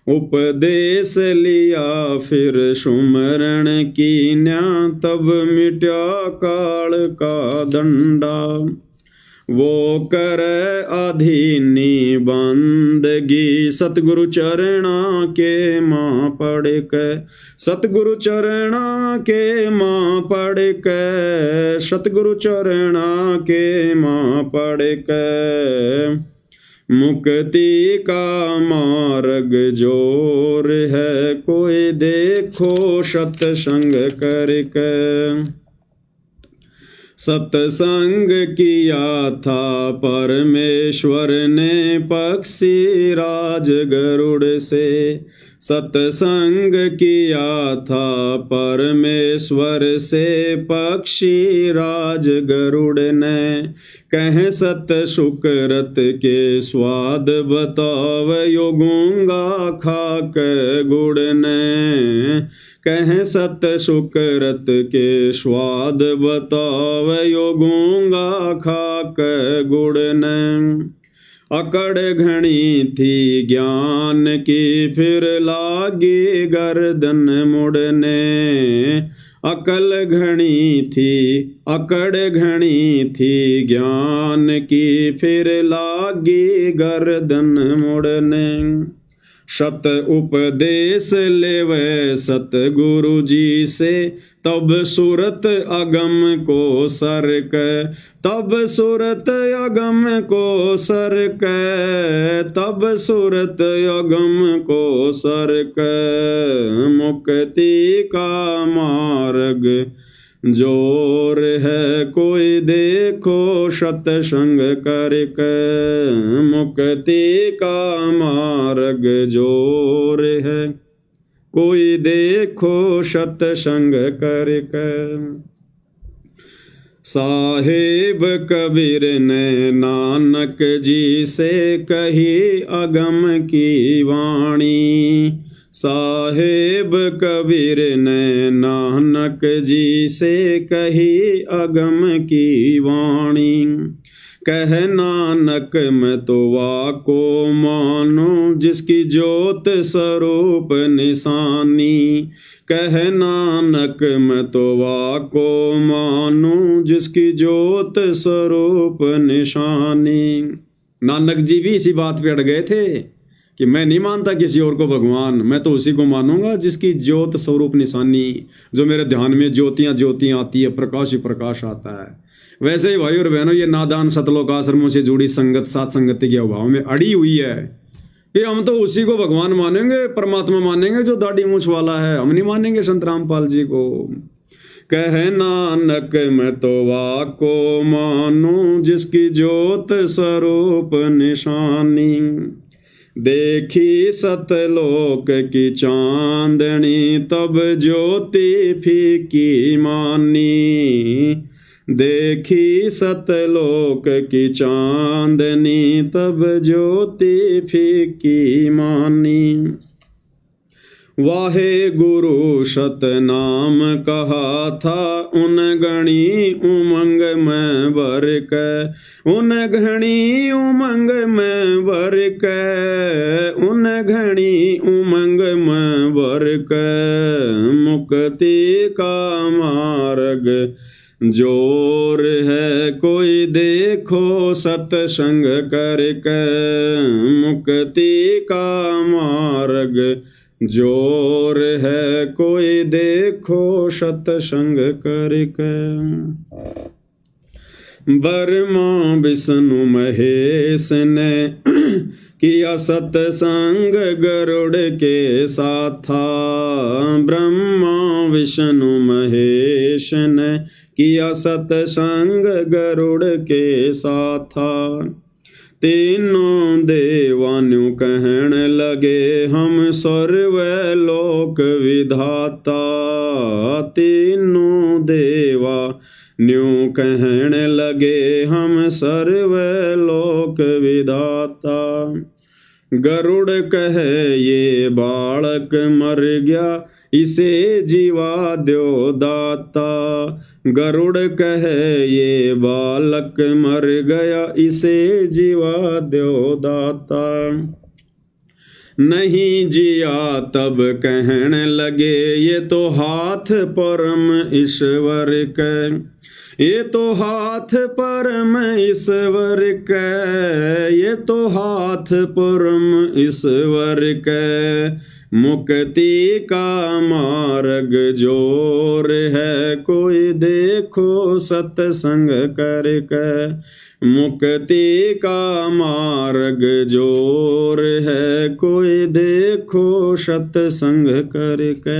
उपदेश लिया फिर सुमरण कीन्या, तब मिट्या काल का दंडा। वो कर अधीनी बंदगी, सतगुरु चरणा के माँ पढ़ के। सतगुरु चरणा के माँ पढ़ के, सतगुरु चरणा के माँ पढ़ के। मुक्ति का मार्ग जोर है, कोई देखो सत्संग करके। सत्संग किया था परमेश्वर ने पक्षी राज गरुड़ से। सत्संग किया था परमेश्वर से पक्षी राज गरुड़ ने। कह सत सुकृत के स्वाद बताव यो गूंगा खाक गुड़ ने। कह सत सुकृत के स्वाद बताव यो गूंगा खाक गुड़ ने। अकड़ घनी थी ज्ञान की फिर लागी गर्दन मुड़ने। अकल घनी थी, अकड़ घनी थी ज्ञान की फिर लागी गर्दन मुड़ने। शत उपदेश लेवे सतगुरु जी से, तब सूरत अगम को सरक, तब सूरत अगम को सरक, तब सूरत अगम को सरक। मुक्ति का मार्ग जोर है कोई देखो सत्संग करके, मुक्ति का मार्ग जोर है कोई देखो सत्संग करके। साहिब कबीर ने नानक जी से कही अगम की वाणी, साहिब कबीर ने नानक जी से कही अगम की वाणी। कह नानक मैं तो वाको मानो जिसकी ज्योत स्वरूप निशानी, कह नानक मैं तो वाको मानो जिसकी ज्योत स्वरूप निशानी। नानक जी भी इसी बात पे अड़ गए थे कि मैं नहीं मानता किसी और को भगवान, मैं तो उसी को मानूंगा जिसकी ज्योत स्वरूप निशानी, जो मेरे ध्यान में ज्योतियां ज्योतियां आती है, प्रकाश ही प्रकाश आता है। वैसे ही भाई और बहनों, ये नादान सतलोक आश्रमों से जुड़ी संगत सात संगति के अभाव में अड़ी हुई है कि हम तो उसी को भगवान मानेंगे, परमात्मा मानेंगे जो दाढ़ी मूछ वाला है, हम नहीं मानेंगे संत रामपाल जी को। कह नानक मैं तो वाको मानूं जिसकी ज्योत स्वरूप निशानी, देखी सतलोक की चांदनी तब ज्योति फीकी मानी, देखी सतलोक की चांदनी तब ज्योति फीकी मानी। वाहे गुरु सतनाम कहा था उन गणी उमंग में भर के, उन घनी उमंग में भर के, उन घनी उमंग में भर के। मुक्ति का मार्ग जोर है कोई देखो सत्संग करके, मुक्ति का मार्ग जोर है कोई देखो सत्संग करके। ब्रह्मा विष्णु महेश ने किया सत्संग गरुड़ के साथा, ब्रह्मा विष्णु महेश ने किया सत्संग गरुड़ के साथा। तीनों देवानु कहन लगे हम सर्वलोक विधाता, तीनों देवा न्यू कहन लगे हम सर्वलोक विधाता। गरुड़ कहे ये बालक मर गया इसे जीवा द्यो दाता, गरुड़ कहे ये बालक मर गया इसे जीवा द्यो दाता। नहीं जिया तब कहन लगे ये तो हाथ परम ईश्वर के, ये तो हाथ परम ईश्वर के, ये तो हाथ परम ईश्वर के। मुक्ति का मार्ग जोर है कोई देखो सत्संग करके, मुक्ति का मार्ग जोर है कोई देखो सत्संग करके।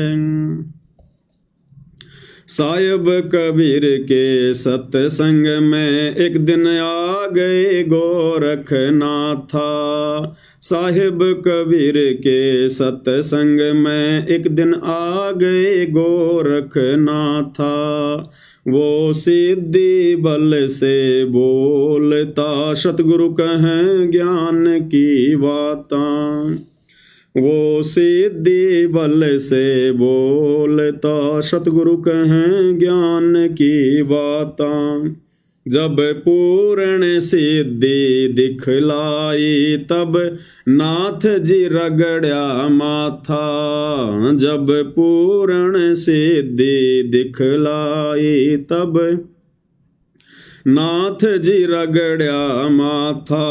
साहिब कबीर के सत्संग में एक दिन आ गए गोरखनाथा, साहिब कबीर के सत्संग में एक दिन आ गए गोरखनाथा। वो सिद्धि बल से बोलता सतगुरु कहें ज्ञान की बातां, वो सिद्धि बल से बोलता सतगुरु कहें ज्ञान की बातां। जब पूर्ण सिद्धि दिखलाई तब नाथ जी रगड़ा माथा, जब पूर्ण सिद्धि दिखलाई तब नाथ जी रगड़ा माथा।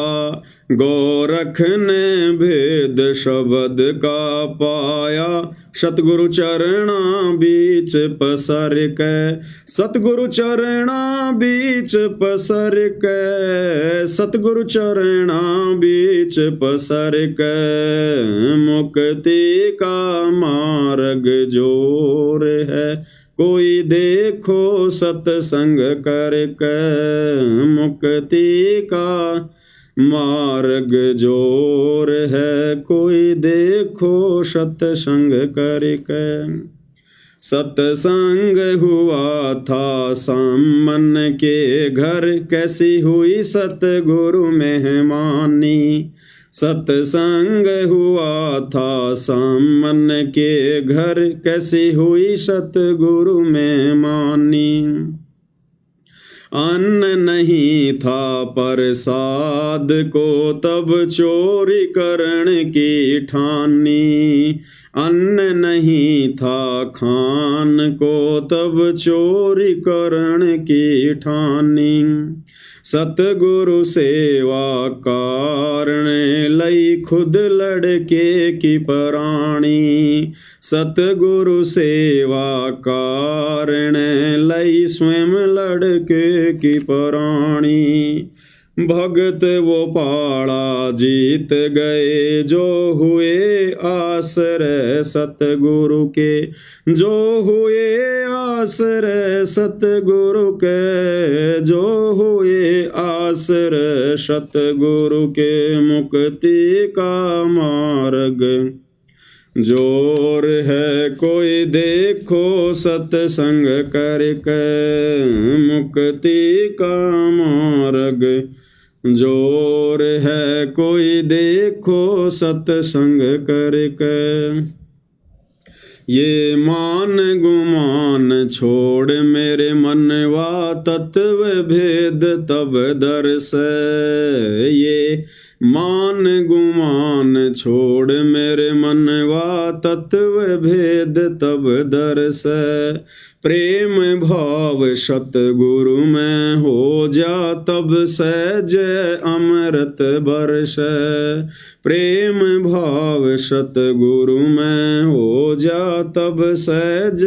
गोरख ने भेद शब्द का पाया, सतगुरु चरणा बीच पसर के, सतगुरु चरणा बीच पसर के, सतगुरु चरणा बीच पसर के, मुक्ति का मार्ग जोर है, कोई देखो सत्संग करके, मुक्ति का मार्ग जोर है, कोई देखो सत्संग करके। सत्संग हुआ था सामन के घर, कैसी हुई सतगुरु मेहमानी, सत्संग हुआ था सामन के घर, कैसी हुई सतगुरु मेहमानी। अन्न नहीं था प्रसाद को तब चोरी करण की ठानी, अन्न नहीं था खान को तब चोरी करण की ठानी। सतगुरु सेवा कारण लई खुद लड़के की प्राणी, सतगुरु सेवा कारण लई स्वयं लड़के की प्राणी। भगत वो पाड़ा जीत गए जो हुए आश्रय सतगुरु के, जो हुए आश्रय सतगुरु के, जो हुए आश्रय सतगुरु के, मुक्ति का मार्ग जोर है, कोई देखो सत्संग करके, मुक्ति का मार्ग जोर है, कोई देखो सत्संग करके। ये मान गुमान छोड़ मेरे मनवा, तत्व भेद तब दर्श, ये मान गुमान छोड़ मेरे मनवा, तत्व भेद तब दर्श। प्रेम भाव सतगुरु में हो जा, तब सहज अमृत बरस, प्रेम भाव सतगुरु में हो जा, तब सहज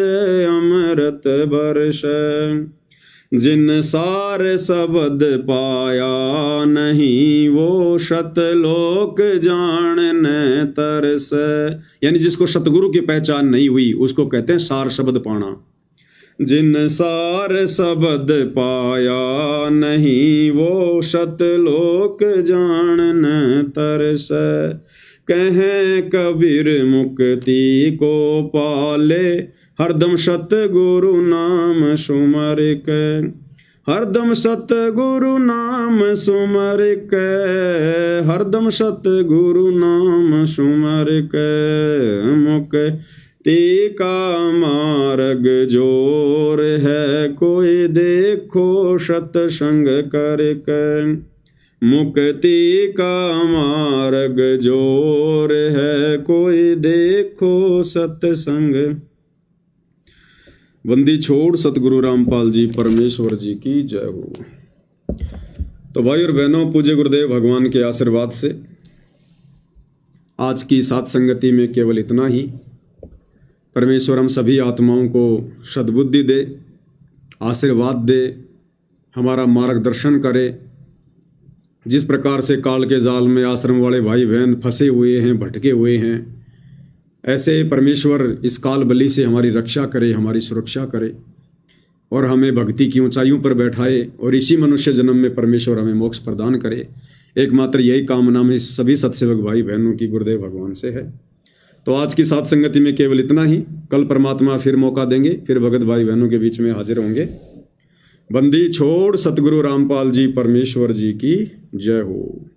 अमृत बरस। जिन सार शब्द पाया नहीं, वो सतलोक जानने तरस, यानी जिसको सतगुरु की पहचान नहीं हुई उसको कहते हैं सार शब्द पाना। जिन सार शब्द पाया नहीं, वो सतलोक जानने तरस, कहें कबीर मुक्ति को पाले, हरदम सतगुरु नाम सुमर के, हरदम सतगुरु नाम सुमर के, हरदम सतगुरु नाम सुमर के, मुक्ति का मार्ग जोर है, कोई देखो सत्संग करके, मुक्ति का मार्ग जोर है, कोई देखो सत्संग। बंदी छोड़ सतगुरु रामपाल जी परमेश्वर जी की जय हो। तो भाई और बहनों, पूज्य गुरुदेव भगवान के आशीर्वाद से आज की सात संगति में केवल इतना ही। परमेश्वर हम सभी आत्माओं को सद्बुद्धि दे, आशीर्वाद दे, हमारा मार्गदर्शन करे। जिस प्रकार से काल के जाल में आश्रम वाले भाई बहन फंसे हुए हैं, भटके हुए हैं, ऐसे परमेश्वर इस काल बली से हमारी रक्षा करे, हमारी सुरक्षा करे और हमें भक्ति की ऊंचाइयों पर बैठाए और इसी मनुष्य जन्म में परमेश्वर हमें मोक्ष प्रदान करे। एकमात्र यही कामना में सभी सत्सेवक भाई बहनों की गुरुदेव भगवान से है। तो आज की सात संगति में केवल इतना ही। कल परमात्मा फिर मौका देंगे, फिर भगत भाई बहनों के बीच में हाजिर होंगे। बंदी छोड़ सतगुरु रामपाल जी परमेश्वर जी की जय हो।